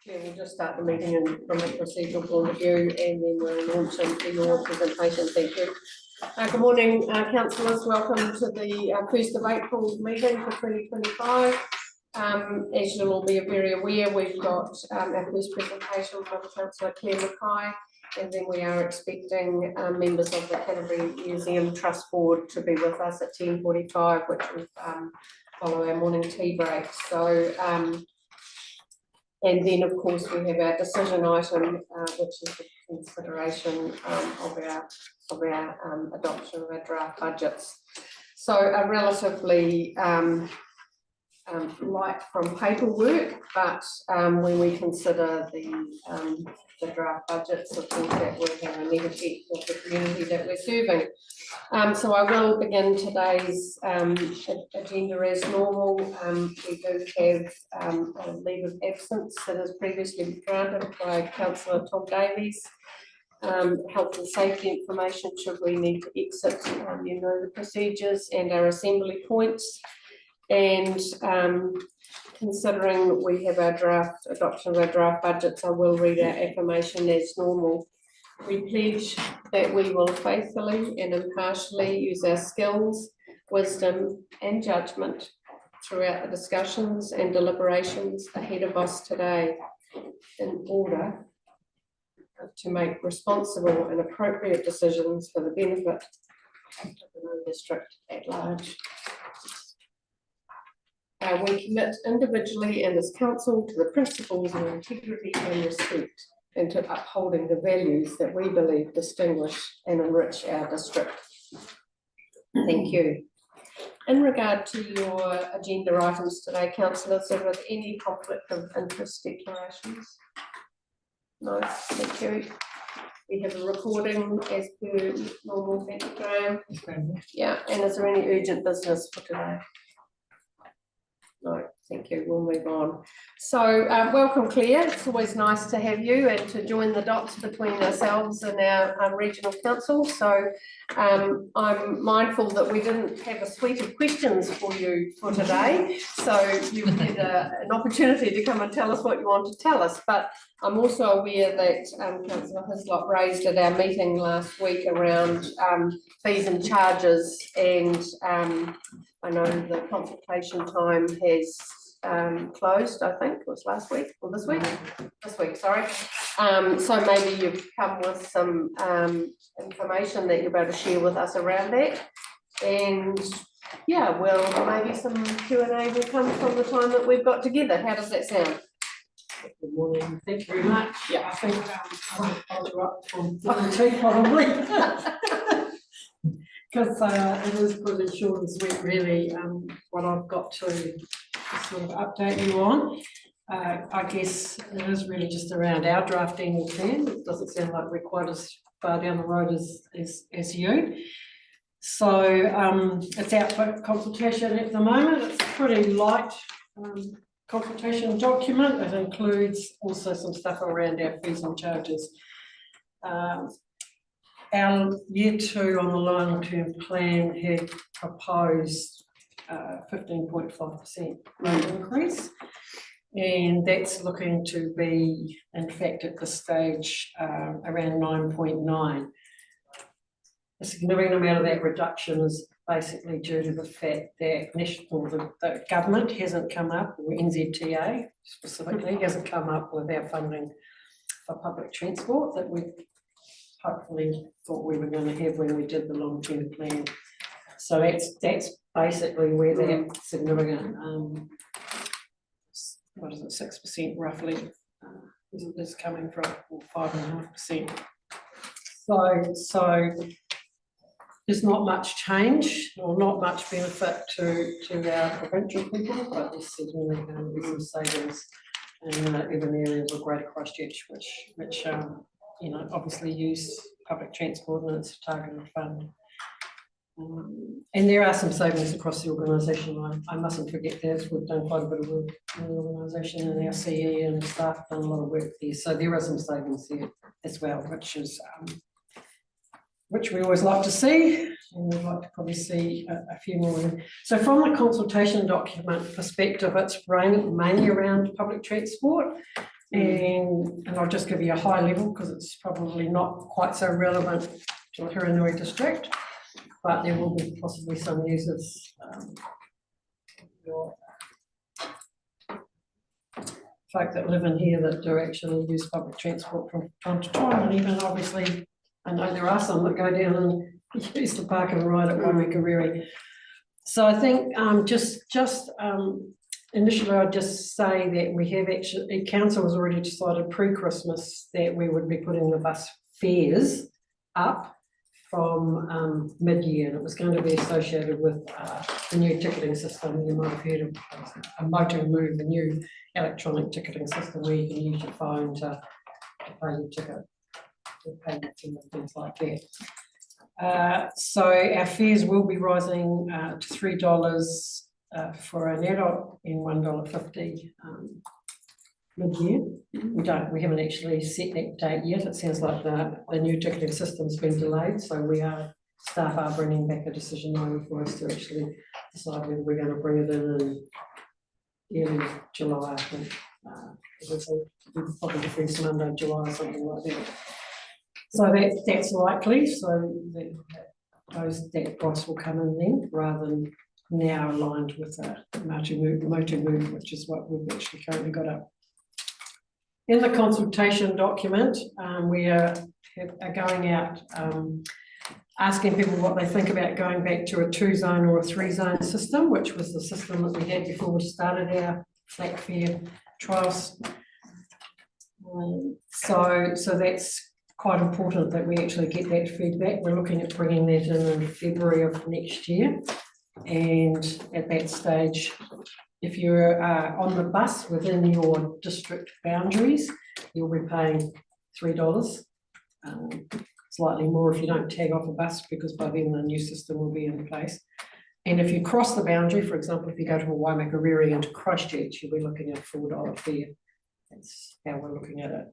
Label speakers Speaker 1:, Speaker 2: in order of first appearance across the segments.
Speaker 1: Yeah, we'll just start the meeting from a procedural point of view, and then we'll launch into your presentation. Thank you. Good morning, councillors. Welcome to the 1st of April meeting for 2025. As you'll all be very aware, we've got our first presentation from Councillor Claire Mackay, and then we are expecting members of the Canterbury Museum Trust Board to be with us at 10:45, which will follow our morning tea break. So, and then of course we have our decision item, which is the consideration of our adoption of our draft budgets. So a relatively light from paperwork, but when we consider the draft budgets, of course, that will have a net effect of the community that we're serving. So I will begin today's agenda as normal. We do have a leave of absence that has previously been granted by Councillor Tom Davies. Health and safety information should we need to exit, you know the procedures and our assembly points. And considering we have our adoption of our draft budgets, I will read our affirmation as normal. We pledge that we will faithfully and impartially use our skills, wisdom and judgment throughout the discussions and deliberations ahead of us today, in order to make responsible and appropriate decisions for the benefit of the district at large. We commit individually and as council to the principles of integrity and respect, and to upholding the values that we believe distinguish and enrich our district. Thank you. In regard to your agenda items today, councillors, are there any conflict of interest declarations? No, thank you. We have a recording as per normal. Thank you, Graham. Yeah, and is there any urgent business for today? No, thank you. We'll move on. So welcome, Claire. It's always nice to have you and to join the dots between ourselves and our regional council. So I'm mindful that we didn't have a suite of questions for you for today. So you had an opportunity to come and tell us what you want to tell us. But I'm also aware that Councillor Hislop raised at our meeting last week around fees and charges, and I know the consultation time has closed. I think it was last week or this week. This week, sorry. So maybe you've come with some information that you're about to share with us around that, and yeah, well, maybe some Q&A will come from the time that we've got together. How does that sound?
Speaker 2: Good morning. Thank you very much. Yeah, I think I won't hold you up from tea probably. Because it is pretty short and sweet, really, what I've got to sort of update you on. I guess it is really just around our draft annual plan. It doesn't sound like we're quite as far down the road as you. So it's out for consultation at the moment. It's a pretty light consultation document. It includes also some stuff around our fees and charges. Our year 2 on the long-term plan had proposed 15.5% rate increase, and that's looking to be, in fact, at this stage around 9.9. A significant amount of that reduction is basically due to the fact that the government hasn't come up, or NZTA specifically, hasn't come up with our funding for public transport that we hopefully thought we were going to have when we did the long-term plan. So that's basically where that significant, what is it, 6% roughly is coming from, or 5.5%. So there's not much change or not much benefit to our provincial people, but there's certainly going to be some savings in urban areas of Greater Christchurch, which you know, obviously use public transport and it's a targeted fund. And there are some savings across the organisation. I mustn't forget that. We've done quite a bit of work in the organisation, and our CE and staff have done a lot of work there. So there are some savings there as well, which is which we always like to see, and we'd like to probably see a few more. So from the consultation document perspective, it's mainly around public transport. And I'll just give you a high level because it's probably not quite so relevant to the Hiranui district, but there will be possibly some users, folk that live in here that do actually use public transport from time to time, and even obviously, I know there are some that go down and use the park and ride at Waimakariri. So I think initially, I'd just say that we have actually, council has already decided pre-Christmas that we would be putting the bus fares up from mid-year, and it was going to be associated with the new ticketing system. You might have heard of a Motomove, the new electronic ticketing system where you can use your phone to pay your ticket, payments and things like that. So our fares will be rising to $3 for an adult and $1.50 mid-year. We haven't actually set that date yet. It sounds like the new ticketing system's been delayed, so staff are bringing back a decision moment for us to actually decide whether we're going to bring it in early July, I think. Probably the first Monday of July or something like that. So that's likely, so that price will come in then, rather than now aligned with the Motomove, which is what we've actually currently got up. In the consultation document, we are going out asking people what they think about going back to a 2-zone or a 3-zone system, which was the system that we had before we started our flat fare trials. So that's quite important that we actually get that feedback. We're looking at bringing that in February of next year. And at that stage, if you're on the bus within your district boundaries, you'll be paying $3, slightly more if you don't tag off a bus, because by then the new system will be in place. And if you cross the boundary, for example, if you go to a Waimakariri into Christchurch, you'll be looking at a $4 fare. That's how we're looking at it.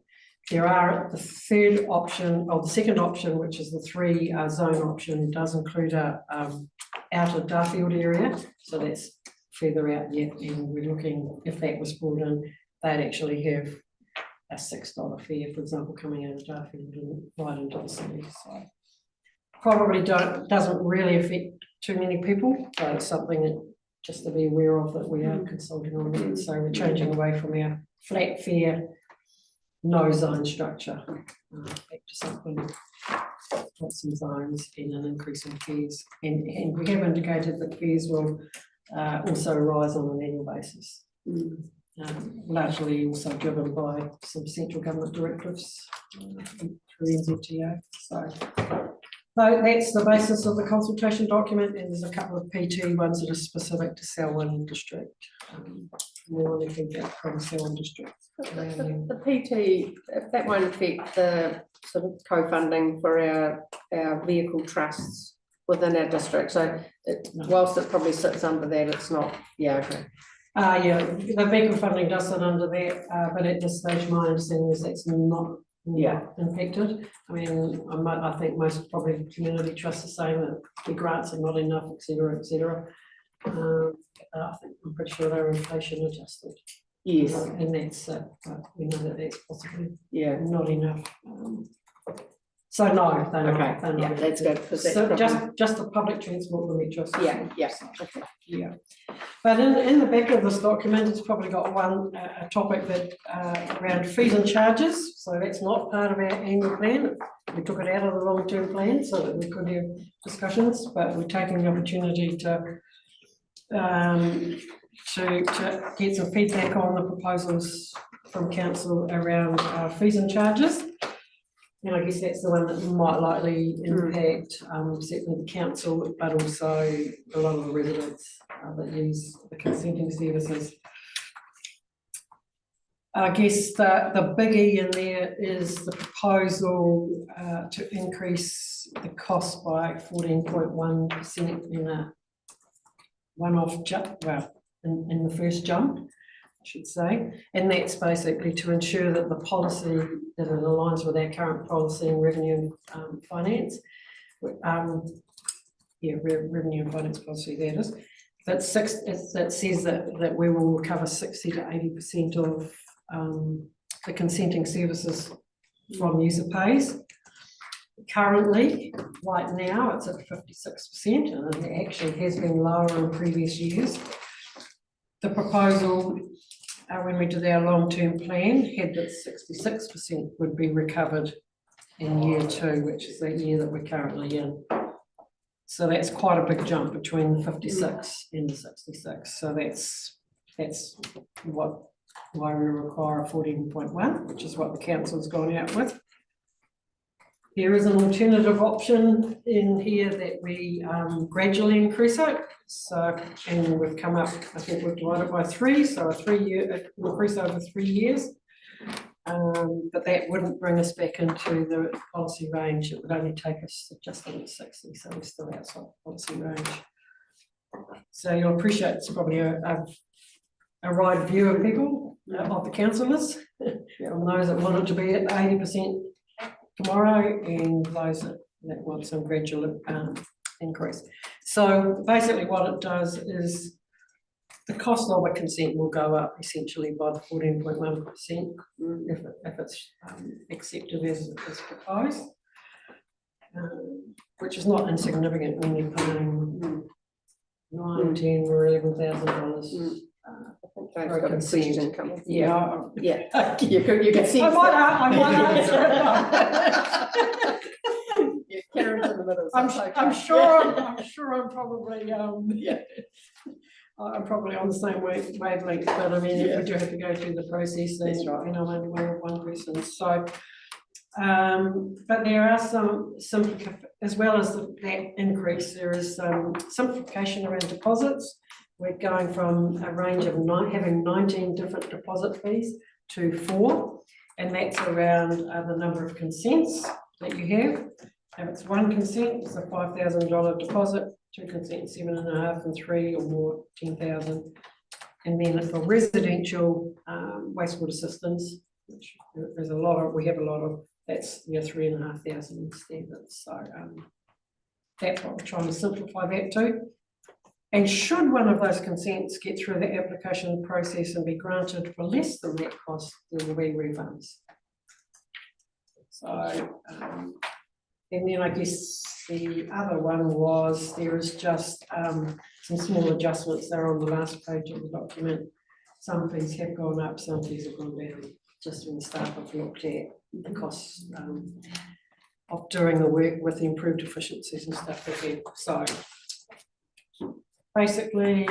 Speaker 2: There are the third option, or the second option, which is the 3-zone option, does include a outer Darfield area, so that's further out yet, and we're looking, if that was brought in, they'd actually have a $6 fare, for example, coming out of Darfield and right into the city. So probably doesn't really affect too many people, but it's something that just to be aware of, that we are consulting on that. So we're changing away from our flat fare, no zone structure, back to something with some zones and an increase in fares. And we have indicated that fares will also rise on an annual basis, largely also driven by some central government directives through NZTO. So that's the basis of the consultation document, and there's a couple of PT ones that are specific to Selwyn District. More than feedback from Selwyn District.
Speaker 1: The PT, if that won't affect the sort of co-funding for our vehicle trusts within our district. So whilst it probably sits under that, it's not, okay.
Speaker 2: Yeah, the vehicle funding does sit under that, but at this stage, my understanding is that's not impacted. I mean, I think most probably community trusts are saying that the grants are not enough, etc., etc. I think I'm pretty sure they're inflation adjusted. Yes, and that's but we know that that's possibly not enough. So no, they're not. They're not.
Speaker 1: That's good.
Speaker 2: So just the public transport, the metro system.
Speaker 1: Okay.
Speaker 2: But in the back of this document, it's probably got a topic that around fees and charges. So that's not part of our annual plan. We took it out of the long-term plan so that we could have discussions, but we're taking the opportunity to get some feedback on the proposals from council around fees and charges. And I guess that's the one that might likely impact certainly the council, but also a lot of the residents that use the consenting services. I guess the biggie in there is the proposal to increase the cost by 14.1% in a one-off jump, in the first jump, I should say, and that's basically to ensure that the policy, that it aligns with our current policy in revenue and finance, revenue and finance policy, that is. That says that we will recover 60 to 80% of the consenting services from user pays. Currently, right now, it's at 56%, and it actually has been lower in previous years. The proposal, when we did our long-term plan, had that 66% would be recovered in year 2, which is the year that we're currently in. So that's quite a big jump between the 56 and the 66. So that's why we require a 14.1, which is what the council's gone out with. There is an alternative option in here that we gradually increase it. So, and we've come up, I think we've divided by 3, so a 3-year increase over 3 years. But that wouldn't bring us back into the policy range. It would only take us just under 60, so we're still outside the policy range. So you'll appreciate it's probably a wide view of people, of the councillors, from those that want it to be at 80% tomorrow, and those that want some gradual increase. So basically what it does is the cost of a consent will go up essentially by 14.1% if it's accepted as proposed, which is not insignificant when you're paying $9, $10 or $11,000.
Speaker 1: I've got a question coming.
Speaker 2: Yeah,
Speaker 1: yeah. You can see.
Speaker 2: I might answer.
Speaker 1: Yeah, Karen's in the middle.
Speaker 2: I'm sure I'm probably I'm probably on the same wavelength, but I mean, we do have to go through the process, and you know, I'm only one person. So, but there are some as well as that increase, there is some simplification around deposits. We're going from a range of having 19 different deposit fees to 4, and that's around the number of consents that you have. If it's 1 consent, it's a $5,000 deposit. 2 consents, 7.5, and 3 or more, 10,000. And then for residential wastewater systems, which there's a lot of, we have a lot of, that's 3,500 standards. So that's what we're trying to simplify that to. And should one of those consents get through the application process and be granted for less than that cost, there will be refunds. So, and then I guess the other one was, there is just some small adjustments there on the last page of the document. Some fees have gone up, some fees have gone down, just when the staff have looked at the costs of doing the work with the improved efficiencies and stuff again. So basically,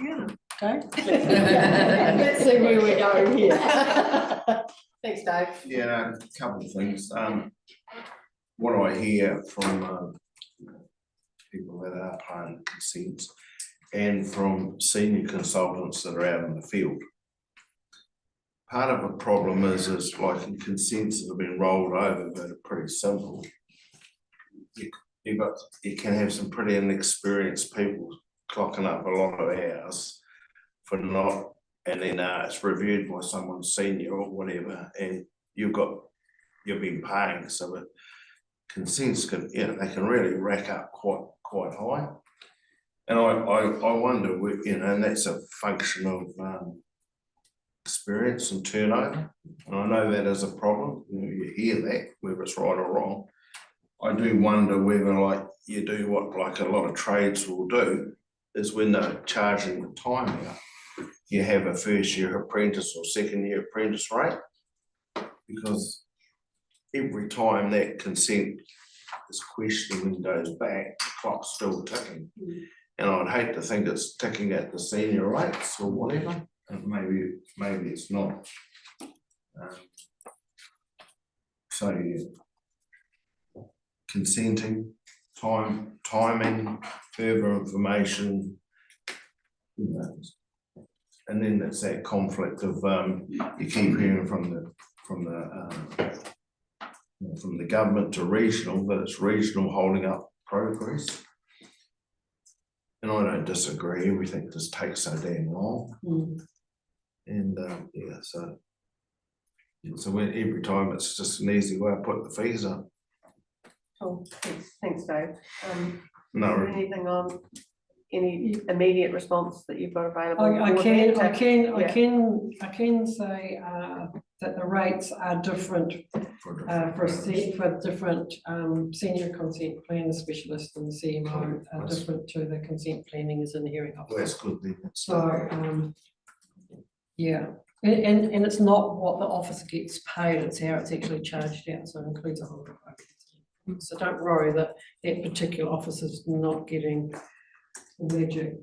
Speaker 2: yeah, okay.
Speaker 1: Let's see where we go here. Thanks, Dave.
Speaker 3: Yeah, a couple of things. What I hear from people that are paying consents and from senior consultants that are out in the field. Part of the problem is like in consents that have been rolled over that are pretty simple. You can have some pretty inexperienced people clocking up a lot of hours for not, and then it's reviewed by someone senior or whatever, and you've been paying, so it consents can, they can really rack up quite high. And I wonder, and that's a function of experience and turnover. And I know that is a problem. You hear that, whether it's right or wrong. I do wonder whether, like, you do what like a lot of trades will do, is when they're charging the time out, you have a first-year apprentice or second-year apprentice rate, because every time that consent is questioned and goes back, the clock's still ticking. And I'd hate to think it's ticking at the senior rates or whatever, and maybe it's not. So yeah, consenting, timing, further information, and then it's that conflict of you keep hearing from the government to regional, that it's regional holding up progress. And I don't disagree, everything just takes so damn long. And yeah, so when every time it's just an easy way to put the fees up.
Speaker 1: Cool, thanks Dave. Is there
Speaker 3: No,
Speaker 1: anything on, any immediate response that you've got available?
Speaker 2: I
Speaker 1: beforehand?
Speaker 2: can say that the rates are different for different senior consent plan specialists and the CMO are different to the consent planning as in the hearing
Speaker 3: well, that's
Speaker 2: officer.
Speaker 3: good then.
Speaker 2: So yeah, and it's not what the officer gets paid, it's how it's actually charged out, so it includes a whole lot of overheads. So don't worry that that particular officer's not getting the magic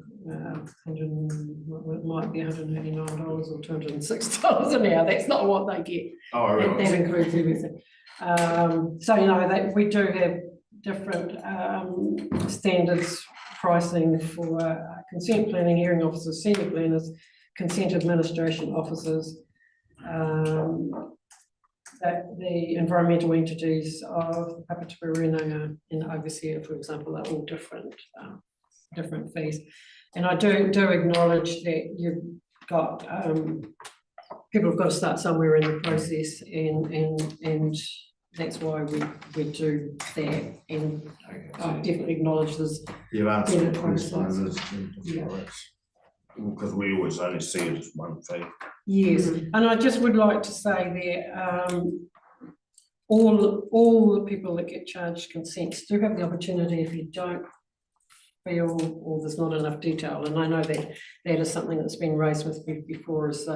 Speaker 2: it might be $189 or $206 an hour. That's not what they get.
Speaker 3: Oh,
Speaker 2: That
Speaker 3: really?
Speaker 2: includes everything. So you know that we do have different standards pricing for consent planning, hearing officers, senior planners, consent administration officers, that the environmental entities of Papatūārenga and Overseer, for example, are all different fees. And I do acknowledge that you've got people have got to start somewhere in the process, and that's why we do that. And I definitely acknowledge this.
Speaker 3: You've answered
Speaker 2: Yeah,
Speaker 3: the question,
Speaker 2: yeah.
Speaker 3: because we always only see it as one fee.
Speaker 2: Yes, and I just would like to say that all the people that get charged consents do have the opportunity, if you don't feel or there's not enough detail, and I know that that is something that's been raised with me before, is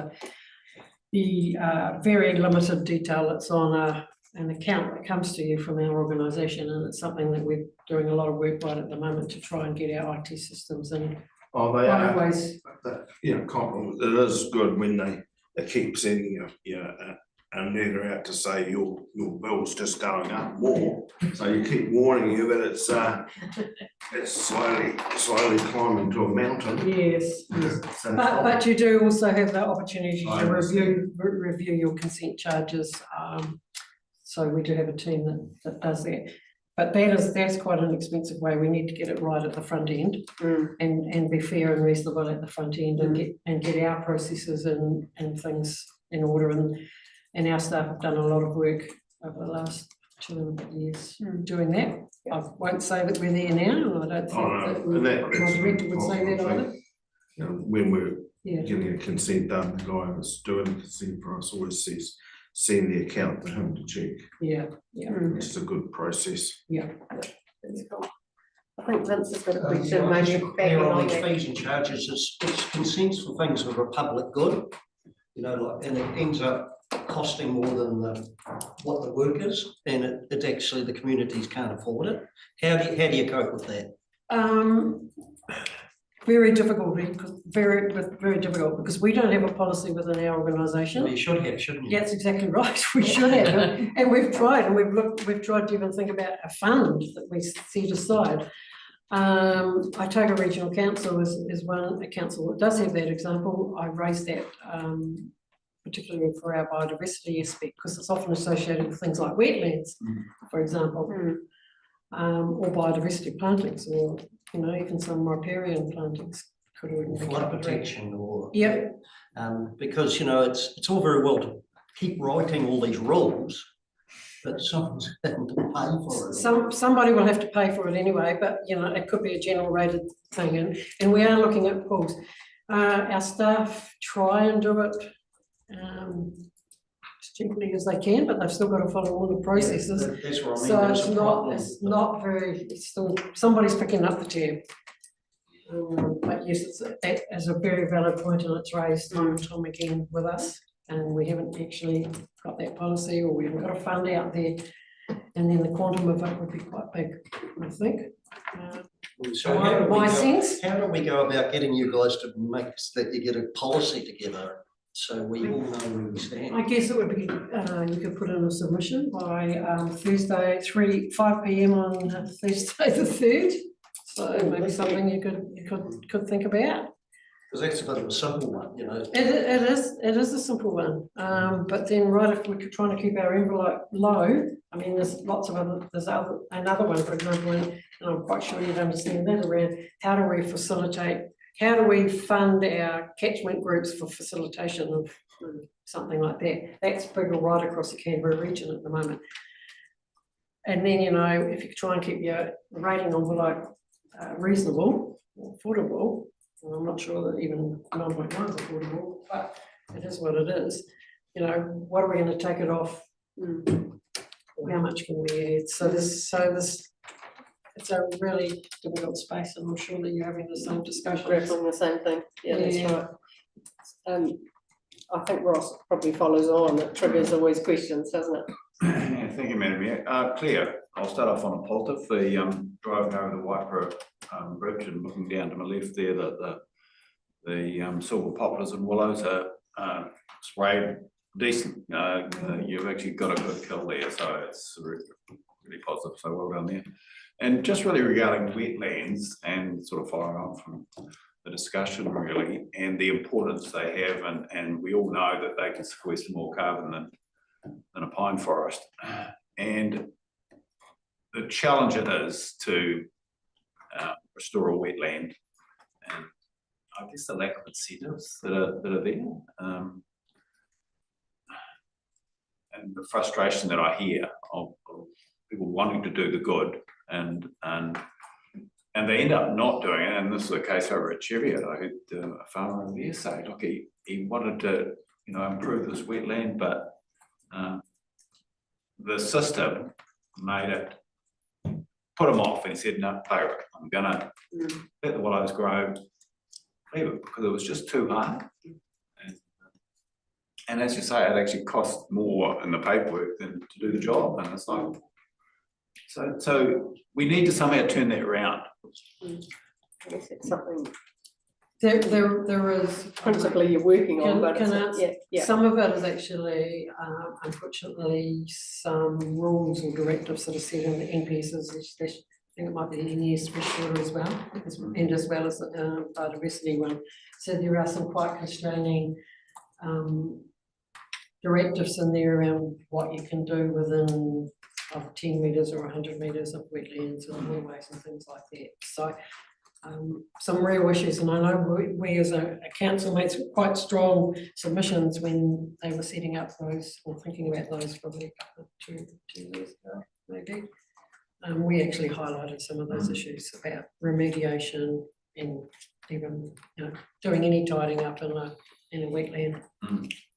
Speaker 2: the very limited detail that's on an account that comes to you from our organisation, and it's something that we're doing a lot of work on at the moment to try and get our IT systems in.
Speaker 3: Oh, they are.
Speaker 2: Always.
Speaker 3: It is good when they keep sending you a letter out to say your bill's just going up more. So you keep warning you that it's slowly climbing to a mountain.
Speaker 2: Yes, yes. But you do also have the opportunity to review your consent charges. So we do have a team that does that. But that's quite an expensive way. We need to get it right at the front end and be fair and reasonable at the front end and get our processes and things in order. And our staff have done a lot of work over the last 2.5 years doing that. I won't say that we're there now. I don't think my director would say that either.
Speaker 3: You know, when we're getting a consent done, the guy that's doing the consent for us always says, send the account for him to check.
Speaker 2: Yeah.
Speaker 3: Which is a good process.
Speaker 2: Yeah.
Speaker 1: That's cool. I think Vince has got a question,
Speaker 4: Just
Speaker 1: maybe backing
Speaker 4: clear
Speaker 1: on
Speaker 4: on these
Speaker 1: that.
Speaker 4: fees and charges, it's consents for things of a public good, you know, like, and it ends up costing more than what the work is, and it actually the communities can't afford it. How do you cope with that?
Speaker 2: Very difficult, very difficult, because we don't have a policy within our organisation.
Speaker 4: Well, you should have, shouldn't you?
Speaker 2: Yeah, that's exactly right. We should have, and we've tried, and we've tried to even think about a fund that we set aside. Otago Regional Council is one, a council that does have that example. I raised that particularly for our biodiversity aspect, because it's often associated with things like wetlands, for example, or biodiversity plantings, or even some riparian plantings could even be
Speaker 4: Flood
Speaker 2: covered.
Speaker 4: protection, or
Speaker 2: Because
Speaker 4: it's all very well to keep writing all these rules, but someone's having to pay for it.
Speaker 2: Somebody will have to pay for it anyway, but it could be a general rated thing, and we are looking at pools. Our staff try and do it as cheaply as they can, but they've still got to follow all the processes.
Speaker 4: Yeah, that's what I mean.
Speaker 2: So
Speaker 4: There's a problem.
Speaker 2: it's not very, it's still, somebody's picking up the tab. But yes, that is a very valid point, and it's raised time and time again with us, and we haven't actually got that policy, or we haven't got a fund out there, and then the quantum of it would be quite big, I think.
Speaker 4: So how do we go about getting you guys to make that you get a policy together, so we all know where we stand?
Speaker 2: I guess it would be, you could put in a submission by Thursday, 5 p.m. on Thursday the 3rd. So maybe something you could think about.
Speaker 4: Because that's a bit of a simple one,
Speaker 2: It is a simple one. But then, right, if we're trying to keep our envelope low, I mean, there's lots of another one, for example, and I'm quite sure you'd understand that, around how do we fund our catchment groups for facilitation of something like that. That's bigger right across the Canberra region at the moment. And then, you know, if you try and keep your rating envelope reasonable, or affordable, and I'm not sure that even 9.1 is affordable, but it is what it is. You know, what are we going to take it off? Or how much can we add? So this, it's a really difficult space, and I'm sure that you're having the same discussion.
Speaker 1: Grappling the same thing, yeah, that's
Speaker 2: Yeah.
Speaker 1: right. I think Ross probably follows on, that triggers always questions, doesn't it?
Speaker 5: Yeah, thank you, Madam Mayor. Claire, I'll start off on a positive. The driving over the Waipara bridge and looking down to my left there, the silver poplars and willows are sprayed decent. You've actually got a good kill there, so it's really positive. So well done there. And just really regarding wetlands and sort of following on from the discussion really, and the importance they have, and we all know that they can sequester more carbon than a pine forest, and the challenge it is to restore a wetland, and I guess the lack of incentives that are there, and the frustration that I hear of people wanting to do the good, and they end up not doing it. And this is a case over at Cheviot. I heard a farmer over there say, look, he wanted to, you know, improve this wetland, but the system made it, put him off, and he said, no, Pyro, I'm gonna let the willows grow, leave it, because it was just too hard. And as you say, it actually costs more in the paperwork than to do the job, and it's like, so we need to somehow turn that around.
Speaker 1: I guess it's something
Speaker 2: There is
Speaker 1: principally you're working on, but
Speaker 2: Can
Speaker 1: it's,
Speaker 2: I-
Speaker 1: yeah,
Speaker 2: some of it is actually, unfortunately, some rules or directives that are set in the NPS's legislation. I think it might be the NES Freshwater as well, and as well as the biodiversity one. So there are some quite constraining directives in there around what you can do within 10 metres or 100 metres of wetlands and waterways and things like that. So some real issues, and I know we as a council made some quite strong submissions when they were setting up those, or thinking about those probably two years ago, maybe. We actually highlighted some of those issues about remediation and even, you know, doing any tidying up in a wetland.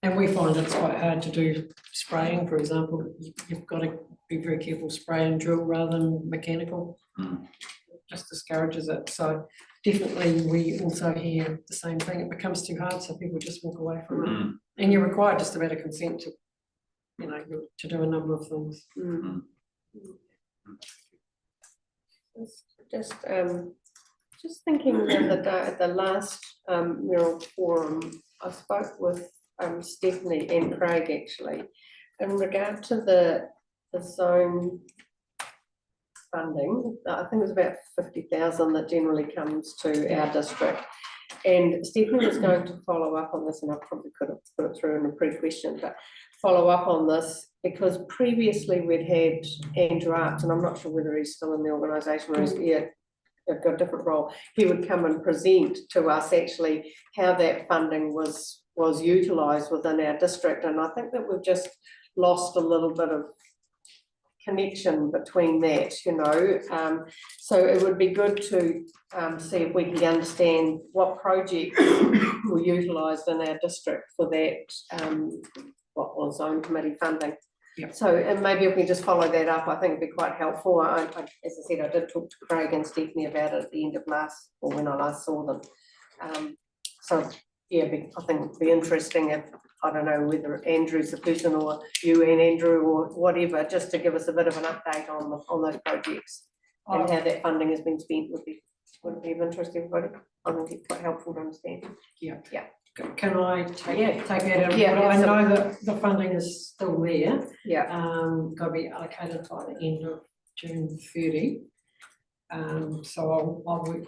Speaker 2: And we find it's quite hard to do spraying, for example. You've got to be very careful, spray and drill rather than mechanical. Just discourages it. So definitely we also hear the same thing. It becomes too hard, so people just walk away from it. And you're required just about a consent to, you know, to do a number of things.
Speaker 1: Just thinking the other day at the last Mural Forum, I spoke with Stephanie and Craig actually in regard to the zone funding. I think it was about 50,000 that generally comes to our district. And Stephanie was going to follow up on this, and I probably could have put it through in a pre-question, but follow up on this because previously we'd had Andrew Arts, and I'm not sure whether he's still in the organisation or he's got a different role. He would come and present to us actually how that funding was utilised within our district, and I think that we've just lost a little bit of connection between that, you know. So it would be good to see if we can understand what projects were utilised in our district for that what was zone committee funding.
Speaker 2: Yep.
Speaker 1: So, and maybe if we just follow that up, I think it'd be quite helpful. As I said, I did talk to Craig and Stephanie about it at the end of last, or when I last saw them. So yeah, I think it'd be interesting if, I don't know whether Andrew's the person or you and Andrew or whatever, just to give us a bit of an update on those projects and how that funding has been spent would be of interest to everybody. I think it's quite helpful to understand.
Speaker 2: Yeah.
Speaker 1: Yeah.
Speaker 2: Can I take
Speaker 1: Yeah.
Speaker 2: that in?
Speaker 1: Yeah,
Speaker 2: I know that the funding is still there.
Speaker 1: Yeah.
Speaker 2: Got to be allocated by the end of June 30. So I'll work with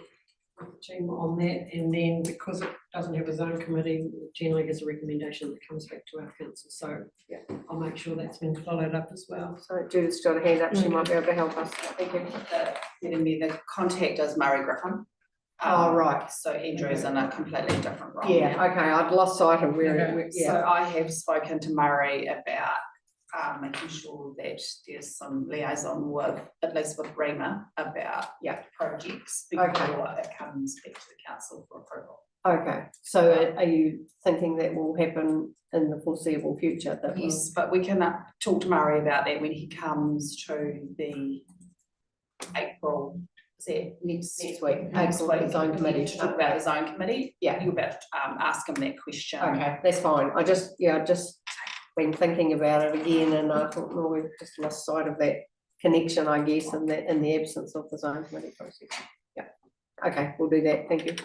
Speaker 2: the team on that, and then because it doesn't have a zone committee, it generally has a recommendation that comes back to our council. So
Speaker 1: yeah,
Speaker 2: I'll make sure that's been followed up as well.
Speaker 1: So Judith's got a hand up, she might be able to help us. Thank you.
Speaker 6: The contact is Murray Griffin.
Speaker 1: Oh, right.
Speaker 6: So Andrew's in a completely different role.
Speaker 1: Yeah, okay, I'd lost sight of where,
Speaker 6: So I have spoken to Murray about making sure that there's some liaison with, at least with REMA about, projects before it comes back to the council for approval.
Speaker 1: Okay, so are you thinking that will happen in the foreseeable future? That will-
Speaker 6: Yes, but we can talk to Murray about that when he comes to the April, is that next
Speaker 1: Next week,
Speaker 6: next
Speaker 1: April, the
Speaker 6: week,
Speaker 1: zone committee.
Speaker 6: to talk about the zone committee.
Speaker 1: Yeah.
Speaker 6: You're about to ask him that question.
Speaker 1: Okay, that's fine. I just been thinking about it again and I thought, no, we've just lost sight of that connection, I guess, in the absence of the zone committee process. Yeah, okay, we'll do that. Thank you.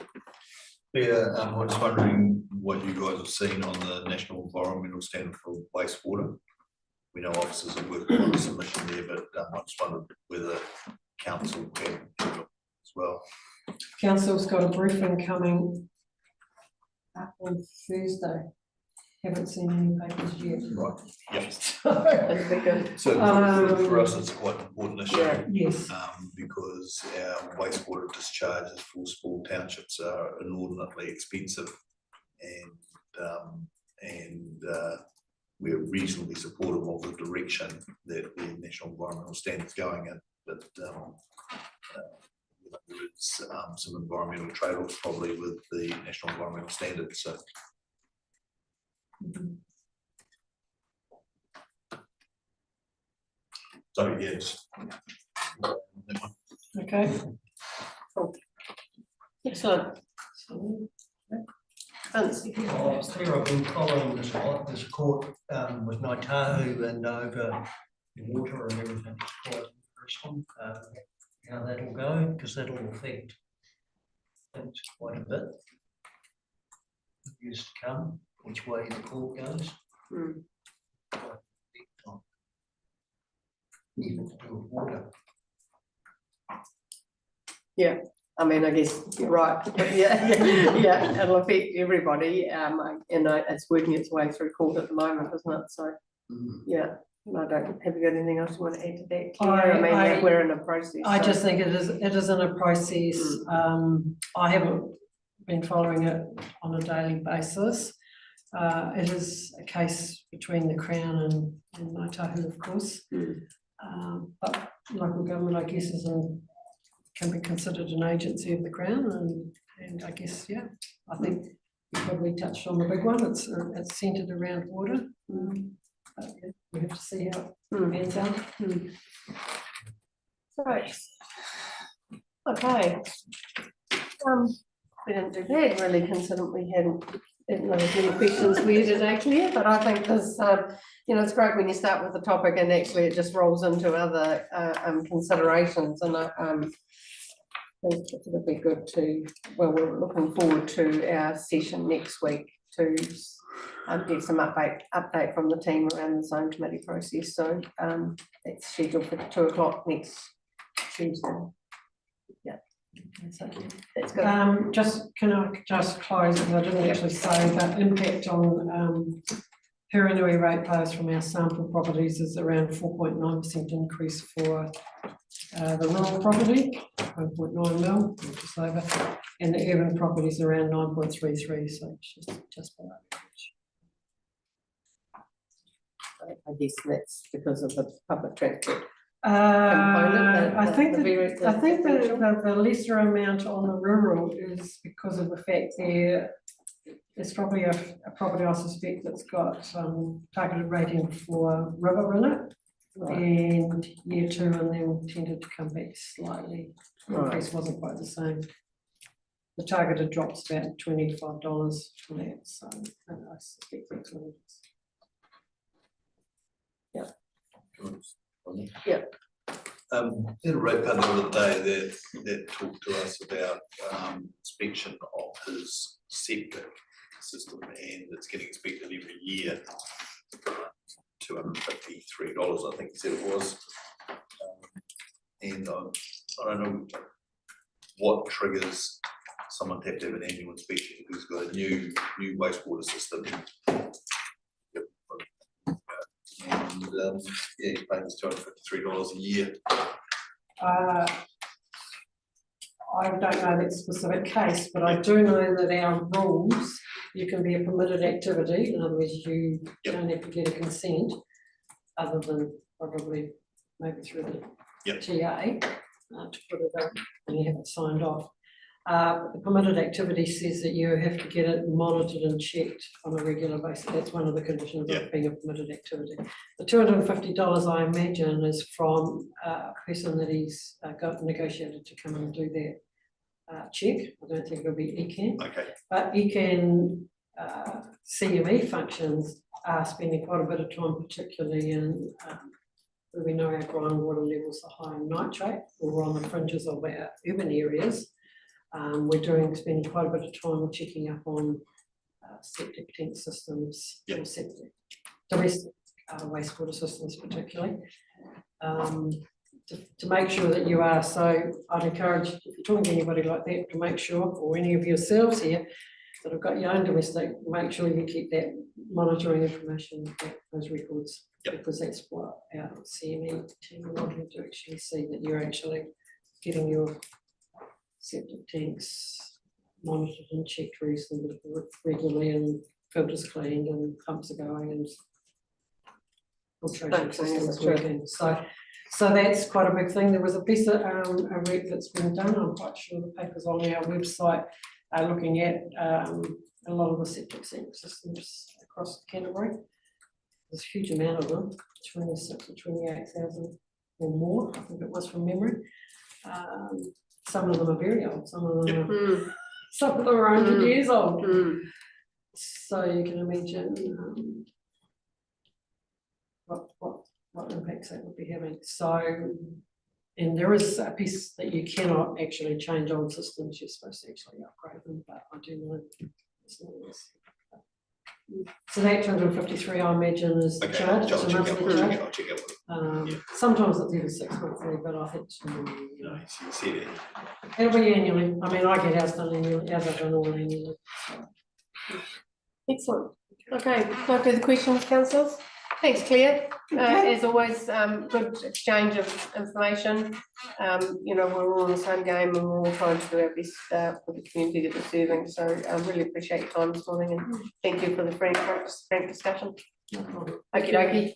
Speaker 7: Yeah, I was wondering what you guys have seen on the National Environmental Standard for wastewater. We know officers are working on a submission there, but I just wondered whether council can do it as well.
Speaker 2: Council's got a briefing coming up on Thursday. Haven't seen any papers yet.
Speaker 7: Right. Yep.
Speaker 1: That'd be good.
Speaker 7: So for us, it's quite an important issue.
Speaker 1: Yeah.
Speaker 2: Yes,
Speaker 7: Because our wastewater discharges for small townships are inordinately expensive, and we're reasonably supportive of the direction that the National Environmental Standard's going in, but there is some environmental trade-offs probably with the National Environmental Standard, so. So yes.
Speaker 2: okay.
Speaker 1: Excellent. Vince,
Speaker 4: Claire, I've been following this a lot, this court with Ngāi Tahu and over the water and everything. It's quite interesting how that'll go, because that'll affect things quite a bit. Years to come, which way the court goes.
Speaker 1: Hmm.
Speaker 4: Even to do with water.
Speaker 1: I mean, I guess you're right. Yeah, it'll affect everybody. And it's working its way through court at the moment, isn't it? So, yeah. And I don't, have you got anything else you want to add to that, Claire? I mean, we're in a process.
Speaker 2: I
Speaker 1: so-
Speaker 2: just think it is in a process. I haven't been following it on a daily basis. It is a case between the Crown and Ngāi Tahu, of course. But local government, I guess, can be considered an agency of the Crown, and I guess, yeah, I think we probably touched on the big one. It's centred around water. But yeah, we have to see how it pans out.
Speaker 1: Right. Okay. We didn't do bad really, considering we hadn't as many questions for you today, Claire, but I think this, it's great when you start with the topic and actually it just rolls into other considerations, and I think it would be good to, well, we're looking forward to our session next week to get some update from the team around the zone committee process. So it's scheduled for 2 o'clock next Tuesday. Yeah, so that's good.
Speaker 2: Can I just close, because I didn't actually say that impact on Hiranui ratepayers from our sample properties is around 4.9% increase for the rural property, 1.9 mil, just over, and the urban properties around 9.33, so it's just below average.
Speaker 1: I guess that's because of the public transport.
Speaker 2: I think
Speaker 1: the
Speaker 2: the lesser amount on the rural is because of the fact there's probably a property, I suspect, that's got targeted rating for river in it.
Speaker 1: Right.
Speaker 2: And year 2 and then tended to come back slightly. The
Speaker 1: Right.
Speaker 2: increase wasn't quite the same. The targeted drops about $25 for that, so I suspect that's what it is.
Speaker 7: In a ratepayer the other day that talked to us about inspection of his septic system, and it's getting inspected every year. $253, I think he said it was. And I don't know what triggers someone to have an annual inspection who's got a new wastewater system. Yep. And yeah, he pays $253 a year.
Speaker 2: I don't know that specific case, but I do know that our rules, you can be a permitted activity, in other words, you don't have to get a consent, other than probably maybe through the
Speaker 7: Yep.
Speaker 2: TA, to put it up and you have it signed off. The permitted activity says that you have to get it monitored and checked on a regular basis. That's one of the conditions
Speaker 7: Yeah.
Speaker 2: of being a permitted activity. The $250, I imagine, is from a person that he's got negotiated to come and do that check. I don't think it'll be ECAN,
Speaker 7: Okay,
Speaker 2: but ECAN CME functions are spending quite a bit of time, particularly in where we know our groundwater levels are high in nitrate, or we're on the fringes of our urban areas. We're spending quite a bit of time checking up on septic tank systems,
Speaker 7: Yep.
Speaker 2: or septic, domestic wastewater systems particularly, to make sure that you are. So I'd encourage, if you're talking to anybody like that, to make sure, or any of yourselves here, that have got your own domestic, make sure you keep that monitoring information, those records,
Speaker 7: Yep.
Speaker 2: because that's what our CME team are wanting to actually see, that you're actually getting your septic tanks monitored and checked reasonably regularly, and filters cleaned and pumps are going and filtration
Speaker 1: Functioning as
Speaker 2: systems
Speaker 1: it should.
Speaker 2: working. So that's quite a big thing. There was a piece of a rec that's been done. I'm quite sure the paper's on our website, looking at a lot of the septic systems across Canterbury. There's a huge amount of them, 26 or 28,000 or more, I think it was from memory. Some of them are very old, some of them are, some of them are 100 years old. So you can imagine what impacts that would be having. So, and there is a piece that you cannot actually change old systems, you're supposed to actually upgrade them, but I do know it's not this. So that 253, I imagine, is the
Speaker 7: okay,
Speaker 2: charge,
Speaker 7: I'll
Speaker 2: it's a
Speaker 7: check out,
Speaker 2: monthly charge.
Speaker 7: I'll check out. Yeah.
Speaker 2: Sometimes it's even 6 monthly, but I think it's
Speaker 7: No, you see it.
Speaker 2: it'll be annually. I mean, I get ours done annually, ours are done all annually.
Speaker 1: Excellent. Okay, no further questions, councillors? Thanks, Claire. As always, good exchange of information. You know, we're all in the same game and we're all trying to do our best for the community that we're serving. So I really appreciate your time this morning and thank you for the frank discussion. Okey dokey.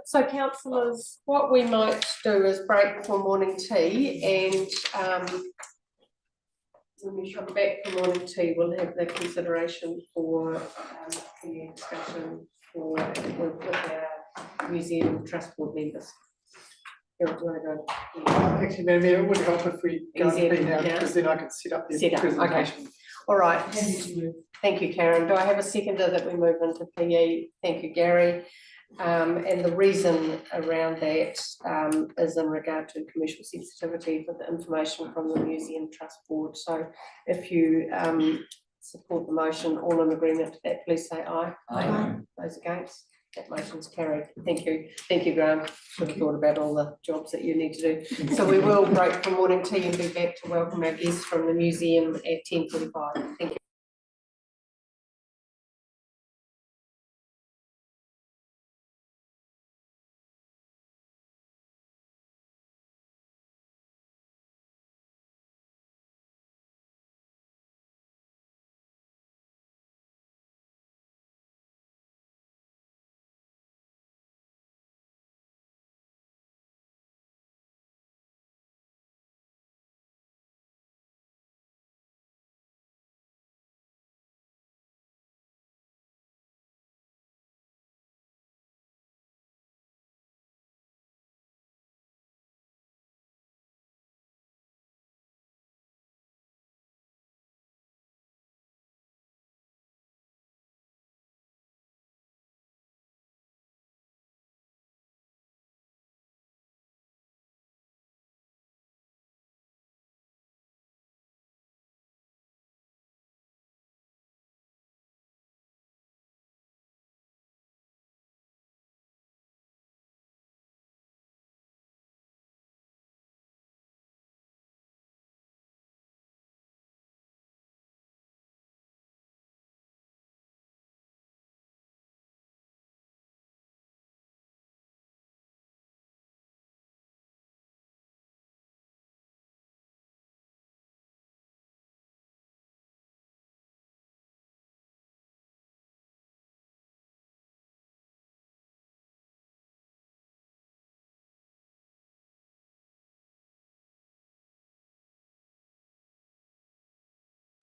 Speaker 1: So councillors, what we might do is break for morning tea, and when we come back from morning tea, we'll have the consideration for the discussion with our museum trust board members. Carol, do you want to go?
Speaker 8: Actually, maybe it would help if we go
Speaker 1: Easier,
Speaker 8: to now,
Speaker 1: yeah.
Speaker 8: because then I can set up the
Speaker 1: Set up, okay.
Speaker 8: presentation.
Speaker 1: All right. Thank you, Karen. Do I have a seconder that we move into PE? Thank you, Gary. And the reason around that is in regard to commercial sensitivity for the information from the Museum Trust Board. So if you support the motion, all in agreement to that, please say aye. Aye. Those against? That motion's carried. Thank you. Thank you, Graham. Should have thought about all the jobs that you need to do. So we will break for morning tea and be back to welcome our guests from the museum at 10:45. Thank you.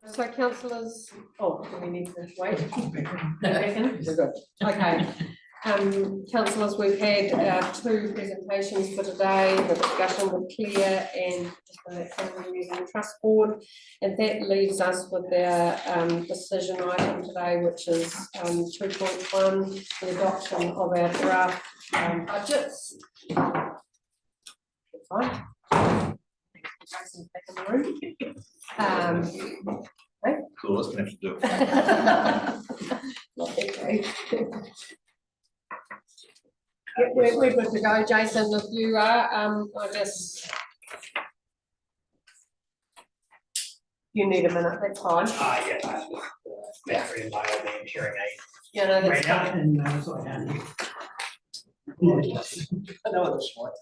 Speaker 1: So councillors, oh, do we need to wait? Second? We're good. Okay. Councillors, we've had 2 presentations for today, the discussion with Claire and the Family Museum Trust Board, and that leaves us with our decision item today, which is 2.1, the adoption of our draft budgets. Fine. Jason's back in the room.
Speaker 7: Cool, let's have to do it.
Speaker 1: Not okay. Yeah, we're good to go, Jason, if you are, I just. You need a minute, that's fine.
Speaker 9: Yeah, battery in my old man hearing aid.
Speaker 1: Yeah, no, that's
Speaker 9: Right now,
Speaker 1: fine.
Speaker 9: and so I can.
Speaker 4: I know it's what.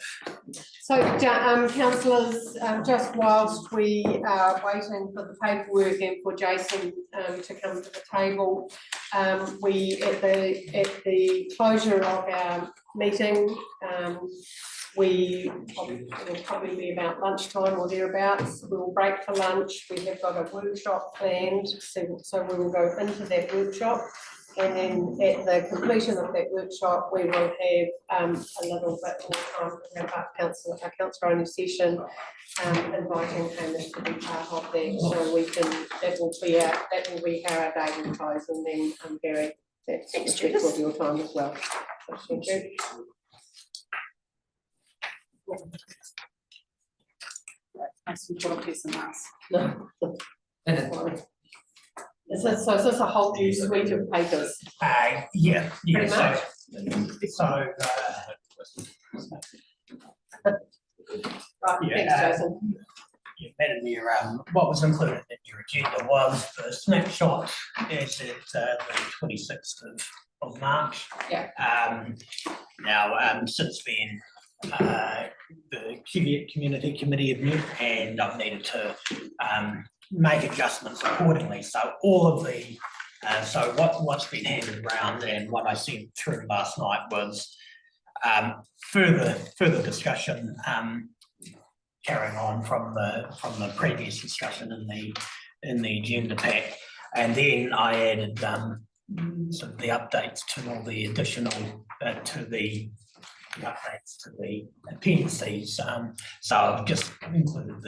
Speaker 1: So, councillors, just whilst we are waiting for the paperwork and for Jason to come to the table, we, at the closure of our meeting, it'll probably be about lunchtime or thereabouts, we'll break for lunch, we have got a workshop planned, so we will go into that workshop. And then at the completion of that workshop, we will have a little bit more time to wrap up our councillor only session, inviting Hamish to be part of that, so we can, that will be how our day will close, and then Barry, that's respectful of your time as well. So, thank you.
Speaker 6: Nice and put a piece of mask.
Speaker 1: No. Is this a whole new suite of papers?
Speaker 9: Yeah,
Speaker 1: Pretty
Speaker 9: so,
Speaker 1: much.
Speaker 9: so,
Speaker 1: Right,
Speaker 9: Yeah,
Speaker 1: thanks, Jason.
Speaker 9: you met me around, what was included in your agenda was the snapshot as at the 26th of March.
Speaker 1: Yeah.
Speaker 9: Now, since then, the Cheviot Community Committee have met, and I've needed to make adjustments accordingly. So all of the, so what's been handed around and what I sent through last night was further discussion, carrying on from the previous discussion in the agenda pack, and then I added sort of the updates to all the additional to the updates to the appendices. So I've just included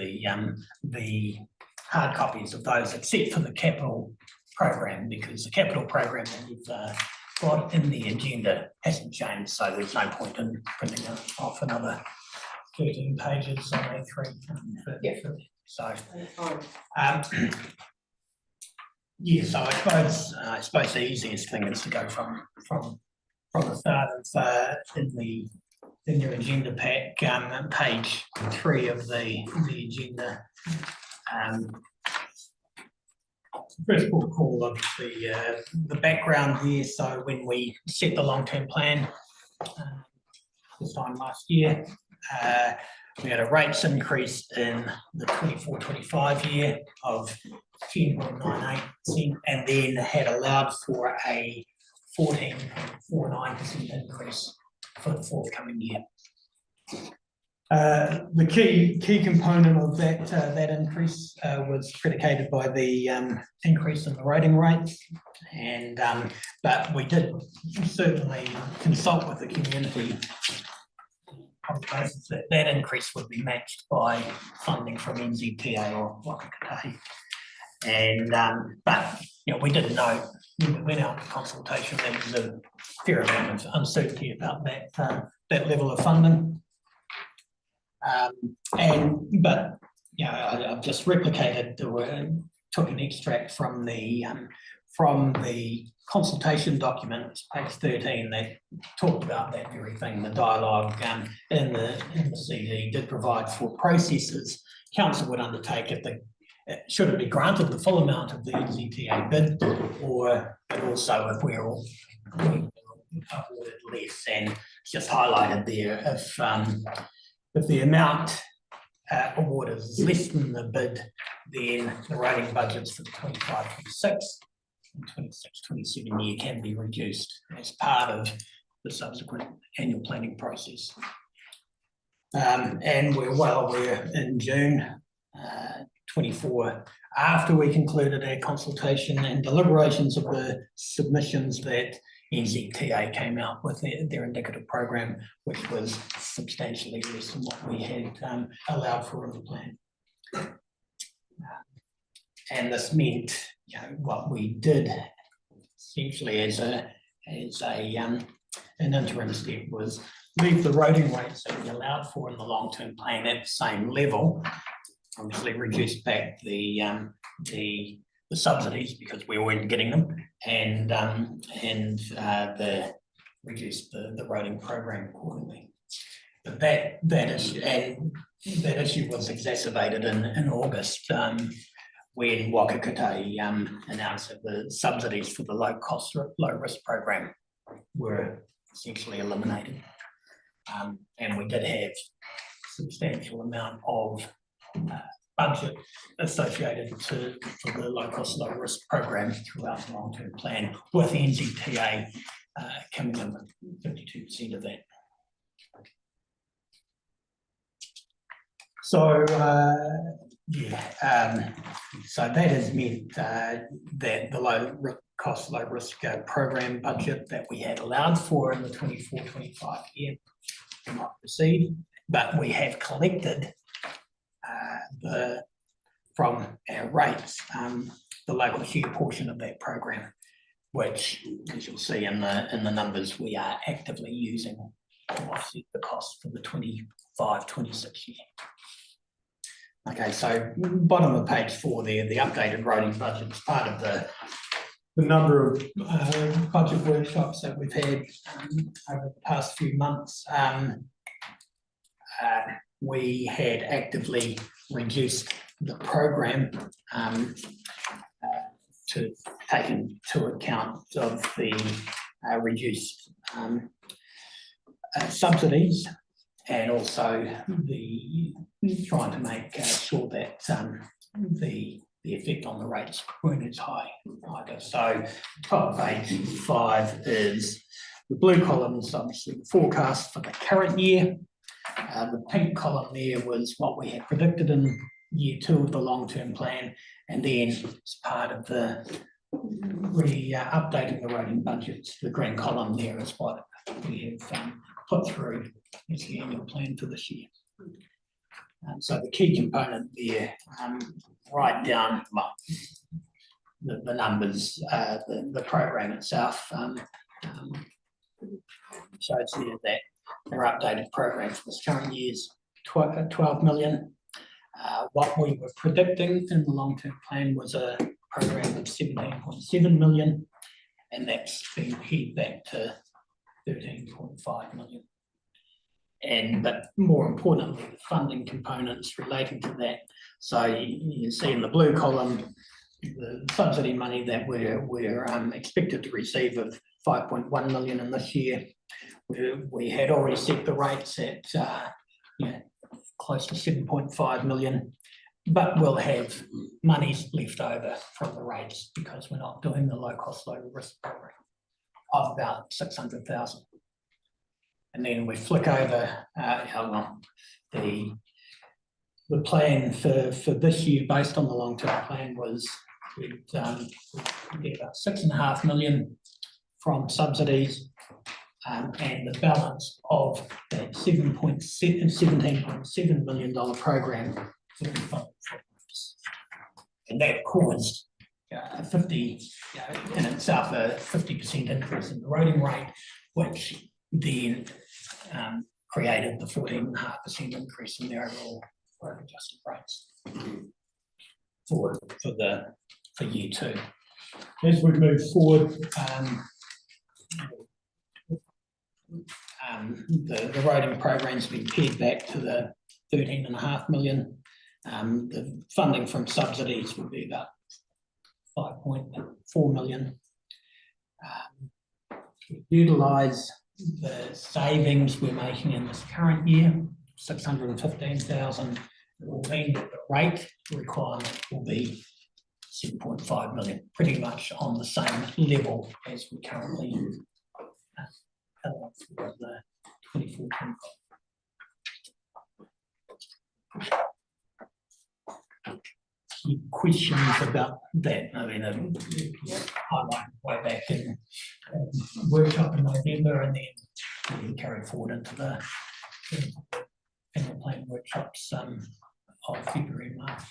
Speaker 9: the hard copies of those, except for the capital program, because the capital program that we've got in the agenda hasn't changed, so there's no point in printing off another 13 pages on A3.
Speaker 1: Yeah.
Speaker 9: So,
Speaker 1: Fine.
Speaker 9: yeah, so I suppose the easiest thing is to go from the start of in your agenda pack, page 3 of the agenda. First port of call, obviously, the background here. So when we set the long-term plan this time last year, we had a rates increase in the 24-25 year of 10.98%, and then had allowed for a 14.49% increase for the forthcoming year. The key component of that increase was predicated by the increase in the rating rates, and but we did certainly consult with the community on the basis that that increase would be matched by funding from NZTA or Whakatahi. And but you know, we didn't know when we went out to consultation there was a fair amount of uncertainty about that level of funding. But you know, I've just replicated took an extract from the consultation document, page 13, that talked about that very thing. The dialogue in the CD did provide for processes council would undertake if should it be granted the full amount of the NZTA bid, but also if we're awarded less, and it's just highlighted there if the amount awarded is less than the bid, then the rating budgets for the 25-26 and 26-27 year can be reduced as part of the subsequent annual planning process. And we're well aware in June 24 after we concluded our consultation and deliberations of the submissions that NZTA came out with their indicative program, which was substantially less than what we had allowed for in the plan. And this meant, you know, what we did essentially as an interim step was leave the roading rates that we allowed for in the long-term plan at the same level. Obviously reduced back the subsidies because we weren't getting them, and reduced the roading program accordingly. But that issue was exacerbated in August when Waka Kotahi announced that the subsidies for the low cost, low risk program were essentially eliminated. And we did have substantial amount of budget associated for the low cost, low risk program throughout the long-term plan, with NZTA coming in with 52% of that. So so that has meant that the low cost, low risk program budget that we had allowed for in the 24-25 year will not proceed, but we have collected from our rates the local share portion of that program, which, as you'll see in the numbers, we are actively using to offset the cost for the 25-26 year. Okay, so bottom of page 4 there, the updated roading budget is part of the number of budget workshops that we've had over the past few months. We had actively reduced the program to take into account of the reduced subsidies, and also the trying to make sure that the effect on the rates weren't as high either. So top of page 5 is the blue column is obviously the forecast for the current year. The pink column there was what we had predicted in year 2 of the long-term plan, and then as part of the updating the roading budgets, the green column there is what we have put through as the annual plan for this year. So the key component there, write down the numbers, the program itself shows here that our updated program for this current year is 12 million. What we were predicting in the long-term plan was a program of 17.7 million, and that's been paid back to 13.5 million. But more importantly, the funding components relating to that. So you see in the blue column, the subsidy money that we're expected to receive of 5.1 million in this year. We had already set the rates at close to 7.5 million, but we'll have monies left over from the rates because we're not doing the low cost, low risk program of about 600,000. And then we flick over the plan for this year based on the long-term plan was we'd get about 6.5 million from subsidies, and the balance of that $17.7 million program. And that caused in itself a 50% increase in the roading rate, which then created the 14.5% increase in the overall road adjusted rates for year 2. As we move forward, the roading program's been paid back to the 13.5 million. The funding from subsidies will be about 5.4 million. Utilise the savings we're making in this current year, 615,000. It will mean that the rate requirement will be 7.5 million, pretty much on the same level as we currently use. For the 24-25. any questions about that. I mean, highlighted way back in workshop in November and then carried forward into the annual plan workshops of February, March.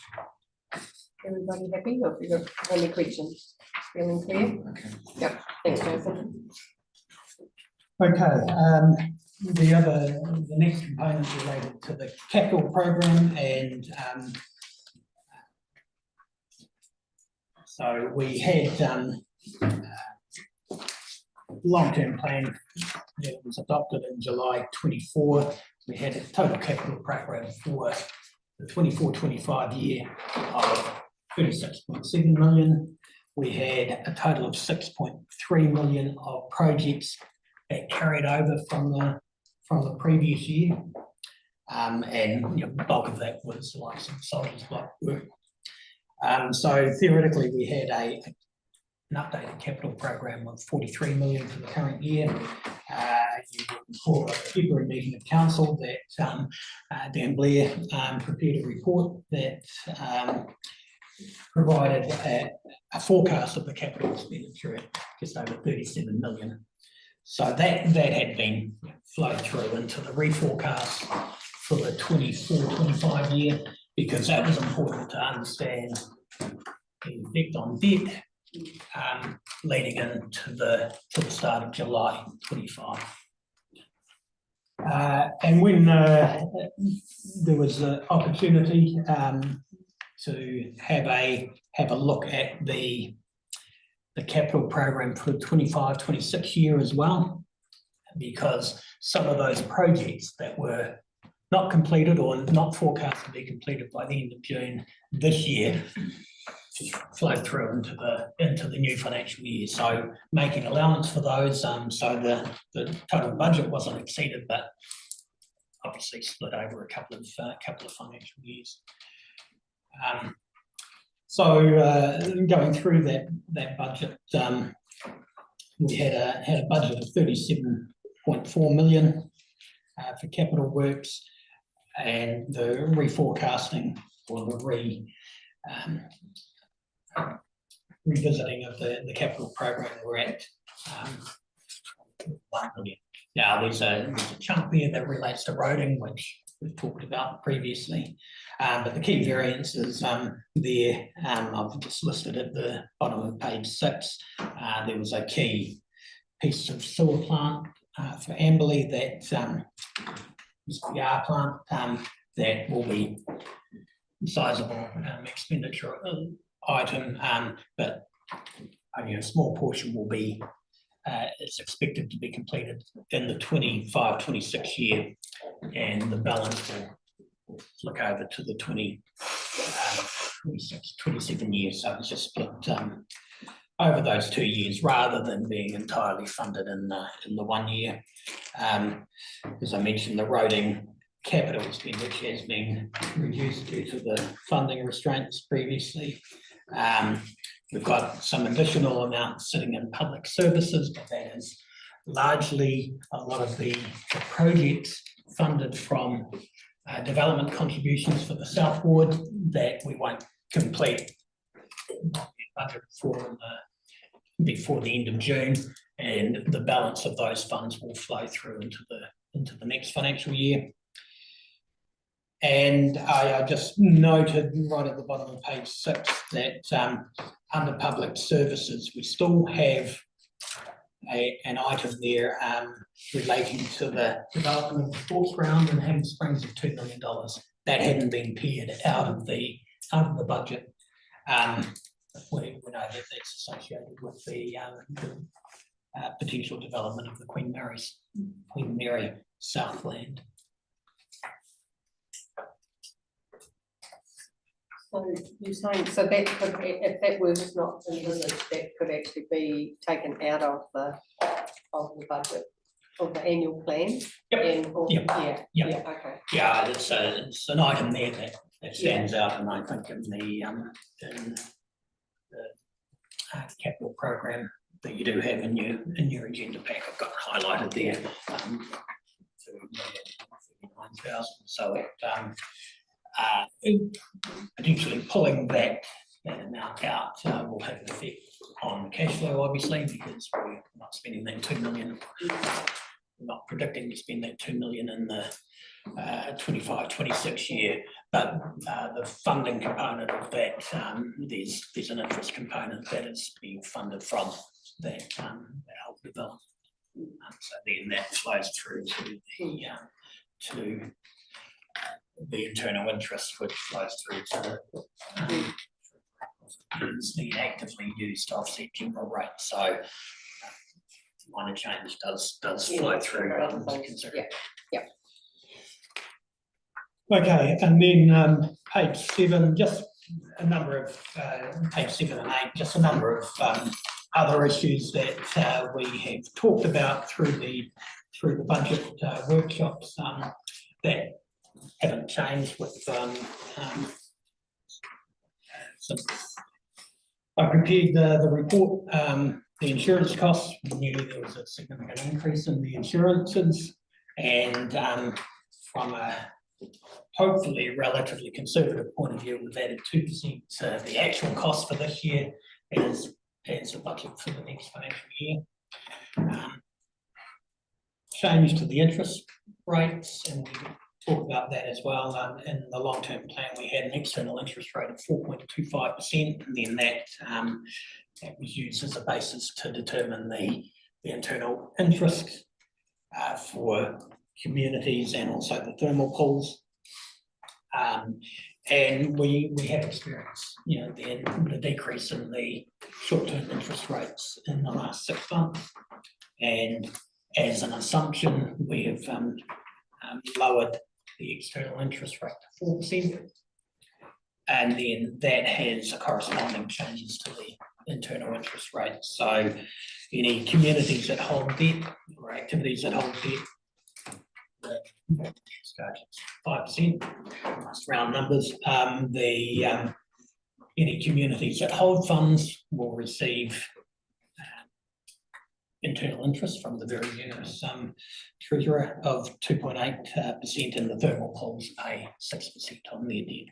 Speaker 1: Everybody happy, or if you've got any questions? Feeling clear? Yep, thanks, Jason.
Speaker 9: Okay, the next component related to the capital program, and so we had long-term plan that was adopted in July 24. We had a total capital program for the 24-25 year of 36.7 million. We had a total of 6.3 million of projects that carried over from the previous year. And the bulk of that was like some soldiers block work. So theoretically, we had an updated capital program of 43 million for the current year. For a February meeting of council that Dan Blair prepared a report that provided a forecast of the capital expenditure at just over 37 million. So that had been flowed through into the reforecast for the 24-25 year, because that was important to understand the effect on debt leading into the start of July 25. And when there was an opportunity to have a look at the capital program for the 25-26 year as well, because some of those projects that were not completed or not forecast to be completed by the end of June this year flow through into the new financial year. So making allowance for those, so the total budget wasn't exceeded, but obviously split over a couple of financial years. So going through that budget, we had a budget of 37.4 million for capital works, and the reforecasting or the revisiting of the capital program, we're at 1 million. Now there's a chunk there that relates to roading, which we've talked about previously, but the key variance is there. I've just listed at the bottom of page 6. There was a key piece of sewer plant for Amberley that is the R plant that will be sizable expenditure item, but only a small portion will be it's expected to be completed in the 25-26 year, and the balance will flick over to the 26-27 years. So it's just split over those 2 years rather than being entirely funded in the 1 year. As I mentioned, the roading capital expenditure has been reduced due to the funding restraints previously. We've got some additional amounts sitting in public services, but that is largely a lot of the projects funded from development contributions for the South Ward that we won't complete budget for before the end of June, and the balance of those funds will flow through into the next financial year. And I just noted right at the bottom of page 6 that under public services, we still have an item there relating to the development of the sports ground in Hammond Springs of $2 million. That hadn't been paid out of the budget. We know that that's associated with the potential development of the Queen Mary Southland.
Speaker 1: So you're saying, so that could, if that was not envisaged, that could actually be taken out of the budget of the annual plan?
Speaker 9: Yep.
Speaker 1: Yeah, okay.
Speaker 9: Yeah, it's an item there that stands out, and I think in the capital program that you do have in your agenda pack, I've got highlighted there. 39,000. So potentially pulling that amount out will have an effect on cash flow, obviously, because we're not spending that 2 million. We're not predicting to spend that 2 million in the 25-26 year, but the funding component of that, there's an interest component that is being funded from that help development. So then that flows through to the internal interest, which flows through to is being actively used to offset general rates. So minor change does flow through.
Speaker 1: Yeah.
Speaker 9: Okay, and then page 7, just a number of page 7 and 8, just a number of other issues that we have talked about through the budget workshops that haven't changed with since I prepared the report. The insurance costs, we knew there was a significant increase in the insurances, and from a hopefully relatively conservative point of view, we've added 2% to the actual cost for this year as a budget for the next financial year. Change to the interest rates, and we talked about that as well. In the long-term plan, we had an external interest rate of 4.25%, and then that was used as a basis to determine the internal interest for communities and also the thermal pools. And we have experienced, the decrease in the short-term interest rates in the last 6 months. And as an assumption, we have lowered the external interest rate to 4%. And then that has corresponding changes to the internal interest rate. So any communities that hold debt or activities that hold debt, 5%, that's round numbers. Any communities that hold funds will receive internal interest from the very generous treasurer of 2.8%, and the thermal pools pay 6% on their debt.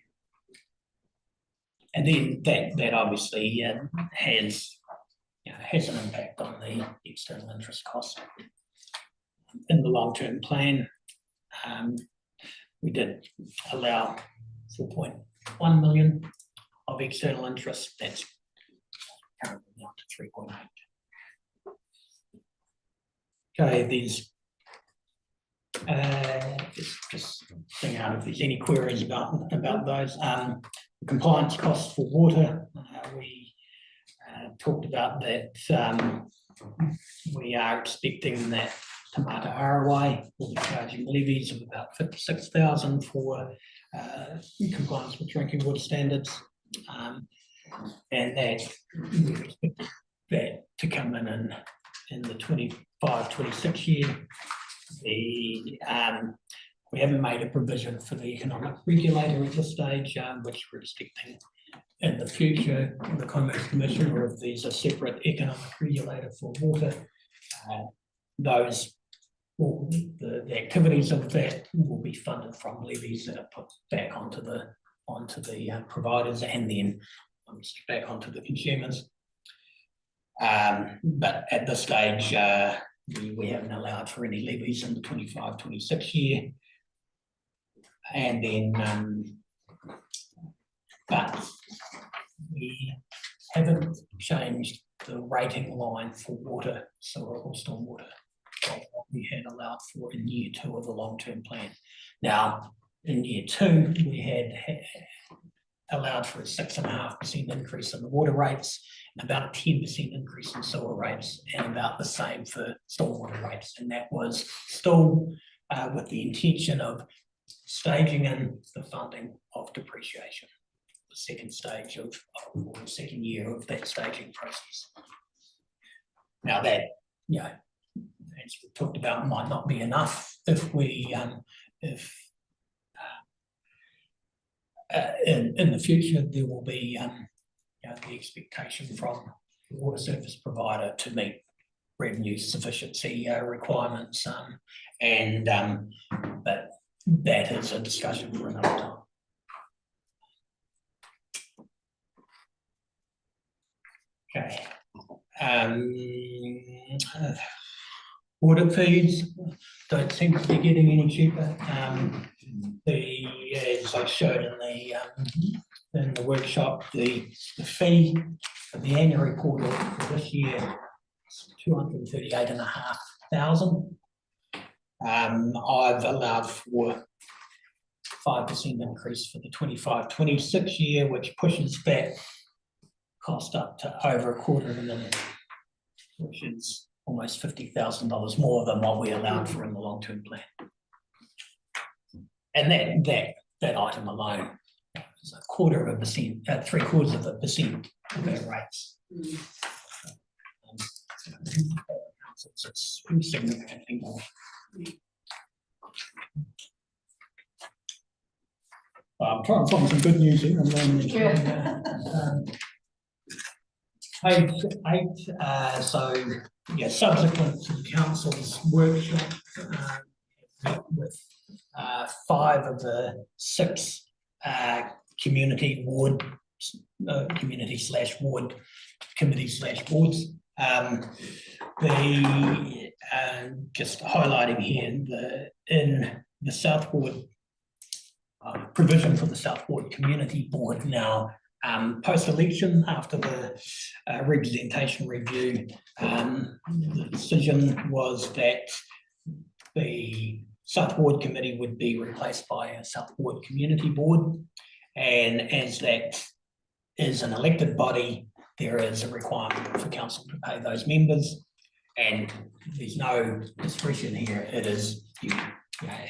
Speaker 9: And then that obviously has an impact on the external interest cost. In the long-term plan, we did allow 4.1 million of external interest. That's currently down to 3.8. Okay, there's just seeing out if there's any queries about those. Compliance costs for water, we talked about that. We are expecting that Te Mata Arawai will be charging levies of about 56,000 for compliance with drinking water standards, and that we expect that to come in the 25-26 year. We haven't made a provision for the economic regulator at this stage, which we're expecting in the future. The Commerce Commissioner, if there's a separate economic regulator for water, the activities of that will be funded from levies that are put back onto the providers, and then back onto the consumers. But at this stage, we haven't allowed for any levies in the 25-26 year. And then, but we haven't changed the rating line for water, sewer or stormwater, what we had allowed for in year 2 of the long-term plan. Now, in year 2, we had allowed for a 6.5% increase in the water rates, and about a 10% increase in sewer rates, and about the same for stormwater rates. And that was still with the intention of staging in the funding of depreciation, the second stage or the second year of that staging process. Now that, as we talked about, might not be enough if we, in the future there will be the expectation from the water service provider to meet revenue sufficiency requirements, but that is a discussion for another time. Okay. Audit fees don't seem to be getting any cheaper. As I showed in the workshop, the fee of the annual report audit for this year is 238,500. I've allowed for 5% increase for the 25-26 year, which pushes that cost up to over $250,000, which is almost $50,000 more than what we allowed for in the long-term plan. And that item alone is 0.25%, 0.75% of our rates. It's significantly more. I'm trying to find some good news here. Page 8, so yeah, subsequent to the council's workshop, with 5 of the 6 community/ward committee/boards. Just highlighting here in the South Ward provision for the South Ward Community Board now, post-election, after the representation review, the decision was that the South Ward Committee would be replaced by a South Ward Community Board, and as that is an elected body, there is a requirement for council to pay those members, and there's no discretion here. It is,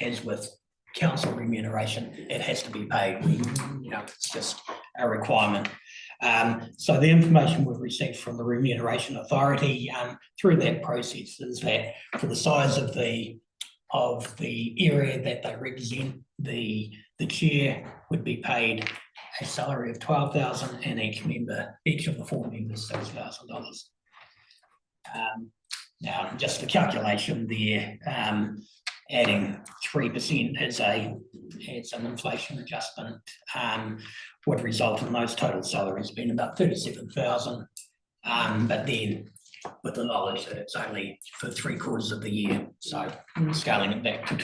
Speaker 9: as with council remuneration, it has to be paid. It's just a requirement. So the information we've received from the Remuneration Authority through that process is that for the size of the area that they represent, the chair would be paid a salary of $12,000, and each of the 4 members $6,000. Now, just the calculation there, adding 3% as an inflation adjustment would result in those total salaries being about $37,000. But then with the knowledge that it's only for 3/4 of the year, so scaling it back to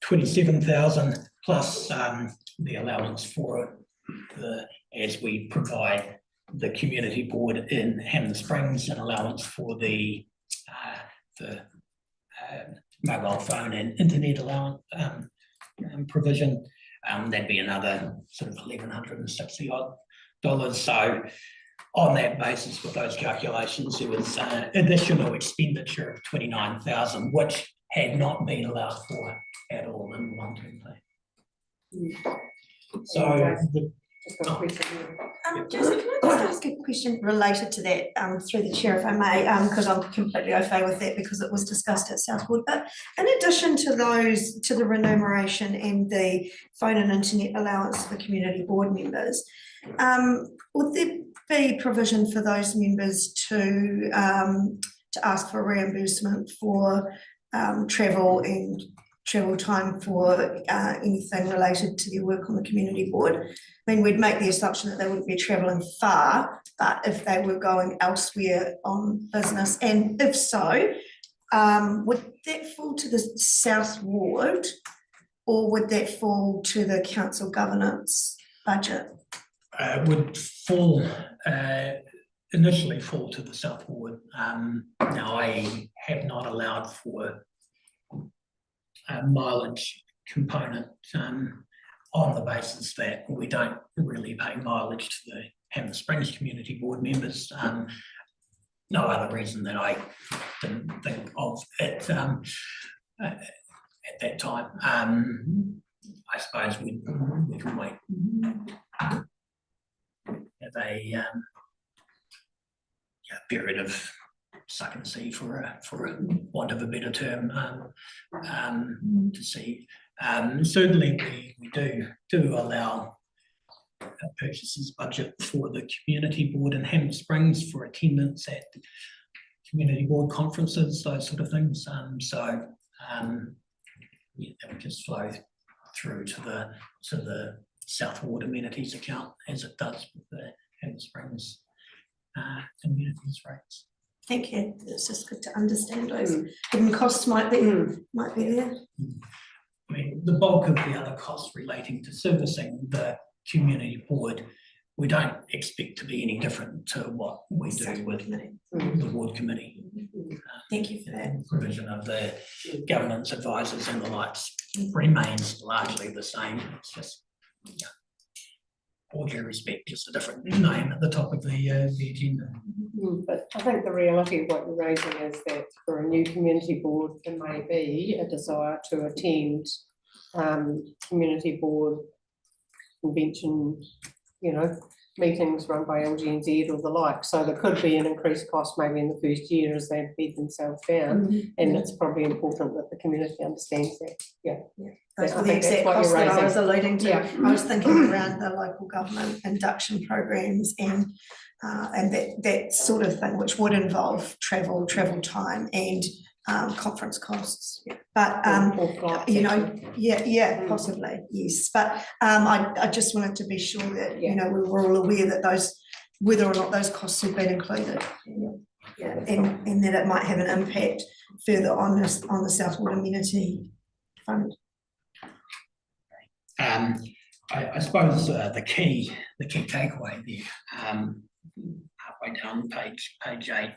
Speaker 9: 27,000 plus the allowance for as we provide the community board in Hammond Springs, an allowance for the mobile phone and internet allowance provision, that'd be another sort of $1,160 odd. So on that basis, with those calculations, there was additional expenditure of $29,000, which had not been allowed for at all in the long-term plan. So
Speaker 10: Joseph, can I just ask a question related to that, through the chair, if I may, because I'm completely au fait with that because it was discussed at Southwood. But in addition to those, to the remuneration and the phone and internet allowance for community board members, would there be provision for those members to ask for reimbursement for travel and travel time for anything related to their work on the community board? I mean, we'd make the assumption that they wouldn't be travelling far, but if they were going elsewhere on business, and if so, would that fall to the South Ward, or would that fall to the council governance budget?
Speaker 9: Would initially fall to the South Ward. Now, I have not allowed for a mileage component on the basis that we don't really pay mileage to the Hammond Springs Community Board members. No other reason that I didn't think of it at that time. I suppose we can wait. Have a period of suck and see, for a want of a better term, to see. Certainly we do allow a purchases budget for the community board in Hammond Springs for attendance at community board conferences, those sort of things. That would just flow through to the South Ward amenities account, as it does with the Hammond Springs amenities rates.
Speaker 10: Thank you, it's just good to understand those hidden costs might be there.
Speaker 9: I mean, the bulk of the other costs relating to servicing the community board, we don't expect to be any different to what we do with the ward committee.
Speaker 10: Thank you for that.
Speaker 9: Provision of the governance advisors and the likes remains largely the same. It's just, all due respect, just a different name at the top of the agenda.
Speaker 1: But I think the reality of what you're raising is that for a new community board, there may be a desire to attend community board convention, meetings run by LGNZ or the like. So there could be an increased cost maybe in the first year as they bed themselves down. And it's probably important that the community understands that.
Speaker 10: Those
Speaker 1: I
Speaker 10: were the
Speaker 1: think that's
Speaker 10: exact
Speaker 1: what you're
Speaker 10: costs that I
Speaker 1: raising.
Speaker 10: was alluding to.
Speaker 1: Yeah.
Speaker 10: I was thinking around the local government induction programs and that sort of thing, which would involve travel time and conference costs. But
Speaker 1: Or flights, actually.
Speaker 10: possibly, yes. But I just wanted to be sure that we were all aware that whether or not those costs have been included. And that it might have an impact further on the South Ward Amenity Fund.
Speaker 9: I suppose the key takeaway there, halfway down page 8,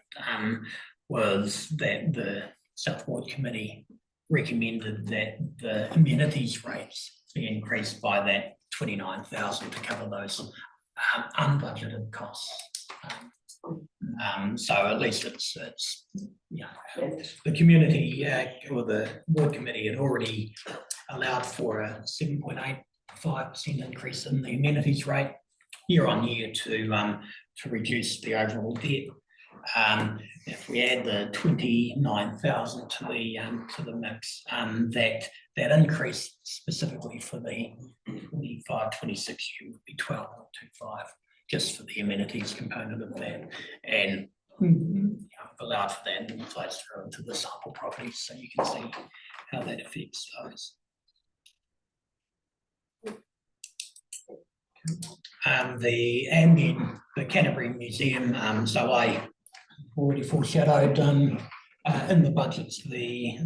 Speaker 9: was that the South Ward Committee recommended that the amenities rates be increased by that 29,000 to cover those unbudgeted costs. So at least it's the community or the ward committee had already allowed for a 7.85% increase in the amenities rate year on year to reduce the overall debt. If we add the 29,000 to the mix, that increase specifically for the 25-26 year would be 12.25 just for the amenities component of that, and allowed for that and flows through into the sample properties, so you can see how that affects those. The admin, the Canterbury Museum, so I already foreshadowed in the budgets the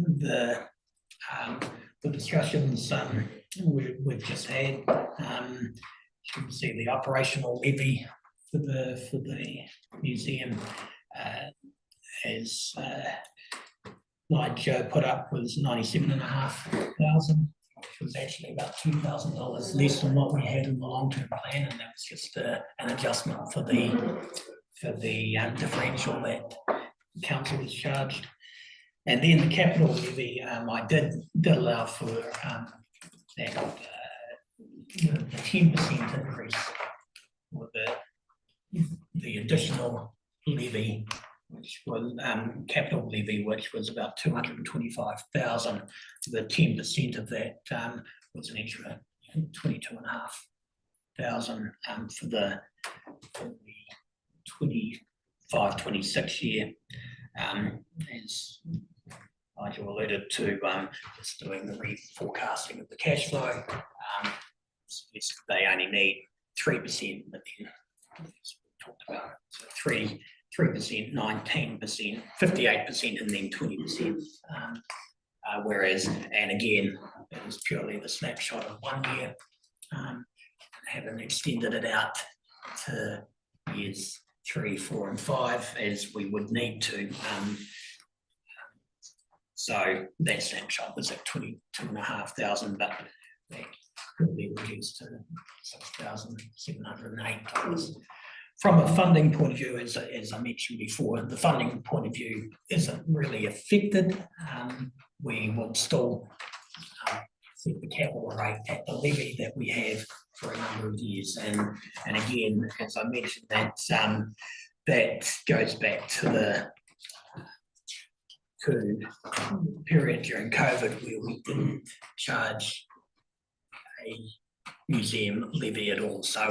Speaker 9: discussions we've just had. You can see the operational levy for the museum, as Nigel put up, was 97,500, which was actually about $2,000 less than what we had in the long-term plan, and that was just an adjustment for the differential that council was charged. And then the capital levy, I did allow for that the 10% increase for the additional levy, which was capital levy, which was about 225,000. The 10% of that was an extra 22,500 for the 25-26 year, as Nigel alluded to, just doing the reforecasting of the cash flow. They only need 3%, but then as we talked about, so 3%, 19%, 58%, and then 20%. Whereas, and again, it was purely the snapshot of 1 year. Haven't extended it out to years 3, 4, and 5 as we would need to. So that snapshot was at 22,500, but that could be reduced to $6,708. From a funding point of view, as I mentioned before, the funding point of view isn't really affected. We will still set the capital rate at the levy that we have for a number of years. And again, as I mentioned, that goes back to the period during COVID where we didn't charge a museum levy at all. So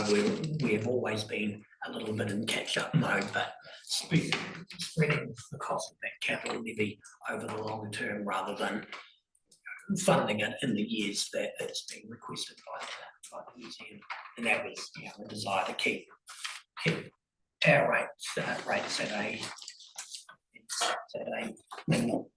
Speaker 9: we've always been a little bit in catch-up mode, but spreading the cost of that capital levy over the longer term rather than funding it in the years that it's been requested by the museum. And that was the desire to keep our rates at a minimal.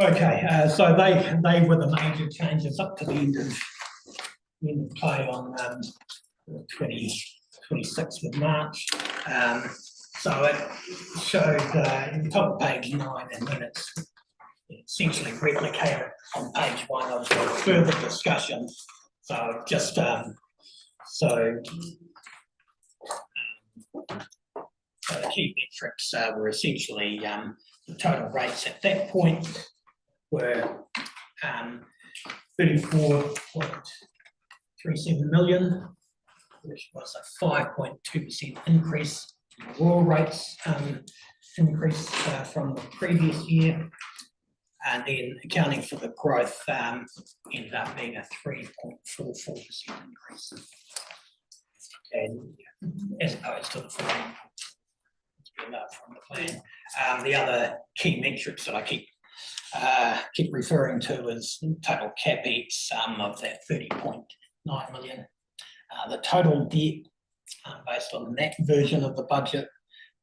Speaker 9: Okay, so they were the major changes up to the end of play on the 26th of March. So it showed in the top of page 9, and then it's essentially replicated on page 1 of the further discussion. So just so the key metrics were essentially the total rates at that point were 34.37 million, which was a 5.2% increase in the raw rates increase from the previous year. And then accounting for the growth ended up being a 3.44% increase. And as opposed to the 14 from the plan. The other key metrics that I keep referring to is total capex of that 30.9 million. The total debt based on that version of the budget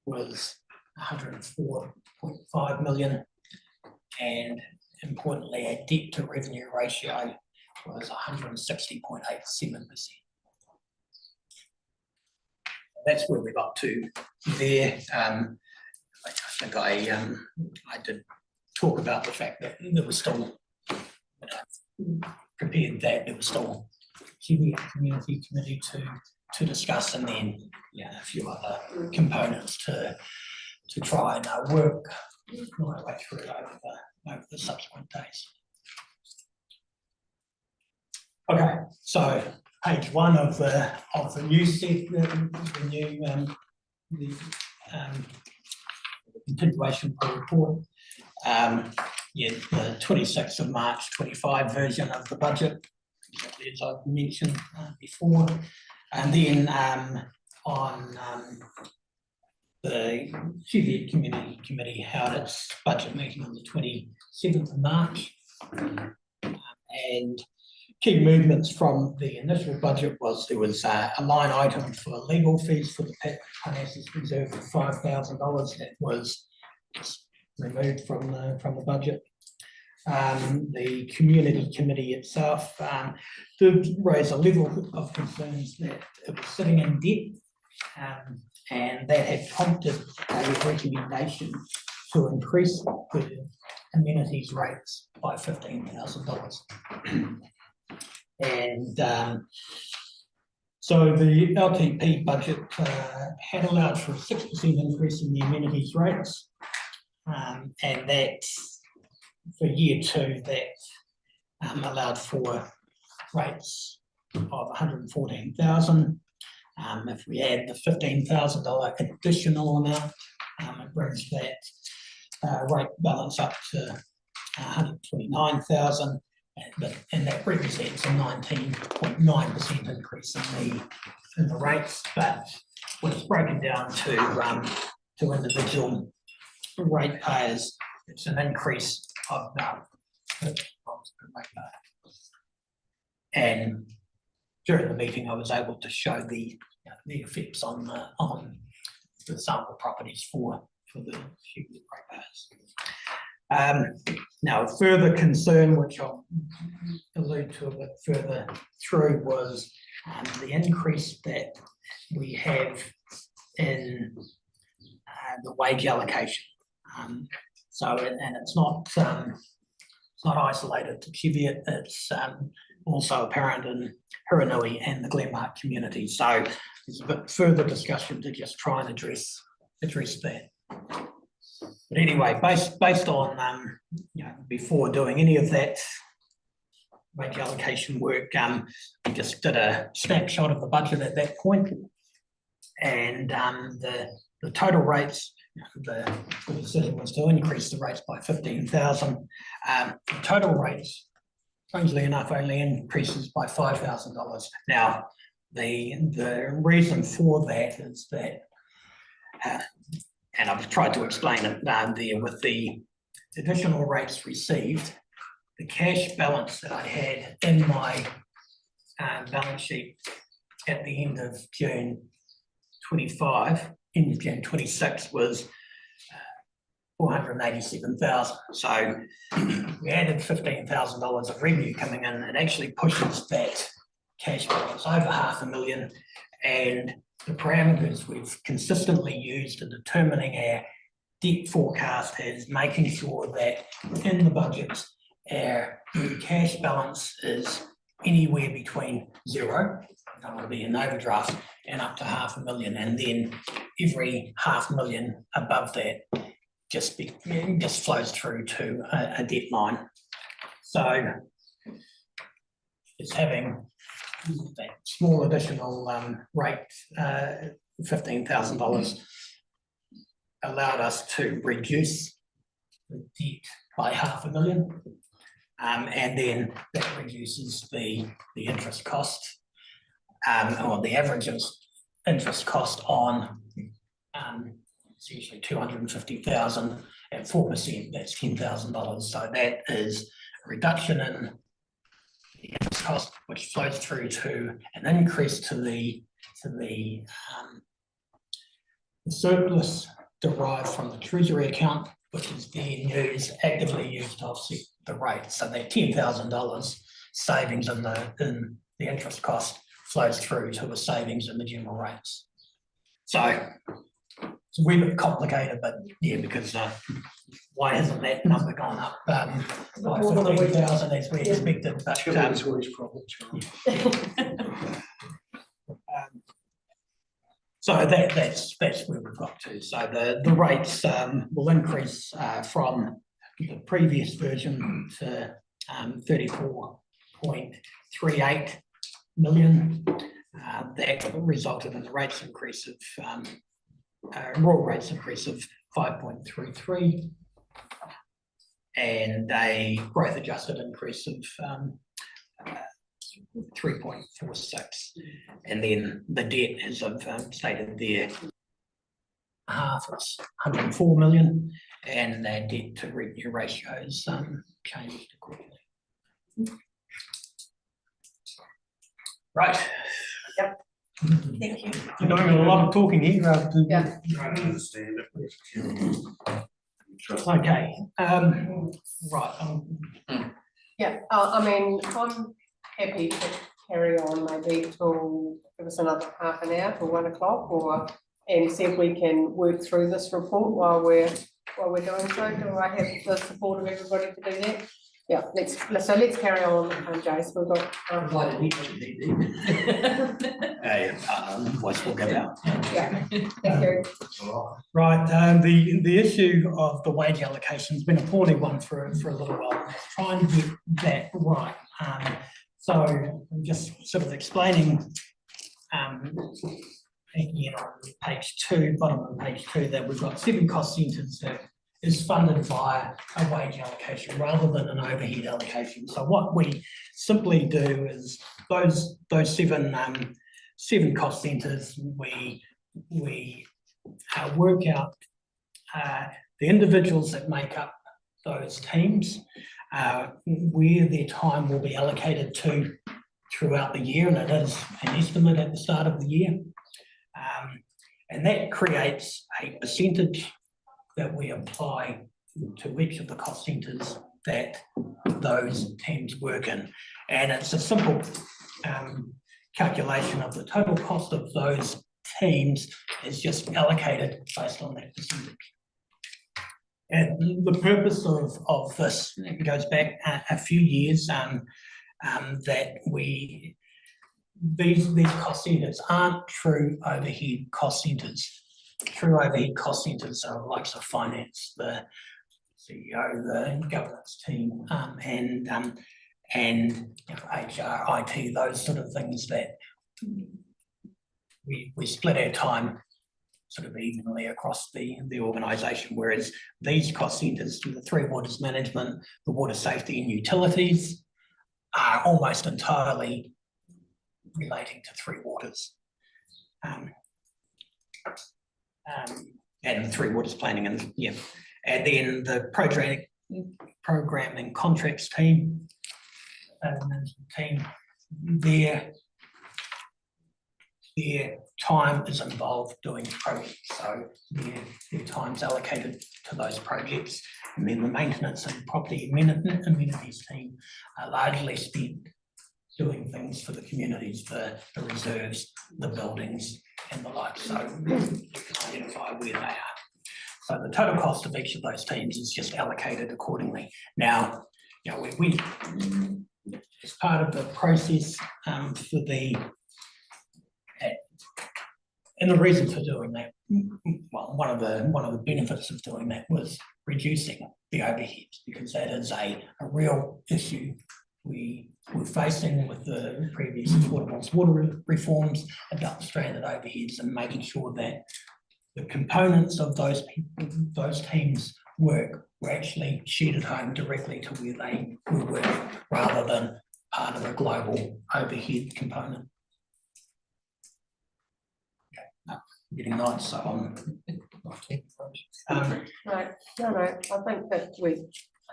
Speaker 9: was 104.5 million, and importantly, our debt to revenue ratio was 160.87%. That's where we got to there. I think I did talk about the fact that there was still, prepared that there was still community committee to discuss, and then a few other components to try and work my way through it over the subsequent days. Okay, so page 1 of the new set, the continuation of the report. The 26th of March 25 version of the budget, as I've mentioned before, and then on the Cheviot Community Committee held its budget meeting on the 27th of March, and key movements from the initial budget was there was a line item for legal fees for the Parnassus Reserve of $5,000 that was removed from the budget. The community committee itself did raise a level of concerns that it was sitting in debt, and that had prompted a recommendation to increase the amenities rates by $15,000. And so the LTP budget had allowed for a 6% increase in the amenities rates, and that for year 2 that allowed for rates of $114,000. If we add the $15,000 additional amount, it brings that rate balance up to $129,000, and that represents a 19.9% increase in the rates. But when it's broken down to individual rate payers, it's an increase of about $50 per rate payer. And during the meeting, I was able to show the effects on the sample properties for the rate payers. Now, further concern, which I'll allude to a bit further through, was the increase that we have in the wage allocation. And it's not isolated to Cheviot, it's also apparent in Hiranui and the Glenmark community. So there's a bit further discussion to just try and address that. But anyway, based on before doing any of that wage allocation work, we just did a snapshot of the budget at that point, and the total rates. The decision was to increase the rates by 15,000. The total rates, strangely enough, only increases by $5,000. Now, the reason for that is that, and I've tried to explain it there, with the additional rates received, the cash balance that I had in my balance sheet at the end of June 25, end of June 26 was 487,000. So we added $15,000 of revenue coming in. It actually pushes that cash balance over $500,000. And the parameters we've consistently used in determining our debt forecast is making sure that in the budget, our cash balance is anywhere between zero, don't want to be an overdraft, and up to $500,000. And then every $500,000 above that just flows through to a debt line. So it's having that small additional rate, $15,000, allowed us to reduce the debt by $500,000. And then that reduces the interest cost, or the average interest cost on it's usually $250,000 at 4%, that's $10,000. So that is a reduction in the interest cost, which flows through to an increase to the surplus derived from the treasury account, which is then actively used to offset the rate. So that $10,000 savings in the interest cost flows through to a savings in the general rates. So it's a wee bit complicated, but yeah, because why hasn't that number gone up by 15,000 as we expected? But so that's where we've got to. So the rates will increase from the previous version to 34.38 million. That resulted in a rates increase of raw rates increase of 5.33 and a growth adjusted increase of 3.46. And then the debt, as I've stated there, half is 104 million, and their debt to revenue ratios changed accordingly. Right.
Speaker 1: Yep.
Speaker 10: Thank you.
Speaker 9: You're doing a lot of talking here rather than.
Speaker 1: Yeah.
Speaker 3: Trying to understand it.
Speaker 9: Okay, right.
Speaker 1: Yeah, I mean, I'm happy to carry on maybe till, give us another half an hour till 1 o'clock, and see if we can work through this report while we're doing so. Do I have the support of everybody to do that? Yeah, let's carry on, Jace, we've got.
Speaker 9: Voice will go out.
Speaker 1: Yeah, thank you.
Speaker 9: Right, the issue of the wage allocation has been a poorly one for a little while. Try and get that right. So I'm just sort of explaining again on page 2, bottom of page 2, that we've got 7 cost centres that is funded via a wage allocation rather than an overhead allocation. So what we simply do is those 7 cost centres, we work out the individuals that make up those teams, where their time will be allocated to throughout the year, and it is an estimate at the start of the year. And that creates a percentage that we apply to each of the cost centres that those teams work in. And it's a simple calculation of the total cost of those teams is just allocated based on that percentage. And the purpose of this goes back a few years, that these cost centres aren't true overhead cost centres. True overhead cost centres are the likes of finance, the CEO, the governance team, and HR, IT, those sort of things that we split our time sort of evenly across the organisation, whereas these cost centres, the 3 waters management, the water safety and utilities, are almost entirely relating to 3 waters. And 3 waters planning, and yeah, and then the program and contracts team. Team, their time is involved doing projects, so their time's allocated to those projects. And then the maintenance and property amenities team are largely spent doing things for the communities, the reserves, the buildings and the like, so we can identify where they are. So the total cost of each of those teams is just allocated accordingly. Now, you know, we as part of the process for the and the reason for doing that, well, one of the benefits of doing that was reducing the overheads, because that is a real issue we were facing with the previous water reforms about stranded overheads and making sure that the components of those teams' work were actually sheeted home directly to where they were working, rather than part of a global overhead component. Getting nice, so I'm.
Speaker 1: No, I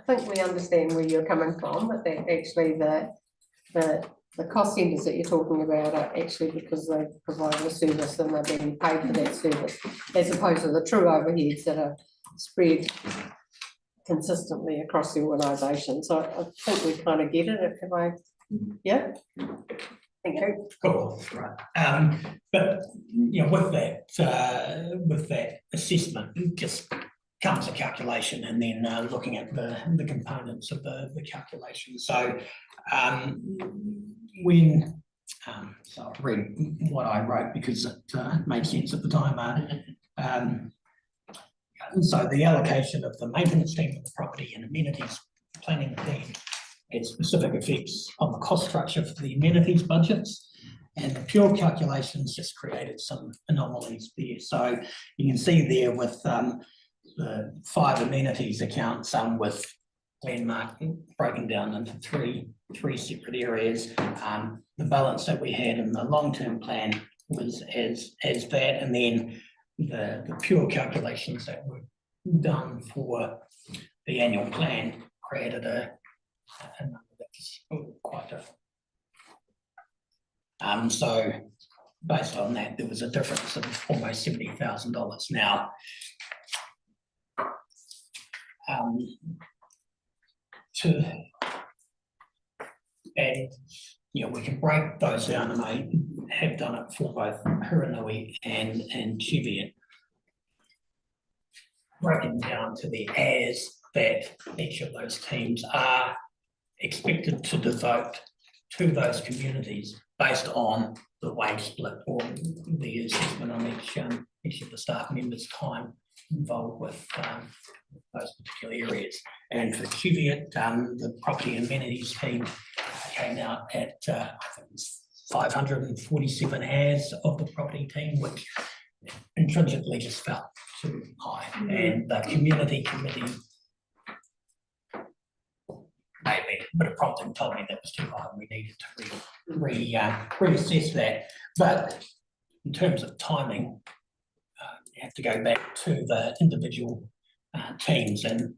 Speaker 1: think we understand where you're coming from, but that actually the cost centres that you're talking about are actually because they provide a service and they're being paid for that service, as opposed to the true overheads that are spread consistently across the organisation. So I think we kind of get it. If I, yeah. Thank you.
Speaker 9: Cool, right. But you know, with that assessment, it just comes a calculation, and then looking at the components of the calculation. So when so I'll read what I wrote because it made sense at the time. So the allocation of the maintenance team of the property and amenities planning team had specific effects on the cost structure for the amenities budgets, and the pure calculations just created some anomalies there. So you can see there with the 5 amenities accounts, with landmark broken down into three separate areas. The balance that we had in the long-term plan was as that, and then the pure calculations that were done for the annual plan created a number that's quite different. So based on that, there was a difference of almost $70,000. Now, and you know, we can break those down, and I have done it for both Huranui and Cheviot, broken down to the as that each of those teams are expected to devote to those communities based on the wage split or the assessment on each of the staff members' time involved with those particular areas. And for Cheviot, the property amenities team came out at I think it was 547 hours of the property team, which intrinsically just felt too high. And the community committee made me a bit of prompting, told me that was too high and we needed to reassess that. But in terms of timing, you have to go back to the individual teams and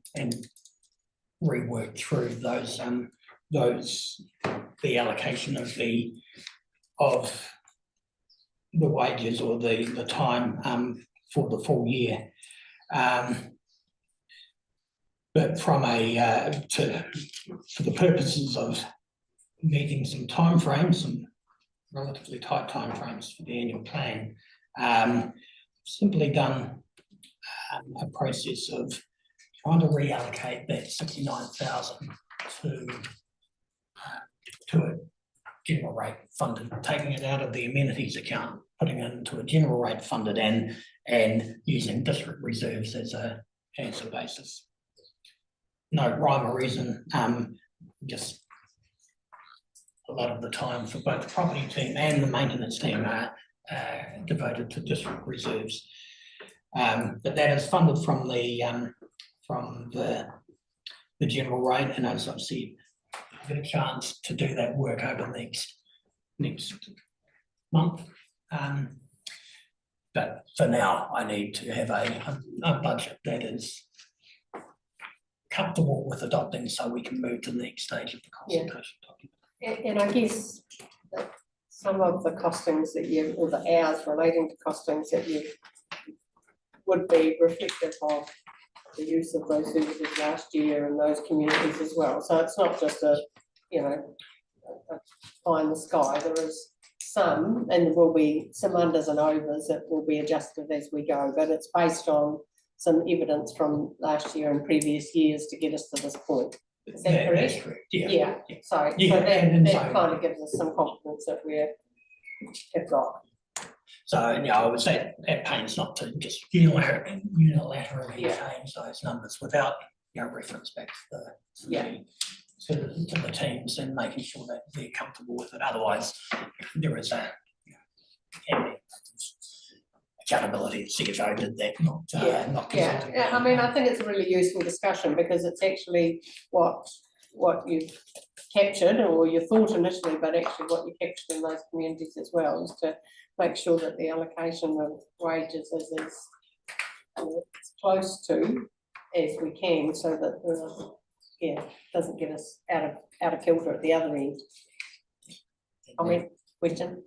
Speaker 9: rework through the allocation of the wages or the time for the full year. But from for the purposes of meeting some timeframes, some relatively tight timeframes for the annual plan, simply done a process of trying to reallocate that 69,000 to a general rate funded, taking it out of the amenities account, putting it into a general rate funded, and using district reserves as a basis. No rhyme or reason, just a lot of the time for both the property team and the maintenance team are devoted to district reserves. But that is funded from the general rate, and as I've said, I'll get a chance to do that work over next month. But for now, I need to have a budget that is comfortable with adopting so we can move to the next stage of the
Speaker 1: Yeah.
Speaker 9: consultation document.
Speaker 1: And I guess that some of the costings that you, or the hours relating to costings that you would be reflective of the use of those services last year in those communities as well. So it's not just a, you know, a pie in the sky. There is some, and there will be some unders and overs that will be adjusted as we go, but it's based on some evidence from last year and previous years to get us to this point. Is that
Speaker 9: That's
Speaker 1: correct?
Speaker 9: correct, yeah.
Speaker 1: Yeah, so
Speaker 9: Yeah,
Speaker 1: that
Speaker 9: and so-
Speaker 1: kind of gives us some confidence that have got.
Speaker 9: So, you know, I would say at pains not to just unilaterally
Speaker 1: Yeah.
Speaker 9: change those numbers without, you know, reference back to
Speaker 1: Yeah.
Speaker 9: to the teams and making sure that they're comfortable with it. Otherwise, there is a, you know, accountability. CFO did that, not
Speaker 1: Yeah,
Speaker 9: consulting.
Speaker 1: I mean, I think it's a really useful discussion because it's actually what you've captured or you thought initially, but actually what you captured in those communities as well is to make sure that the allocation of wages is as close to as we can so that doesn't get us out of kilter at the other end. Question?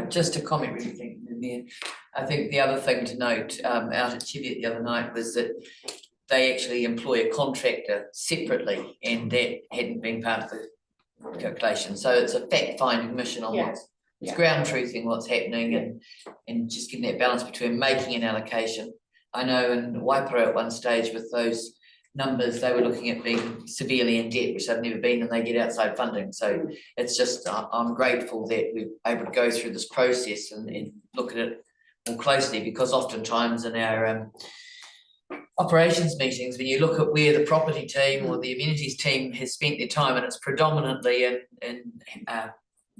Speaker 11: Just a comment really, thank you, Mayor. I think the other thing to note out at Cheviot the other night was that they actually employ a contractor separately and that hadn't been part of the calculation. So it's a fact-finding mission on
Speaker 1: Yeah,
Speaker 11: it's ground truthing what's happening and just getting that balance between making an allocation. I know in Waipara at one stage with those numbers, they were looking at being severely in debt, which they've never been, and they get outside funding. So it's just, I'm grateful that we're able to go through this process and look at it more closely, because oftentimes in our operations meetings, when you look at where the property team or the amenities team has spent their time, and it's predominantly in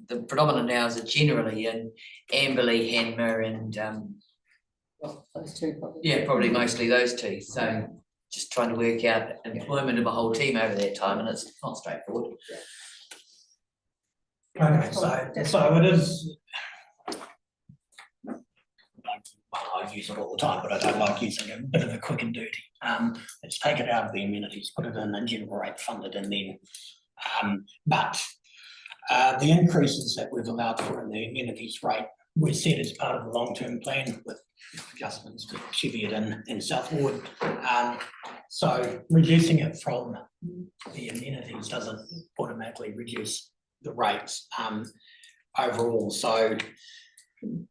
Speaker 11: the predominant hours are generally in Amberley, Hanmer and
Speaker 1: those two probably.
Speaker 11: yeah, probably mostly those two. So just trying to work out employment of a whole team over that time, and it's not straightforward.
Speaker 9: Okay, so it is. I use it all the time, but I don't like using a bit of a quick and dirty. Let's take it out of the amenities, put it in and general rate funded, and then, but the increases that we've allowed for in the amenities rate were set as part of the long-term plan with adjustments to Cheviot and South Ward. So reducing it from the amenities doesn't automatically reduce the rates overall. So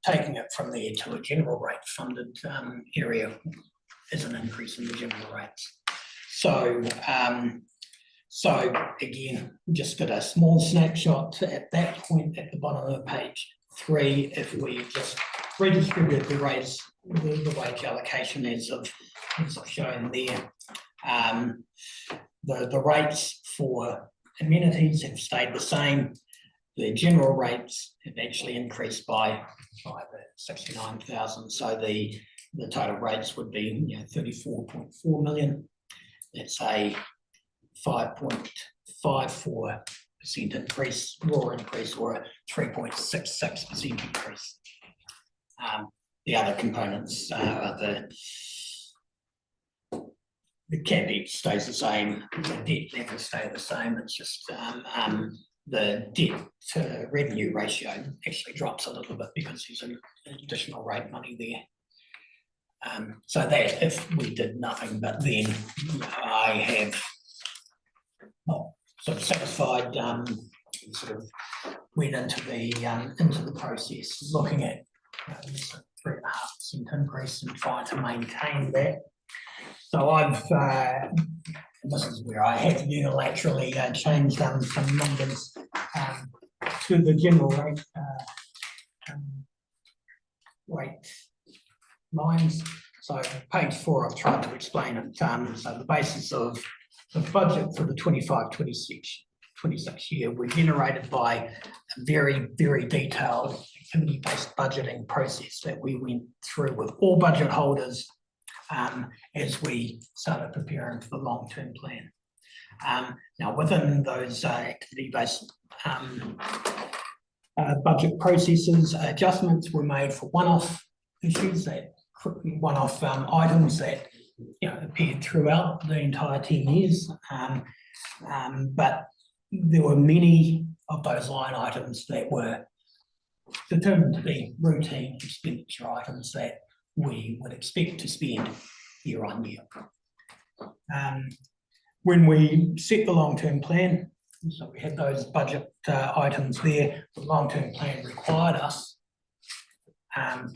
Speaker 9: taking it from there to a general rate funded area is an increase in the general rates. So so again, just got a small snapshot at that point at the bottom of page 3. If we just redistribute the rates, the wage allocation as I've shown there, the rates for amenities have stayed the same. The general rates have actually increased by 69,000. So the total rates would be 34.4 million. That's a 5.54% increase, raw increase, or a 3.66% increase. The other components are the CapEx stays the same, the debt levels stay the same. It's just the debt to revenue ratio actually drops a little bit because there's an additional rate money there. So that if we did nothing, but then I have not sort of satisfied, sort of went into the process looking at 3.5% increase and trying to maintain that. So I've this is where I had to unilaterally change some numbers to the general rate lines. So page 4, I've tried to explain it. So the basis of the budget for the 25-26 year were generated by a very, very detailed activity-based budgeting process that we went through with all budget holders as we started preparing for the long-term plan. Now, within those activity-based budget processes, adjustments were made for one-off issues, that one-off items that appeared throughout the entire 10 years. But there were many of those line items that were determined to be routine expenditure items that we would expect to spend year on year. When we set the long-term plan, so we had those budget items there, the long-term plan required us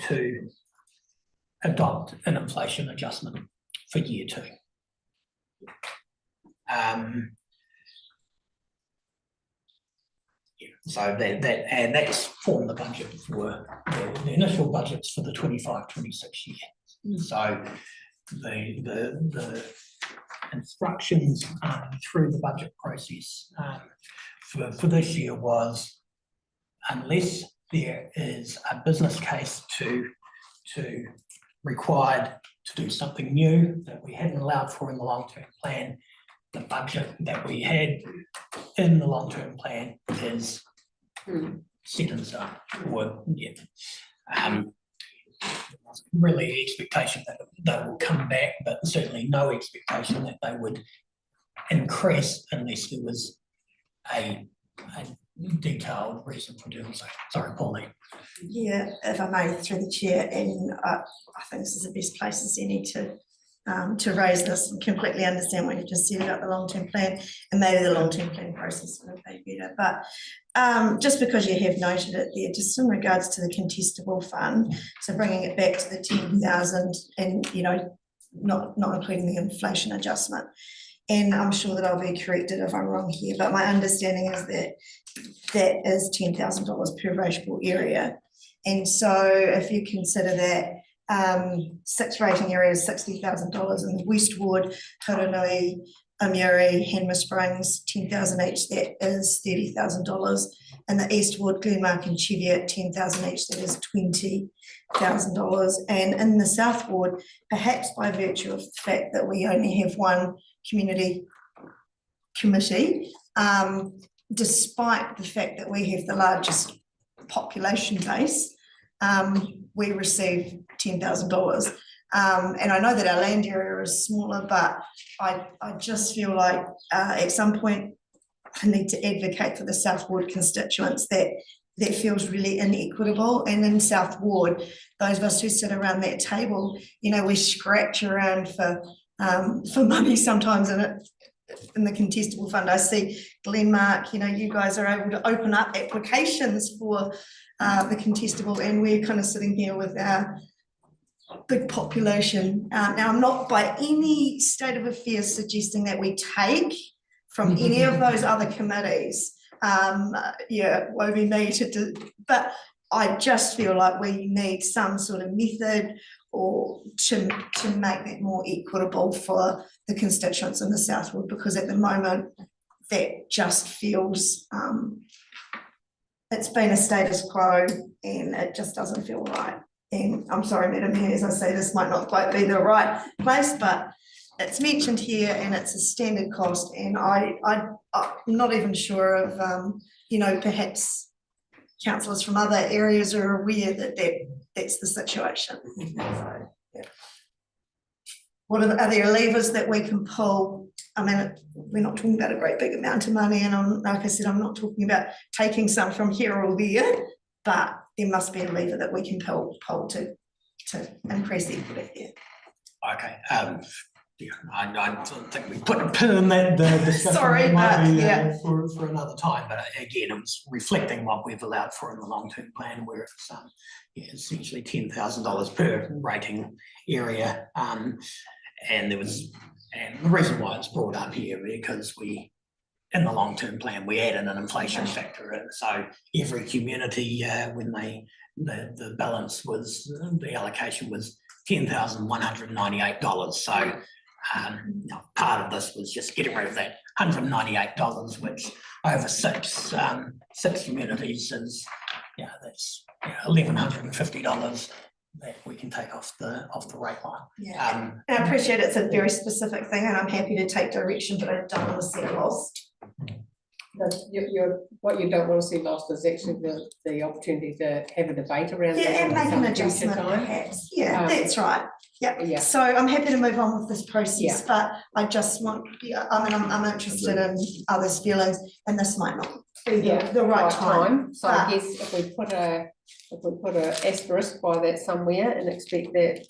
Speaker 9: to adopt an inflation adjustment for year 2. So that's formed the budget for the initial budgets for the 25-26 year. So the instructions through the budget process for this year was, unless there is a business case to required to do something new that we hadn't allowed for in the long-term plan, the budget that we had in the long-term plan is set in stone. Really expectation that they will come back, but certainly no expectation that they would increase unless there was a detailed reason for doing so. Sorry, Pauline.
Speaker 10: Yeah, if I may, through the chair, and I think this is the best place as any to raise this and completely understand what you just said about the long-term plan, and maybe the long-term plan process would be better. But just because you have noted it there, just in regards to the contestable fund, so bringing it back to the 10,000 and, you know, not including the inflation adjustment. And I'm sure that I'll be corrected if I'm wrong here, but my understanding is that that is $10,000 per rateable area. And so if you consider that 6 rating areas, $60,000 in Westwood, Taranui, Amuri, Hanmer Springs, 10,000 each, that is $30,000. And the Eastwood, Glenmark and Cheviot, 10,000 each, that is $20,000. And in the Southwood, perhaps by virtue of the fact that we only have one community committee, despite the fact that we have the largest population base, we receive $10,000. And I know that our land area is smaller, but I just feel like at some point I need to advocate for the South Ward constituents that feels really inequitable. And in South Ward, those of us who sit around that table, you know, we scratch around for money sometimes in the contestable fund. I see Glenmark, you know, you guys are able to open up applications for the contestable, and we're kind of sitting here with our big population. Now, I'm not by any state of affairs suggesting that we take from any of those other committees. Yeah, woe be me to do, but I just feel like we need some sort of method or to make that more equitable for the constituents in the Southwood, because at the moment that just feels it's been a status quo and it just doesn't feel right. And I'm sorry, Madam Mayor, as I say, this might not quite be the right place, but it's mentioned here and it's a standard cost, and I'm not even sure of you know, perhaps councillors from other areas are aware that that's the situation. So, yeah. What are there levers that we can pull? I mean, we're not talking about a great big amount of money, and like I said, I'm not talking about taking some from here or there, but there must be a lever that we can pull to increase equity here.
Speaker 9: Okay. Yeah, I think we put a pin in that discussion.
Speaker 10: Sorry, but yeah,
Speaker 9: for another time. But again, it was reflecting what we've allowed for in the long-term plan, where it's essentially $10,000 per rating area. And the reason why it's brought up here, because in the long-term plan, we added an inflation factor in. So every community, when the balance was, the allocation was $10,198. So part of this was just getting rid of that $198, which over six communities is, that's $1,150 that we can take off the rate line.
Speaker 10: Yeah, and I appreciate it's a very specific thing, and I'm happy to take direction, but I don't want to see it lost.
Speaker 1: what you don't want to see lost is actually the opportunity to have a debate around that.
Speaker 10: Yeah, and
Speaker 1: at
Speaker 10: make an
Speaker 1: some future
Speaker 10: adjustment
Speaker 1: time.
Speaker 10: perhaps, yeah,
Speaker 1: Um,
Speaker 10: that's right,
Speaker 1: Yeah.
Speaker 10: yeah. So I'm happy to move on with this process,
Speaker 1: Yeah.
Speaker 10: but I just want, yeah, I mean, I'm interested in others' feelings, and this might not be the right time.
Speaker 1: So I
Speaker 10: but-
Speaker 1: guess if we put a asterisk by that somewhere and expect that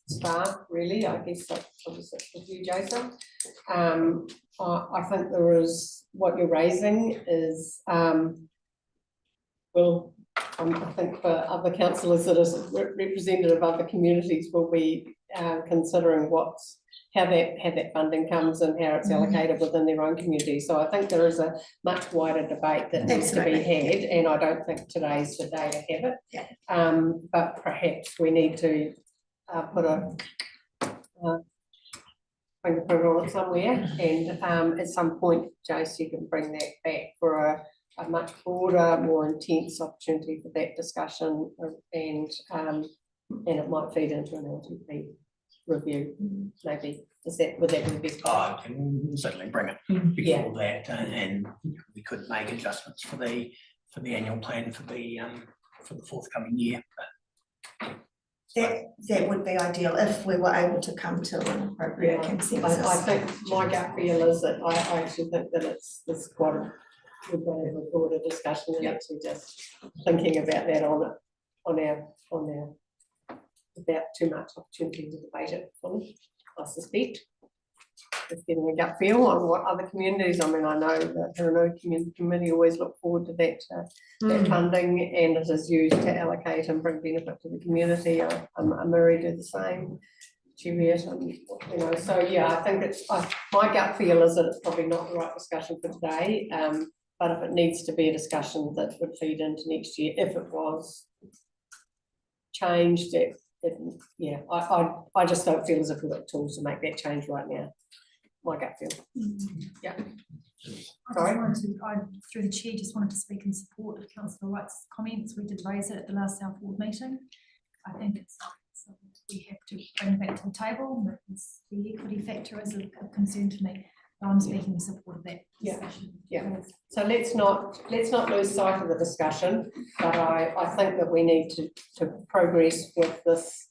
Speaker 1: start, really, I guess that's obviously with you, Jason. I think there is, what you're raising is, well, I think for other councillors that is representative of other communities will be considering how that funding comes and how it's allocated within their own community. So I think there is a much wider debate that needs to be had, and I don't think today's the day to have it.
Speaker 10: Yeah.
Speaker 1: But perhaps we need to put a fingerprint on it somewhere, and at some point, Jace, you can bring that back for a much broader, more intense opportunity for that discussion, and it might feed into an LTP review, maybe. Would that be the best?
Speaker 9: I can certainly bring it
Speaker 1: Yeah.
Speaker 9: before that, and we could make adjustments for the annual plan for the forthcoming year.
Speaker 10: That would be ideal if we were able to come to an appropriate consensus.
Speaker 1: I think my gut feel is that I actually think that it's quite we're going to have a broader discussion and actually just thinking about that on our without too much opportunity to debate it fully, I suspect. Just getting a gut feel on what other communities, I mean, I know that the Renew Community Committee always look forward to that funding, and it is used to allocate and bring benefit to the community. Murray do the same, Cheviot, you know, so yeah, I think my gut feel is that it's probably not the right discussion for today, but if it needs to be a discussion that would feed into next year, if it was changed, yeah, I just don't feel as if we've got tools to make that change right now. My gut feel. Yeah. Sorry.
Speaker 12: Through the chair, just wanted to speak in support of Councillor Wright's comments. We did raise it at the last South Ward meeting. I think it's something we have to bring back to the table. The equity factor is of concern to me. I'm speaking in support of that discussion.
Speaker 1: Yeah. So let's not lose sight of the discussion, but I think that we need to progress with this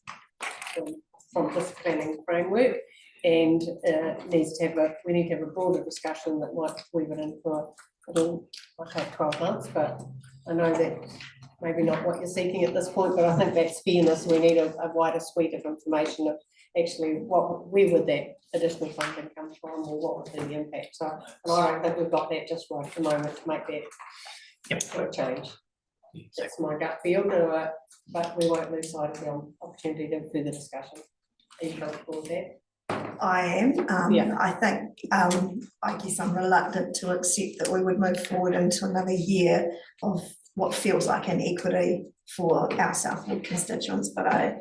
Speaker 1: from this planning framework, and we need to have a broader discussion that might weave it in for it'll take 12 months, but I know that maybe not what you're seeking at this point, but I think that's fairness. We need a wider suite of information of actually where would that additional funding come from, or what would be the impact. So, and I don't think we've got that just right at the moment to make that change. That's my gut feel, but we won't lose sight of the opportunity to further discussion. Are you comfortable with that?
Speaker 10: I am.
Speaker 1: Yeah.
Speaker 10: I think, I guess I'm reluctant to accept that we would move forward into another year of what feels like an equity for our South Ward constituents, but I've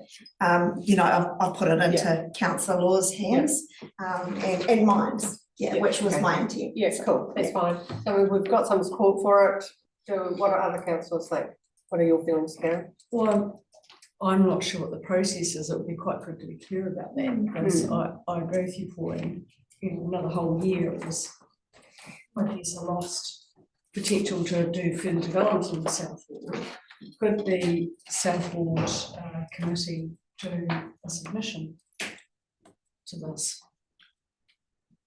Speaker 10: put it into Councillor Law's hands, and mine, which was my intent.
Speaker 1: Yeah, cool, that's fine. So we've got some support for it. So what do other councillors think? What are your feelings, Karen?
Speaker 2: Well, I'm not sure what the process is. It would be quite good to be clear about that, because I agree with you, Pauline. Another whole year is, I guess, a lost potential to do further development in the South Ward. Could the South Ward committee do a submission to this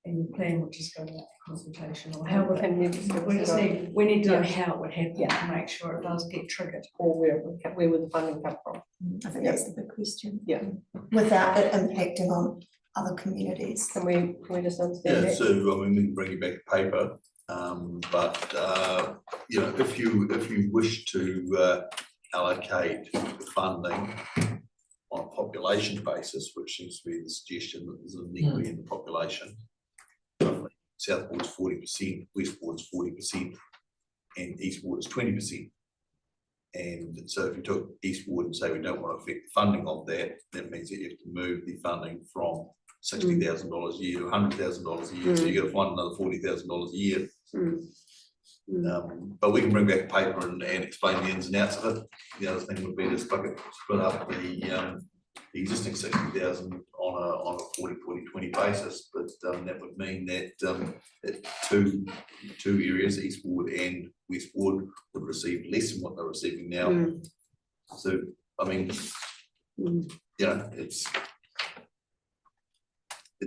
Speaker 2: in the plan, which is going out for consultation, or how would we need to know how it would happen to make sure it does get triggered,
Speaker 1: or where would the funding come from?
Speaker 10: I think that's the big question.
Speaker 1: Yeah.
Speaker 10: Without it impacting on other communities.
Speaker 1: Can we just understand that?
Speaker 7: So I mean, we can bring you back paper, but you know, if you wish to allocate funding on a population basis, which seems to be the suggestion that there's an inequity in the population. South Ward's 40%, West Ward's 40%, and East Ward is 20%. And so if you took East Ward and say we don't want to affect the funding of that, that means that you have to move the funding from $60,000 a year to $100,000 a year. So you got to find another $40,000 a year. But we can bring back paper and explain the ins and outs of it. The other thing would be to split up the existing 60,000 on a 40-40-20 basis, but that would mean that two areas, East Ward and West Ward, would receive less than what they're receiving now. So, I mean, you know, it's a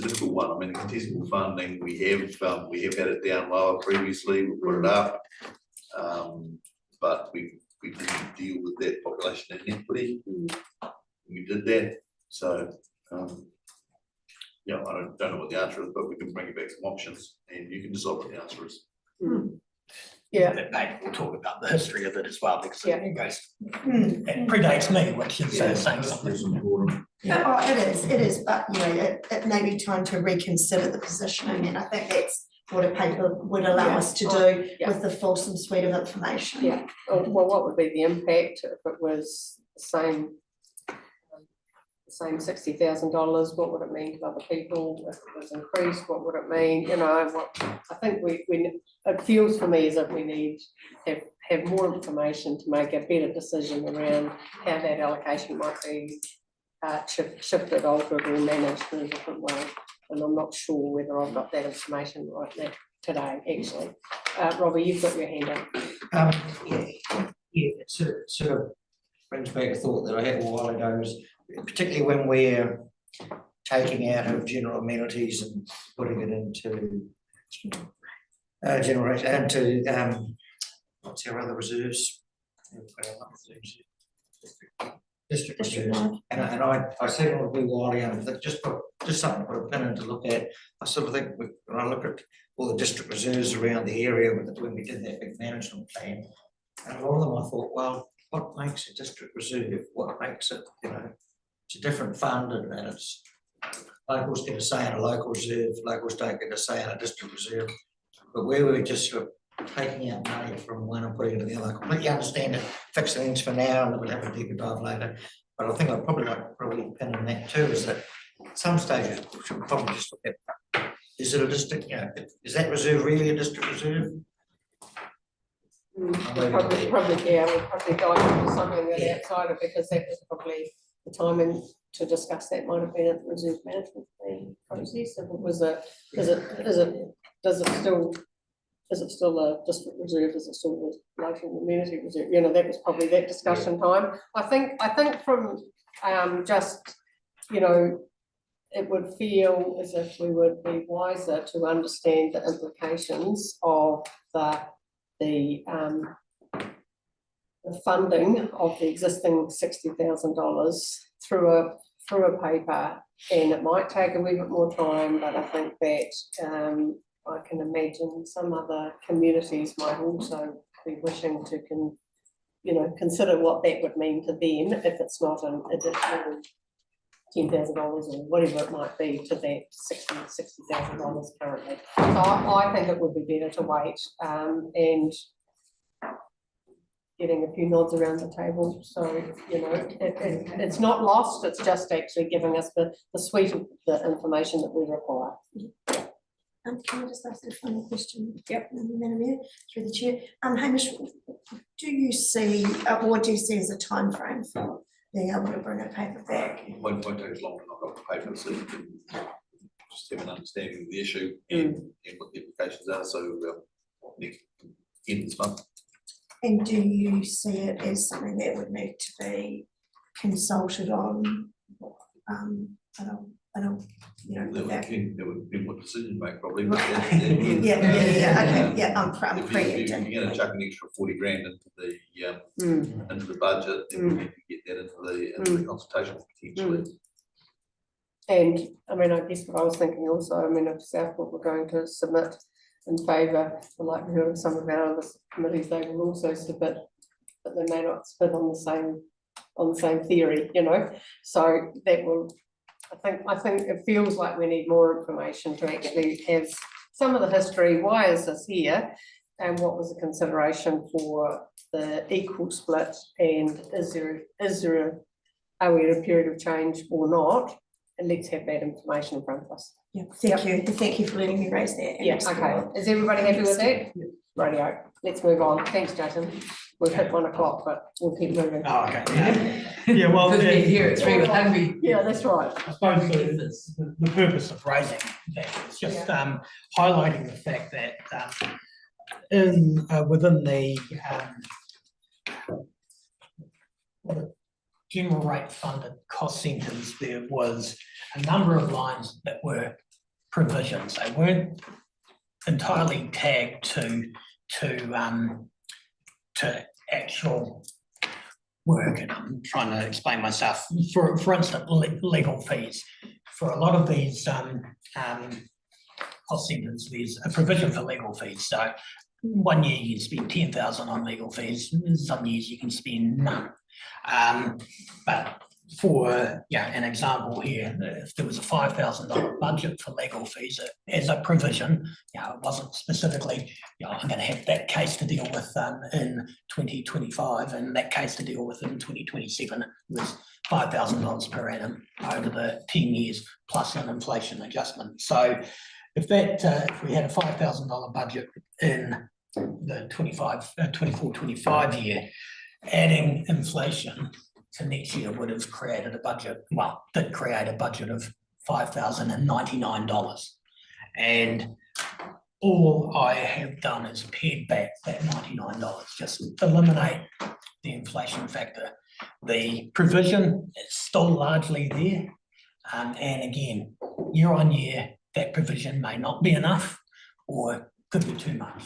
Speaker 7: difficult one. I mean, the contestable funding, we have had it down lower previously, we put it up. But we didn't deal with that population inequity. We did that, so yeah, I don't know what the answer is, but we can bring you back some options and you can decide what the answer is.
Speaker 1: Yeah.
Speaker 9: That maybe we'll talk about the history of it as well, because
Speaker 1: Yeah.
Speaker 9: it goes, it predates me, which is saying something.
Speaker 3: It's important.
Speaker 10: Oh, it is, but you know, it may be time to reconsider the positioning, and I think that's what a paper would allow us to do
Speaker 1: Yeah.
Speaker 10: with the fulsome suite of information.
Speaker 1: Yeah, well, what would be the impact if it was the same $60,000, what would it mean to other people? If it was increased, what would it mean? You know, what, I think it feels for me as if we need to have more information to make a better decision around how that allocation might be shifted, altered or managed in a different way. And I'm not sure whether I've got that information right now today, actually. Robbie, you've got your hand up.
Speaker 4: Yeah, it sort of brings back a thought that I had a while ago, is particularly when we're taking out of general amenities and putting it into what's our other reserves? District reserves, and I said on a wee while ago that just something to put a pin in to look at. I sort of think when I look at all the district reserves around the area when we did that big management plan, and a lot of them I thought, well, what makes a district reserve? What makes it, you know, it's a different fund, and it's locals get a say in a local reserve, locals don't get a say in a district reserve. But where we're just sort of taking out money from one and putting it in the other, I completely understand it, fix things for now, and we'll have a deeper dive later. But I think I'd probably like to put a pin in that too, is that at some stages we should probably just look at, is it a district, you know, is that reserve really a district reserve?
Speaker 1: We'll probably, yeah, we'll probably dive into something on the outside of, because that was probably the timing to discuss that might have been at the reserve management plan process. If it was is it still a district reserve? Is it still a local community reserve? You know, that was probably that discussion time. I think from just, you know, it would feel as if we would be wiser to understand the implications of the funding of the existing $60,000 through a paper, and it might take a wee bit more time, but I think that I can imagine some other communities might also be wishing to consider what that would mean to them if it's not an additional $10,000 or whatever it might be to that $60,000 currently. So I think it would be better to wait and getting a few nods around the table. So, you know, it's not lost, it's just actually giving us the suite of the information that we require.
Speaker 10: Can I just ask a final question?
Speaker 1: Yep.
Speaker 10: Madam Mayor, through the chair. Hamish, do you see, what do you see as a timeframe for being able to bring a paper back?
Speaker 7: Won't take as long to knock off the paper, so you can just have an understanding of the issue and what the implications are. So next end of this month.
Speaker 10: And do you see it as something that would need to be consulted on? I don't, you know,
Speaker 7: That would be what decision to make probably.
Speaker 10: Okay, I'm
Speaker 7: If
Speaker 10: preempting.
Speaker 7: you're gonna chuck an extra 40 grand into the budget, then we need to get that into the consultation potentially.
Speaker 1: And I mean, I guess what I was thinking also, I mean, if Southport were going to submit in favour, the likelihood of some of our other committees, they will also submit, but they may not submit on the same theory, you know. So that will, I think it feels like we need more information to actually have some of the history. Why is this here? And what was the consideration for the equal split? And are we in a period of change or not? And let's have that information in front of us.
Speaker 10: Yeah, thank you for letting me raise that.
Speaker 1: Yeah, okay. Is everybody happy with that? Radio. Let's move on. Thanks, Jason. We've hit 1 o'clock, but we'll keep moving.
Speaker 9: Oh, okay, yeah, well,
Speaker 11: Because we're
Speaker 9: the-
Speaker 11: here at 3, we're hungry.
Speaker 1: Yeah, that's right.
Speaker 9: I suppose the purpose of raising that is just highlighting the fact that within the general rate funded cost centres, there was a number of lines that were provisions. They weren't entirely tagged to actual work, and I'm trying to explain myself. For instance, legal fees. For a lot of these cost centres, there's a provision for legal fees. So one year you can spend 10,000 on legal fees, some years you can spend none. But for an example here, if there was a $5,000 budget for legal fees as a provision, it wasn't specifically, I'm going to have that case to deal with in 2025 and that case to deal with in 2027. It was $5,000 per annum over the 10 years plus an inflation adjustment. So if we had a $5,000 budget in the 24-25 year, adding inflation to next year would have created a budget, did create a budget of $5,099. And all I have done is paid back that $99, just eliminate the inflation factor. The provision is still largely there. And again, year on year, that provision may not be enough or could be too much.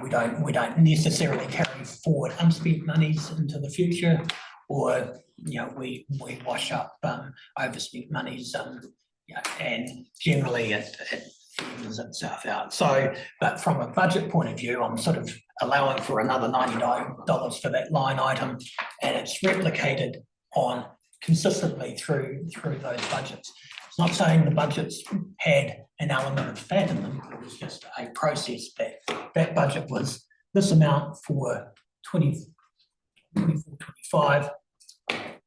Speaker 9: We don't necessarily carry forward unspent monies into the future, or we wash up overspent monies, and generally it evens itself out. So, but from a budget point of view, I'm sort of allowing for another $99 for that line item, and it's replicated on consistently through those budgets. It's not saying the budgets had an element of fat in them. It was just a process that budget was this amount for 24-25,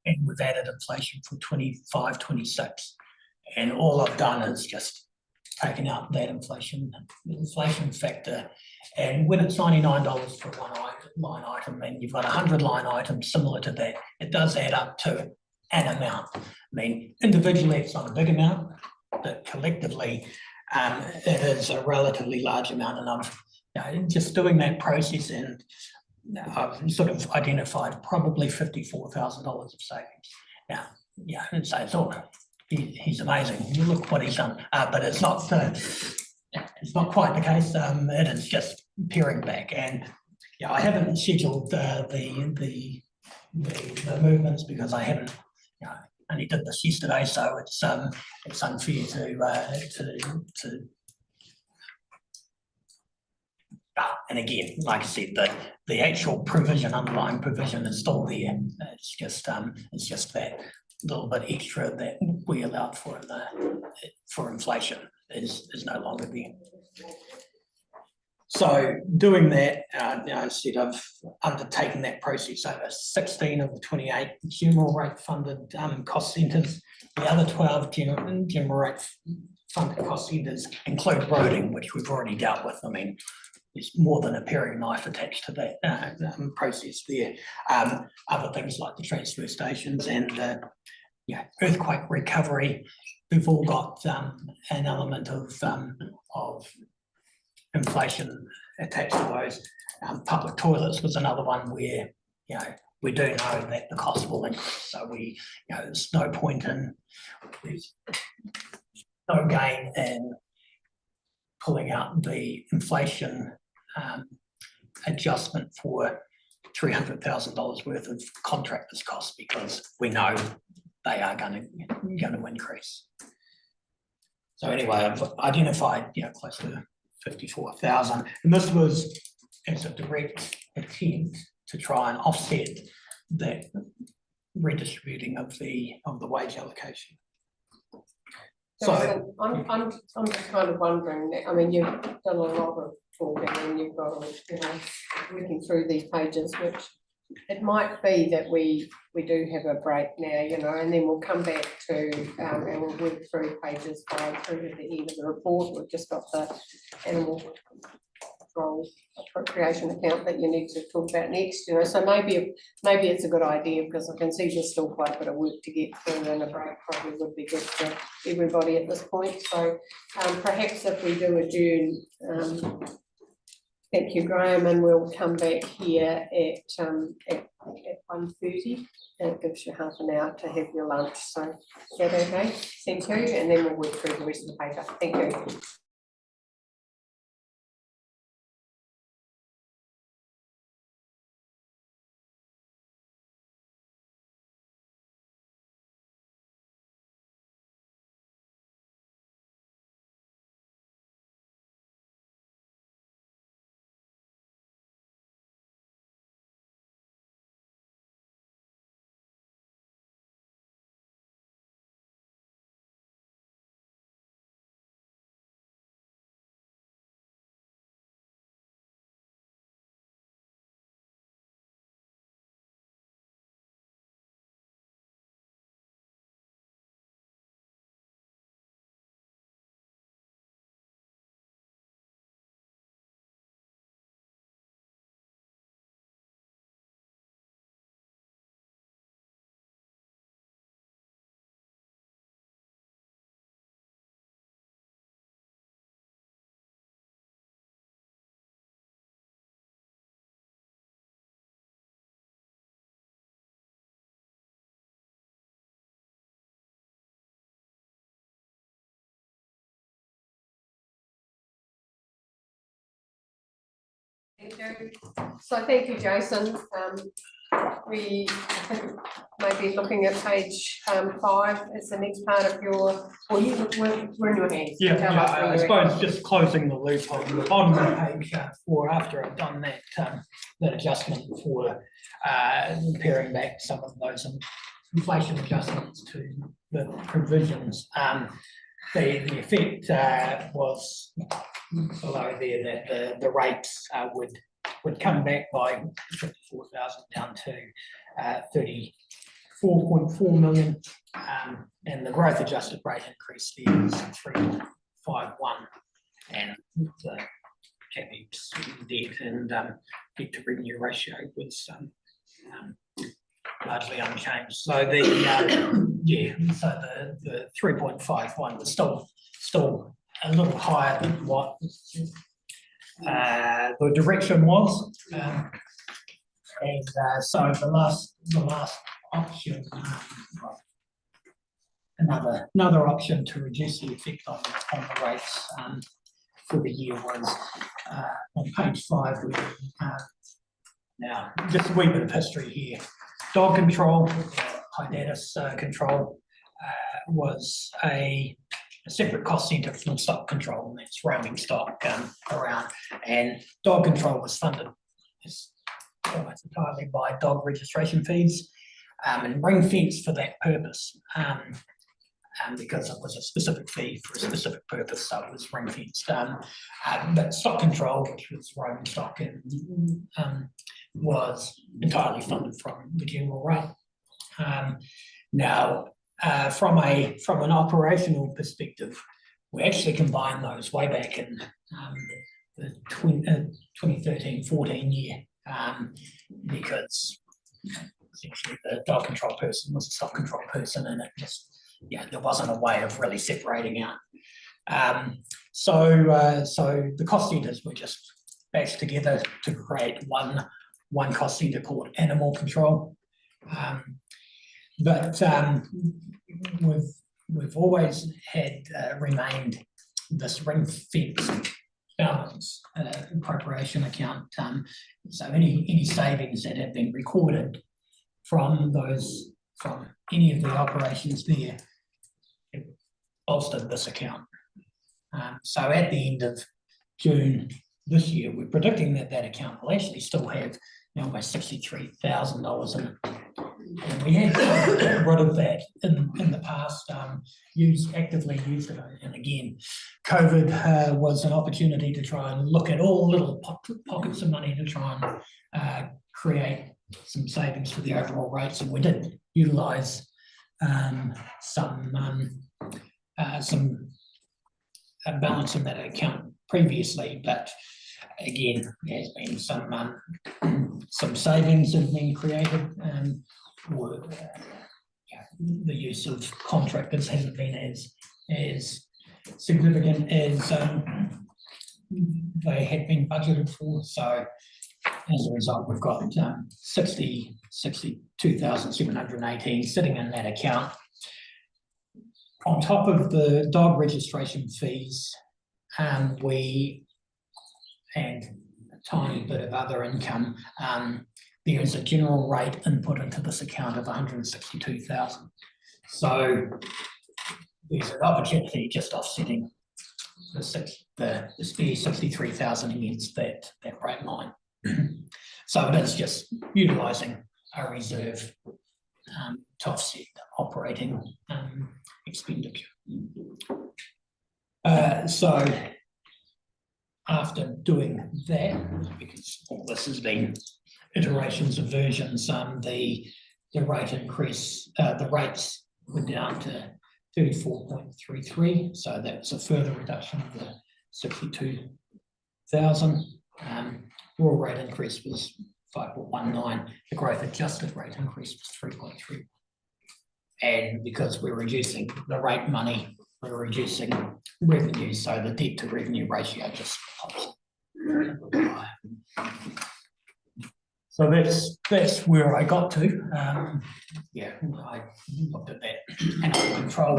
Speaker 9: and we've added inflation for 25-26. And all I've done is just taken out that inflation factor. And when it's $99 for one line item, and you've got 100 line items similar to that, it does add up to an amount. I mean, individually, it's not a big amount, but collectively, it is a relatively large amount. And I'm just doing that process, and I've sort of identified probably $54,000 of savings. Now, and so it's all, he's amazing. You look what he's done, but it's not quite the case. It is just peering back, and I haven't scheduled the movements because I haven't. Only did this yesterday, so it's unfair to. And again, like I said, the actual provision, underlying provision, is still there. It's just that little bit extra that we allowed for for inflation is no longer there. So doing that, instead of undertaking that process over 16 of the 28 general rate funded cost centres, the other 12 general rate funded cost centres include roading, which we've already dealt with. I mean, there's more than a paring knife attached to that process there. Other things like the transfer stations and earthquake recovery, we've all got an element of inflation attached to those. Public toilets was another one where we do know that the cost will increase. So there's no point in, there's no gain in pulling out the inflation adjustment for $300,000 worth of contractors' costs, because we know they are going to increase. So anyway, I've identified close to 54,000, and this was as a direct attempt to try and offset that redistributing of the wage allocation.
Speaker 1: So I'm just kind of wondering, I mean, you've done a lot of talking and you've got, working through these pages, which it might be that we do have a break now, and then we'll come back to, and we'll work through pages 5 through to the end of the report. We've just got the animal control appropriation account that you need to talk about next, you know, so maybe it's a good idea, because I can see there's still quite a bit of work to get through, and a break probably would be good for everybody at this point, so perhaps if we do adjourn, thank you, Graham, and we'll come back here at 1:30. And it gives you half an hour to have your lunch. So is that okay? Thank you. And then we'll work through the rest of the paper. Thank you. Thank you. So thank you, Jason. We, I think, maybe looking at page 5 as the next part of your, well, we're in your hands.
Speaker 9: Yeah,
Speaker 1: Tell us where
Speaker 9: I
Speaker 1: you're at.
Speaker 9: suppose just closing the loop on the bottom of page 4, after I've done that adjustment for paring back some of those inflation adjustments to the provisions. The effect was below there that the rates would come back by 54,000 down to 34.4 million, and the growth adjusted rate increase there is 3.51, and the CapEx debt and debt to revenue ratio was largely unchanged. So the the 3.51 was still a little higher than what the direction was, and so the last option, another option to reduce the effect on the rates for the year was on page 5. Now just a wee bit of history here. Dog control, Hydatus control was a separate cost centre from stock control, and that's roaming stock around. And dog control was funded almost entirely by dog registration fees, and ring fenced for that purpose, because it was a specific fee for a specific purpose, so it was ring fenced. But stock control, which was roaming stock, was entirely funded from the general rate. Now, from an operational perspective, we actually combined those way back in the 2013-14 year, because essentially the dog control person was a stock control person, and it just, there wasn't a way of really separating out. So the cost centres were just bashed together to create one cost centre called animal control. But we've always had remained this ring fence balance appropriation account. So any savings that have been recorded from any of the operations there bolstered this account. So at the end of June this year, we're predicting that account will actually still have almost $63,000 in it. And we had got rid of that in the past, actively used it. And again, COVID was an opportunity to try and look at all little pockets of money to try and create some savings for the overall rates. And we did utilise some balance in that account previously, but Again, there's been some savings have been created, or the use of contractors hasn't been as significant as they had been budgeted for. So as a result, we've got 62,718 sitting in that account. On top of the dog registration fees, we and a tiny bit of other income, there is a general rate input into this account of 162,000. So there's an opportunity just offsetting the spare 63,000 against that rate line. So it is just utilising a reserve to offset operating expenditure. So after doing that, because all this has been iterations of versions, the rate increase, the rates were down to 34.33, so that's a further reduction of the 62,000. Raw rate increase was 5.19, the growth adjusted rate increase was 3.3. And because we're reducing the rate money, we're reducing revenue, so the debt to revenue ratio just pops. So that's where I got to. Yeah, I looked at that animal control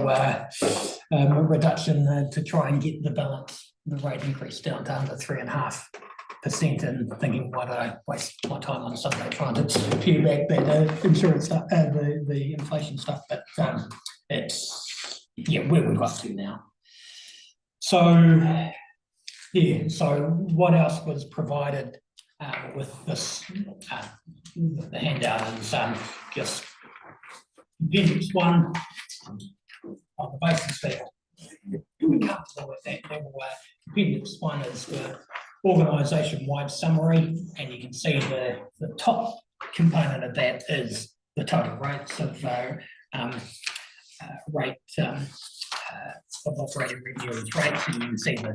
Speaker 9: reduction to try and get the balance, the rate increase down to under 3.5%, and thinking, why do I waste my time on Sunday trying to peel back that insurance stuff, the inflation stuff, but it's where we've got to now. So yeah, so what else was provided with this, the handout is just appendix 1 on the basis that we're comfortable with that level. Appendix 1 is the organisation-wide summary, and you can see the top component of that is the total rates of of operating revenue as rates, and you can see the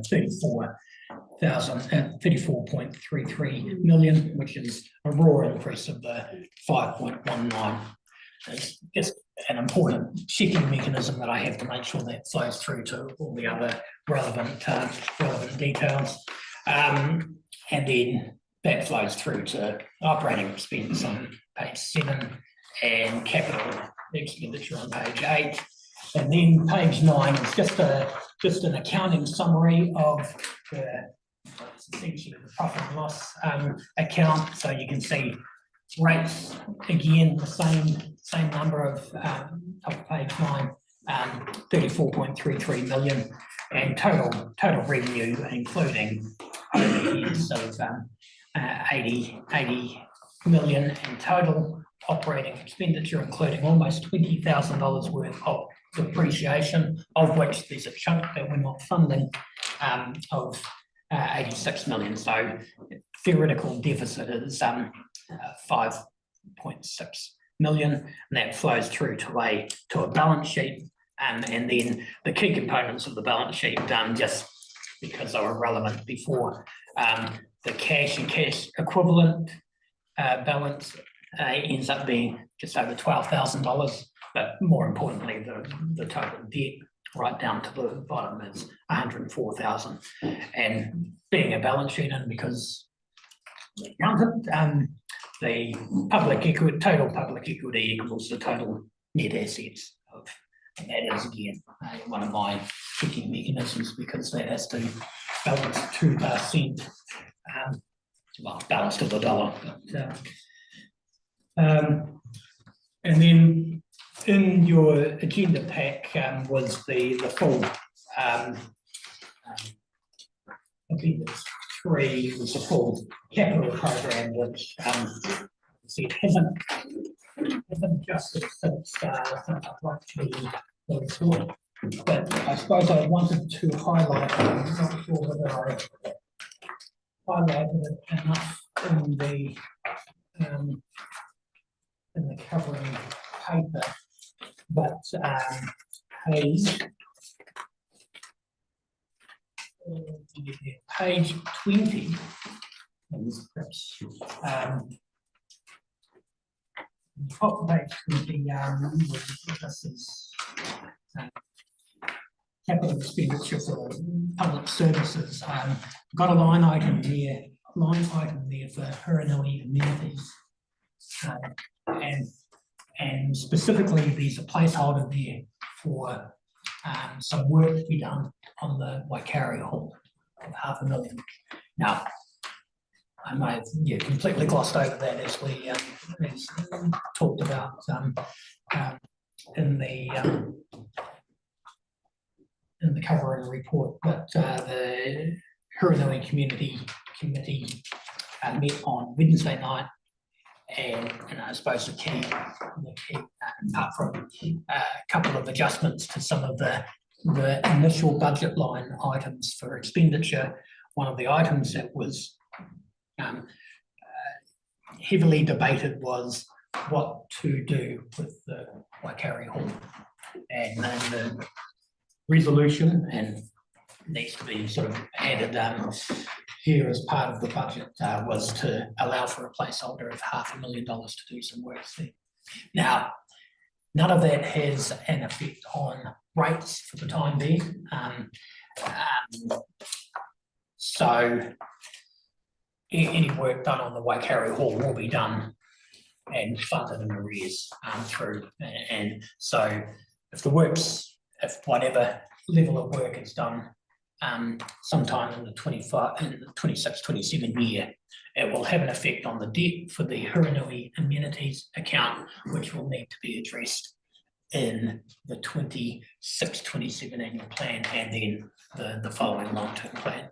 Speaker 9: 34.33 million, which is a raw increase of the 5.19. It's just an important checking mechanism that I have to make sure that flows through to all the other relevant details. And then that flows through to operating expense on page 7 and capital expenditure on page 8. And then page 9 is just an accounting summary of essentially the profit and loss account. So you can see rates again, the same number of page 9, 34.33 million, and total revenue, including overheads of 80 million, and total operating expenditure, including almost $20,000 worth of depreciation, of which there's a chunk that we're not funding, of 86 million. So theoretical deficit is 5.6 million, and that flows through to a balance sheet. And then the key components of the balance sheet, just because they were relevant before, the cash and cash equivalent balance ends up being just over $12,000, but more importantly, the total debt right down to the bottom is 104,000. And being a balance sheet, and because the accountant, the public equity, total public equity equals the total net assets of, and that is again one of my checking mechanisms, because that has to balance to the cent, well, balance to the dollar. And then in your agenda pack was the full appendix 3 was the full capital program, which see, it hasn't adjusted since I've actually report. But I suppose I wanted to highlight, I'm not sure whether I highlighted it enough in the covering paper, but page Page 20. And perhaps, top page 20, this is capital expenditure for public services. Got a line item there for Huronui amenities. And specifically, there's a placeholder there for some work to be done on the Waikaria Hall of $500,000. Now, I may have completely glossed over that as we talked about in the covering report, but the Huronui Community Committee met on Wednesday night, and I suppose the key, apart from a couple of adjustments to some of the initial budget line items for expenditure, one of the items that was heavily debated was what to do with the Waikaria Hall. And then the resolution, and needs to be sort of added here as part of the budget, was to allow for a placeholder of $500,000 to do some work there. Now, none of that has an effect on rates for the time being. So any work done on the Waikaria Hall will be done and funded in arrears through. And so if whatever level of work is done sometime in the 26-27 year, it will have an effect on the debt for the Huronui amenities account, which will need to be addressed in the 26-27 annual plan and then the following long-term plan.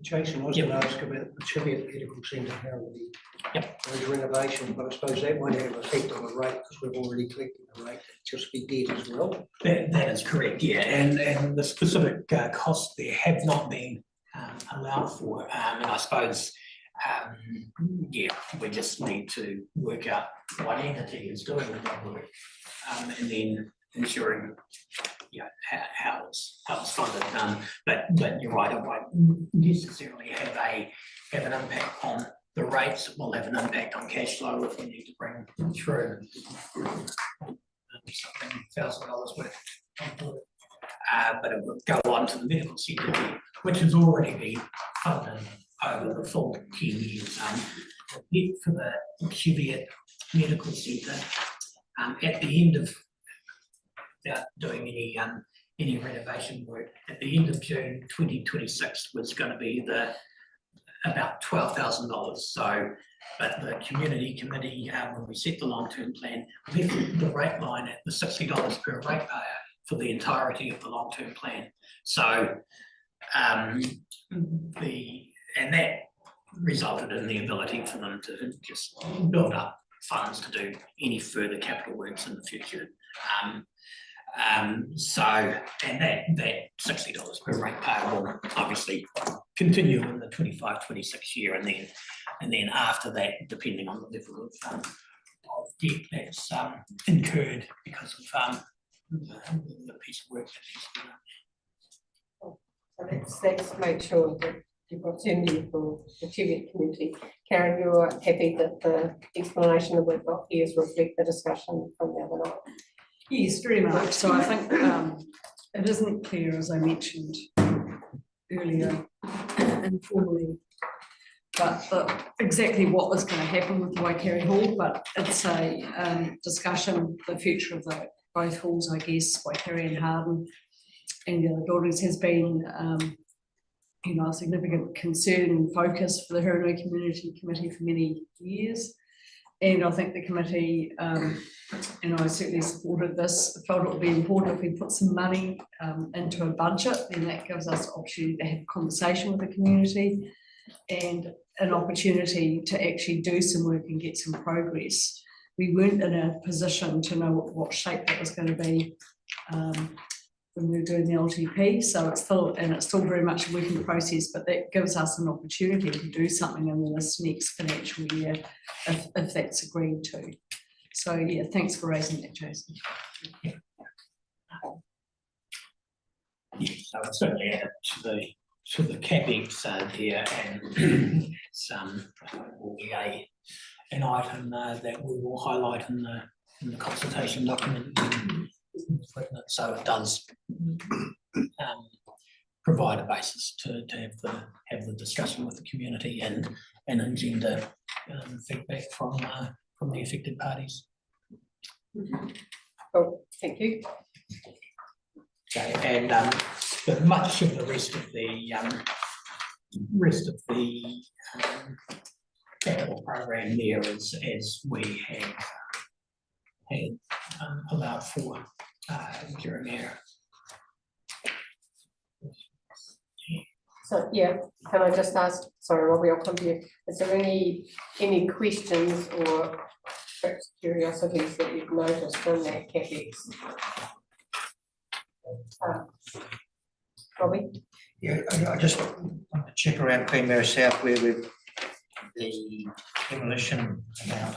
Speaker 4: Jason, I was going to ask about the Cheviot Medical Centre, how those renovations, but I suppose that won't have an effect on the rate because we've already collected the rate, just be dead as well.
Speaker 9: That is correct, yeah, and the specific costs there have not been allowed for, and I suppose, we just need to work out what entity is doing the work, and then ensuring how it's funded. But you're right, it won't necessarily have an impact on the rates. It will have an impact on cash flow if we need to bring through something $1,000 worth of work. But it will go on to the medical centre, which has already been funded over the full 10 years. The for the Cheviot Medical Centre, at the end of, without doing any renovation work, at the end of June 2026 was going to be about $12,000. So, but the community committee, when we set the long-term plan, left the rate line at the $60 per ratepayer for the entirety of the long-term plan. So, and that resulted in the ability for them to just build up funds to do any further capital works in the future. So, and that $60 per ratepayer will obviously continue in the 25-26 year, and then after that, depending on the level of debt that's incurred because of the piece of work that needs to be done.
Speaker 1: So let's make sure that you've got certainty for the Cheviot community. Karen, you're happy that the explanation that we've got here reflect the discussion from the other night?
Speaker 2: Yes, very much. So I think it isn't clear, as I mentioned earlier, informally, but exactly what was going to happen with the Waikaria Hall, but it's a discussion, the future of both halls, I guess, Waikaria and Harden, and the other buildings has been a significant concern and focus for the Huronui Community Committee for many years. And I think the committee, and I certainly supported this, felt it would be important if we put some money into a budget, and that gives us the opportunity to have a conversation with the community and an opportunity to actually do some work and get some progress. We weren't in a position to know what shape that was going to be when we were doing the LTP, so it's still very much a working process, but that gives us an opportunity to do something in this next financial year if that's agreed to. So yeah, thanks for raising that, Jason.
Speaker 9: So it's certainly added to the CapEx there, and some will be an item that we will highlight in the consultation document. So it does provide a basis to have the discussion with the community and engender feedback from the affected parties.
Speaker 1: Oh, thank you.
Speaker 9: Okay, and but much of the rest of the capital program there is as we had allowed for during our.
Speaker 1: So, yeah, can I just ask, sorry, Robbie, I'll come to you. Is there any questions or perhaps curiosities that you've noticed from that CapEx? Robbie?
Speaker 4: Yeah, I just want to check around Queenmary South where we've the demolition amount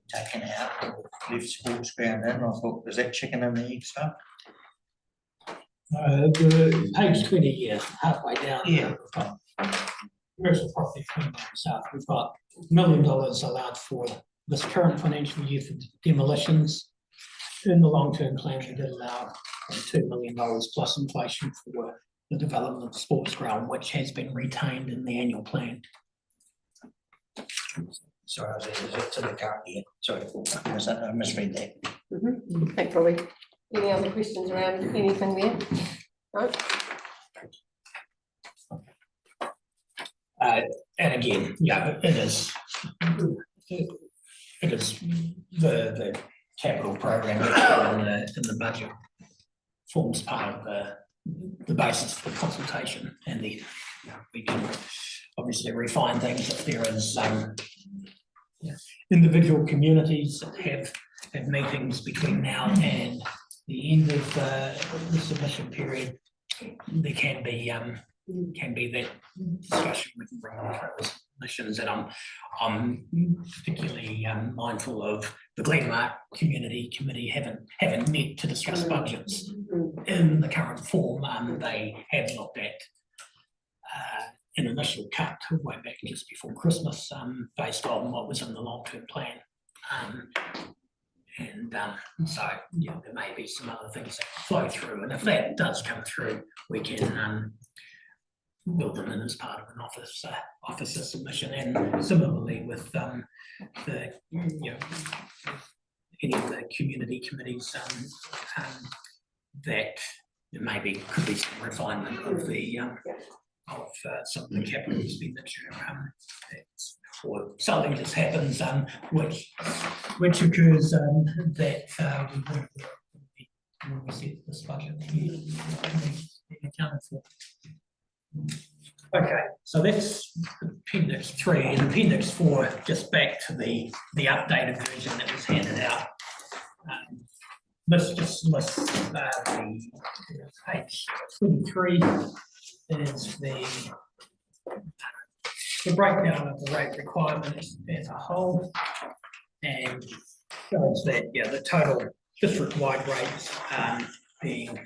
Speaker 4: taken out, left sports ground in. I thought, is that chicken and the egg stuff?
Speaker 9: The page 20, yeah, halfway down.
Speaker 4: Yeah.
Speaker 9: Where's the property from south? We've got $1 million allowed for this current financial year for demolitions. In the long-term plan, we did allow $2 million plus inflation for the development of sports ground, which has been retained in the annual plan.
Speaker 4: Sorry, is it to the current year? Sorry, I misread that.
Speaker 1: Thanks, Robbie. Any other questions around anything there? No?
Speaker 9: And again, yeah, it is the capital program in the budget forms part of the basis for consultation, and then we can obviously refine things if there is individual communities that have meetings between now and the end of the submission period. There can be that discussion we can bring on through submissions, and I'm particularly mindful of the Glenmark Community Committee haven't met to discuss budgets in the current form. They have looked at an initial cut way back just before Christmas, based on what was in the long-term plan. So, yeah, there may be some other things that flow through, and if that does come through, we can build them in as part of an officer submission. And similarly with any of the community committees, that there maybe could be some refinement of the some of the capital expenditure, or something just happens, which occurs that when we set this budget accounted for. Okay, so that's Appendix 3, and Appendix 4, just back to the updated version that was handed out. This just lists the page 23 is the breakdown of the rate requirements as a whole, and shows that the total district-wide rates being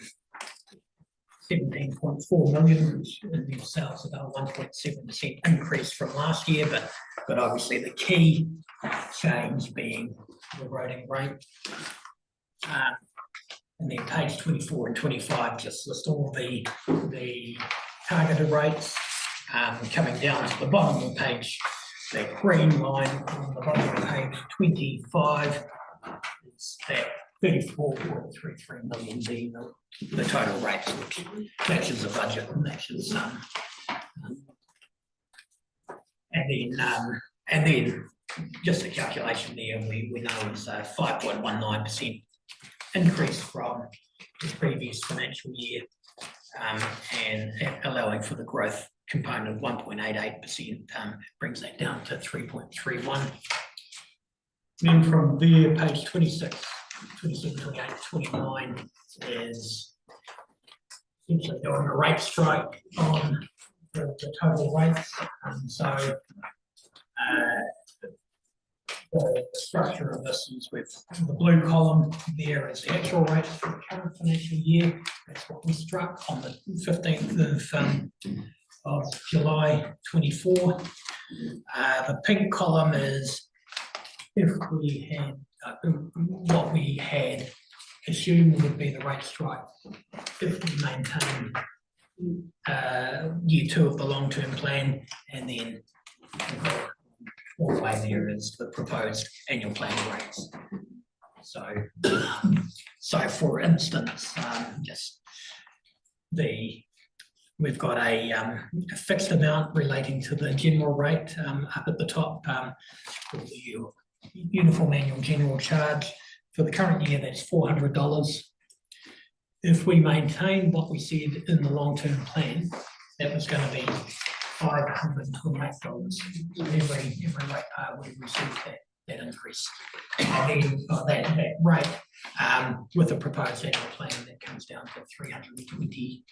Speaker 9: 17.4 million, which in themselves about 1.7% increase from last year, but obviously the key change being the roading rate. And then page 24 and 25 just list all the targeted rates. Coming down to the bottom of the page, that green line on the bottom of page 25 is that 34.33 million being the total rates, which matches the budget and matches and then just the calculation there we know is a 5.19% increase from the previous financial year, and allowing for the growth component of 1.88%, brings that down to 3.31. Then from there, page 26, 27, 28, 29 is essentially doing a rate strike on the total rates. So the structure of this is with the blue column there is the actual rates for the current financial year. That's what we struck on the 15th of July 24. The pink column is if we had what we had assumed would be the rate strike if we maintain year 2 of the long-term plan, and then all the way there is the proposed annual planning rates. So for instance, we've got a fixed amount relating to the general rate up at the top, for the uniform annual general charge. For the current year, that's $400. If we maintain what we said in the long-term plan, that was going to be $528. Every rate we received that increase. And then that rate with the proposed annual plan, that comes down to $392.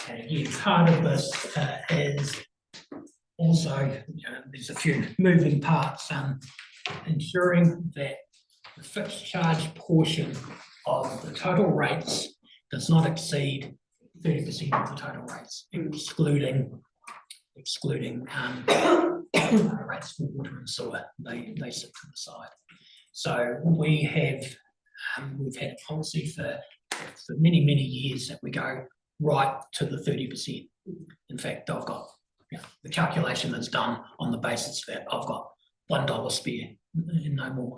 Speaker 9: And again, part of this is also, there's a few moving parts, ensuring that the fixed charge portion of the total rates does not exceed 30% of the total rates, excluding rates for water and sewer. They sit to the side. So we've had a policy for many years that we go right to the 30%. In fact, I've got the calculation is done on the basis that I've got $1 spare, no more.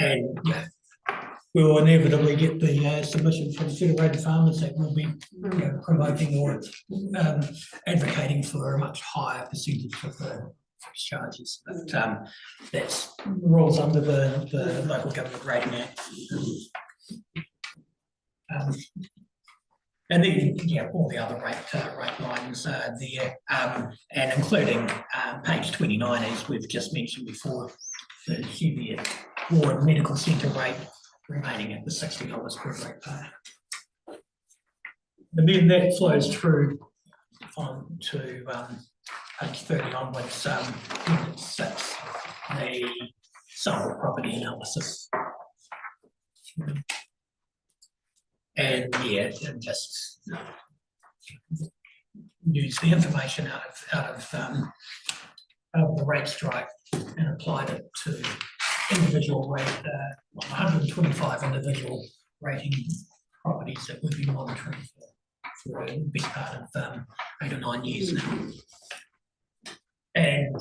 Speaker 9: And we will inevitably get the submission from Federated Farmers that will be promoting or advocating for a much higher percentage of the fixed charges. But that's rules under the Local Government Rating Act. And then, all the other rate lines are there, and including page 29, as we've just mentioned before, the QBF Ward Medical Centre rate remaining at the $60 per rate pay. And then that flows through on to page 30 onwards, unit 6, the sample property analysis. And and just use the information out of the rate strike and applied it to individual rate, 125 individual rating properties that we've been monitoring for a big part of 8 or 9 years now. And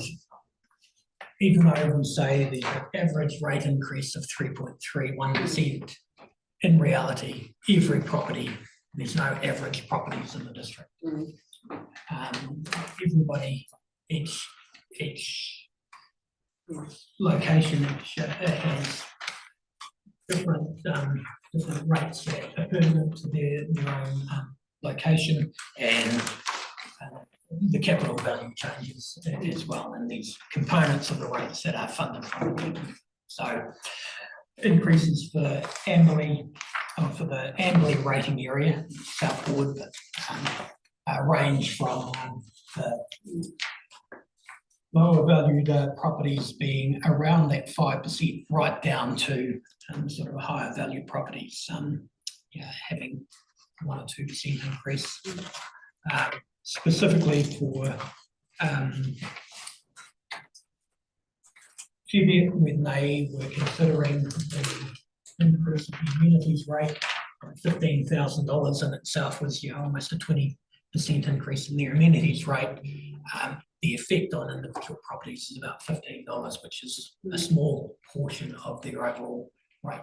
Speaker 9: even though we say the average rate increase of 3.31%, in reality, every property, there's no average properties in the district. Everybody, each location has different rates that are pertinent to their own location, and the capital value changes as well, and these components of the rates that are funded from the people. So increases for Amberley, for the Amberley rating area, South Ward, range from lower valued properties being around that 5% right down to sort of higher valued properties having 1 or 2% increase. Specifically for QBF, when they were considering the increase of the amenities rate, $15,000 in itself was almost a 20% increase in their amenities rate. The effect on individual properties is about $15, which is a small portion of their overall rate.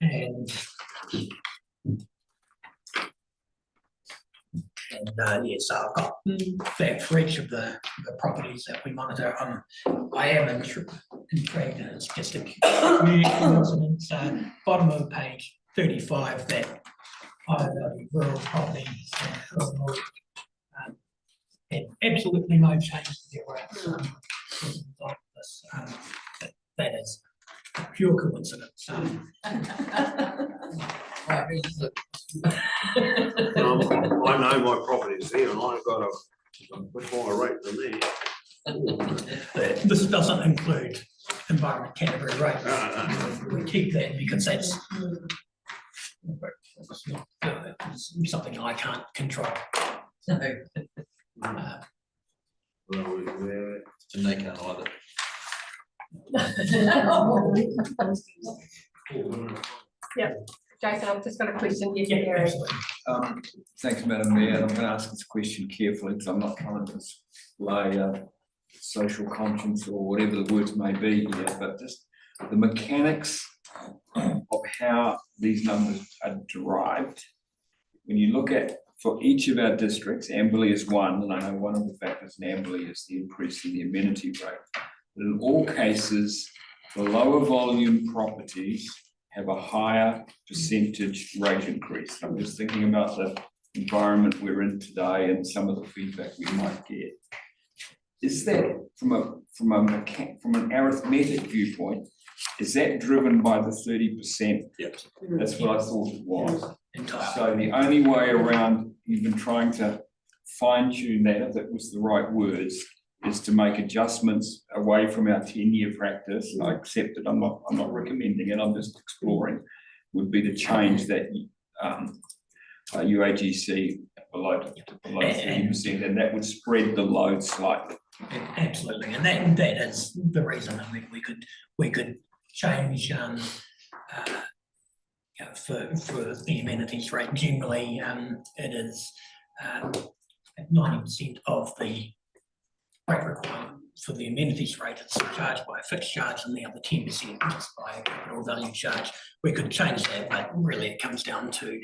Speaker 9: And so I've got that for each of the properties that we monitor. I am intrigued, and it's just a coincidence. Bottom of page 35, that high value rural properties had absolutely no change to their rates. That is pure coincidence. this doesn't include Environment Canterbury Road. We keep that because that's it's something I can't control.
Speaker 11: No.
Speaker 7: And they can't either.
Speaker 1: Jason, I've just got a question here for
Speaker 9: Yeah,
Speaker 1: Gary.
Speaker 9: absolutely.
Speaker 13: Thanks, Madam Mayor, and I'm gonna ask this question carefully, because I'm not trying to display social conscience or whatever the words may be here, but just the mechanics of how these numbers are derived. When you look at, for each of our districts, Amberley is one, and I know one of the factors in Amberley is the increase in the amenity rate. But in all cases, the lower volume properties have a higher percentage rate increase. I'm just thinking about the environment we're in today and some of the feedback we might get. Is that from an arithmetic viewpoint, is that driven by the 30%?
Speaker 7: Yep.
Speaker 13: That's what I thought it was.
Speaker 9: Entirely.
Speaker 13: So the only way around even trying to fine tune that, if that was the right words, is to make adjustments away from our 10-year practice. I accept it, I'm not recommending it, I'm just exploring, would be to change that UAGC below 30%, and that would spread the load slightly.
Speaker 9: Absolutely, and that is the reason. I mean, we could change for the amenities rate. Generally, it is 90% of the rate requirement for the amenities rate is charged by a fixed charge, and the other 10% just by a capital value charge. We could change that, but really it comes down to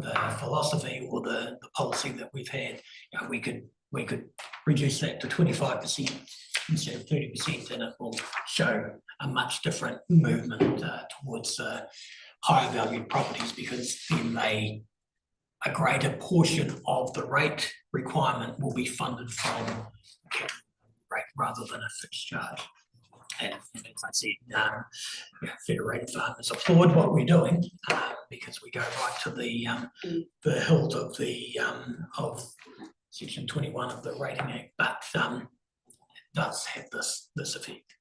Speaker 9: the philosophy or the policy that we've had. You know, we could reduce that to 25% instead of 30%, and it will show a much different movement towards higher valued properties, because then a greater portion of the rate requirement will be funded from rate rather than a fixed charge. And as I said, Federated Farmers applaud what we're doing because we go right to the hilt of of Section 21 of the Rating Act, but it does have this effect.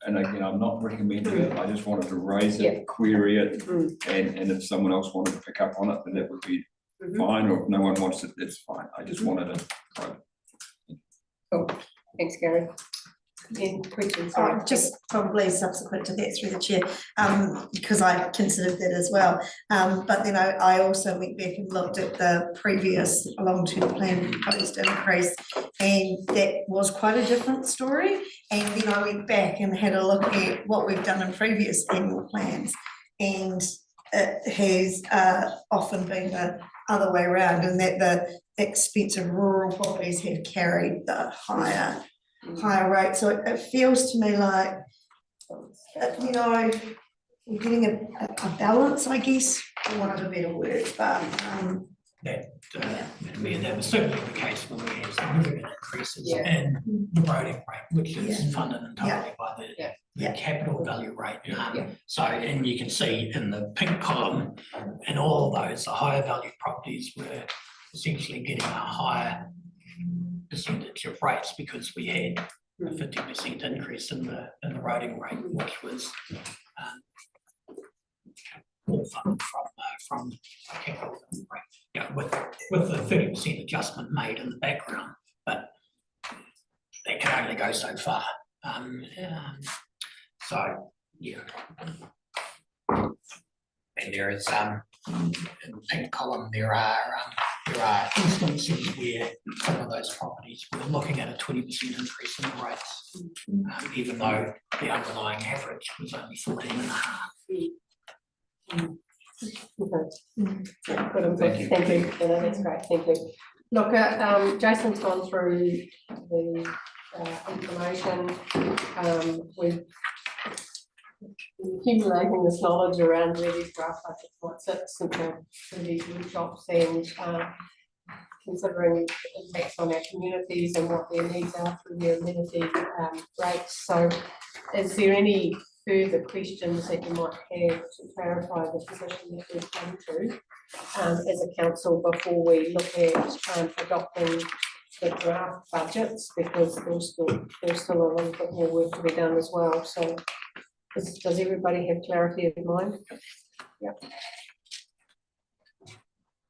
Speaker 13: And again, I'm not recommending it, I just wanted to raise it, query it, and if someone else wanted to pick up on it, then that would be fine, or if no one wants it, that's fine. I just wanted to try.
Speaker 1: Cool, thanks, Gary. Again, questions?
Speaker 10: Just probably subsequent to that through the chair, because I considered that as well. But then I also went back and looked at the previous long-term plan proposed increase, and that was quite a different story. And then I went back and had a look at what we've done in previous annual plans, and it has often been the other way around, and that the expensive rural properties have carried the higher rate. So it feels to me like, we're getting a balance, I guess, for want of a better word, but
Speaker 9: that was certainly the case when we had significant increases in the roading rate, which is funded entirely by the capital value rate. So, and you can see in the pink column, in all of those, the higher value properties were essentially getting a higher percentage of rates, because we had a 50% increase in the roading rate, which was all funded from capital value rate. With the 30% adjustment made in the background, but that can only go so far. So and there is in the pink column there are instances where some of those properties we're looking at a 20% increase in the rates, even though the underlying average was only 14.5.
Speaker 1: Thank you. That's great, thank you. Look, Jason's gone through the information. We're accumulating this knowledge around where these draft budgets might sit through these workshops, and considering the impacts on our communities and what their needs are through their amenity rates. So is there any further questions that you might have to clarify the position that we've come to as a council before we look at adopting the draft budgets, because there's still a little bit more work to be done as well, so. Does everybody have clarity of mind? Yep.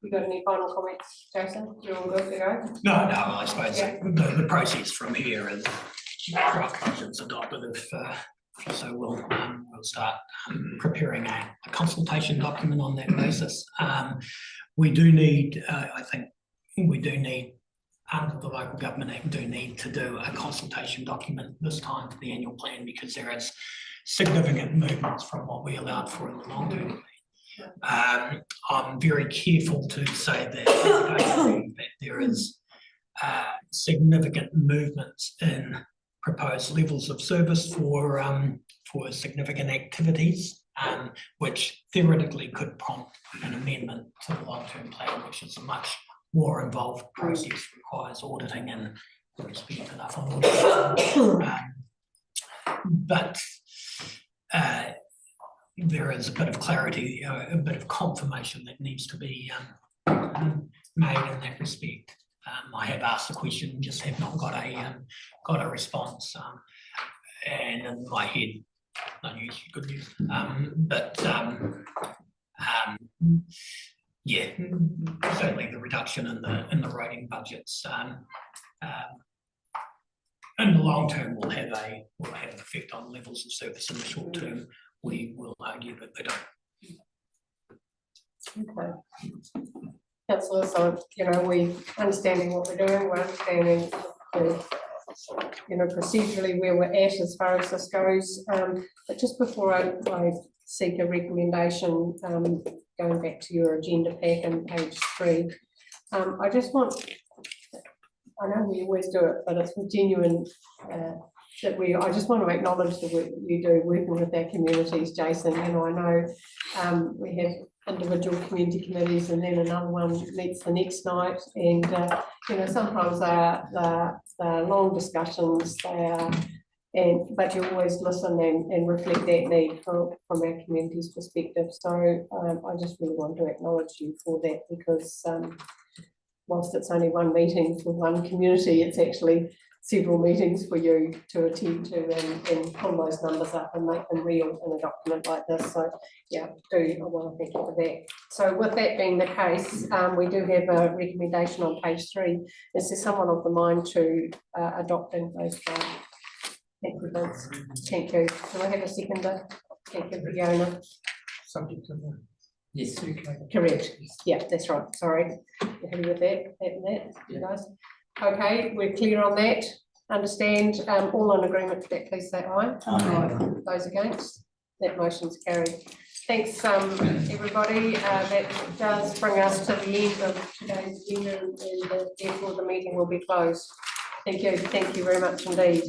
Speaker 1: You got any final comments, Jason? You're all good to go?
Speaker 9: No, I suppose
Speaker 1: Yeah.
Speaker 9: the process from here is draft budgets adopted so we'll start preparing a consultation document on that basis. We do need, I think, under the Local Government Act, do need to do a consultation document this time for the annual plan, because there is significant movements from what we allowed for in the long term. I'm very careful to say that I believe that there is significant movements in proposed levels of service for significant activities, which theoretically could prompt an amendment to the long-term plan, which is a much more involved process, requires auditing and respect enough on auditing. But there is a bit of clarity, a bit of confirmation that needs to be made in that respect. I have asked the question, just have not got a response, and in my head, no news, good news. Yeah, certainly the reduction in the roading budgets in the long term will have an effect on levels of service. In the short term, we will argue that they don't.
Speaker 1: Okay. Councillor, so, we understanding what we're doing, we're understanding, procedurally where we're at as far as this goes. But just before I seek a recommendation, going back to your agenda pack on page 3, I just want, I know we always do it, but it's genuine I just want to acknowledge the work that you do working with our communities, Jason. I know we have individual community committees, and then another one meets the next night, and sometimes they're long discussions, but you always listen and reflect that need from our community's perspective. So I just really want to acknowledge you for that, because whilst it's only one meeting for one community, it's actually several meetings for you to attend to and pull those numbers up and make them real in a document like this. So yeah, I want to thank you for that. So with that being the case, we do have a recommendation on page 3. Is there someone of the mind to adopting those increments? Thank you. Do I have a seconder? Thank you, Fiona.
Speaker 9: Subject to the.
Speaker 11: Yes.
Speaker 1: Correct. Yeah, that's right. Sorry. You happy with that, you guys? Okay, we're clear on that. Understand, all in agreement with that, please say aye. Aye. Those against? That motion's carried. Thanks, everybody. That does bring us to the end of today's agenda, and therefore the meeting will be closed. Thank you very much indeed.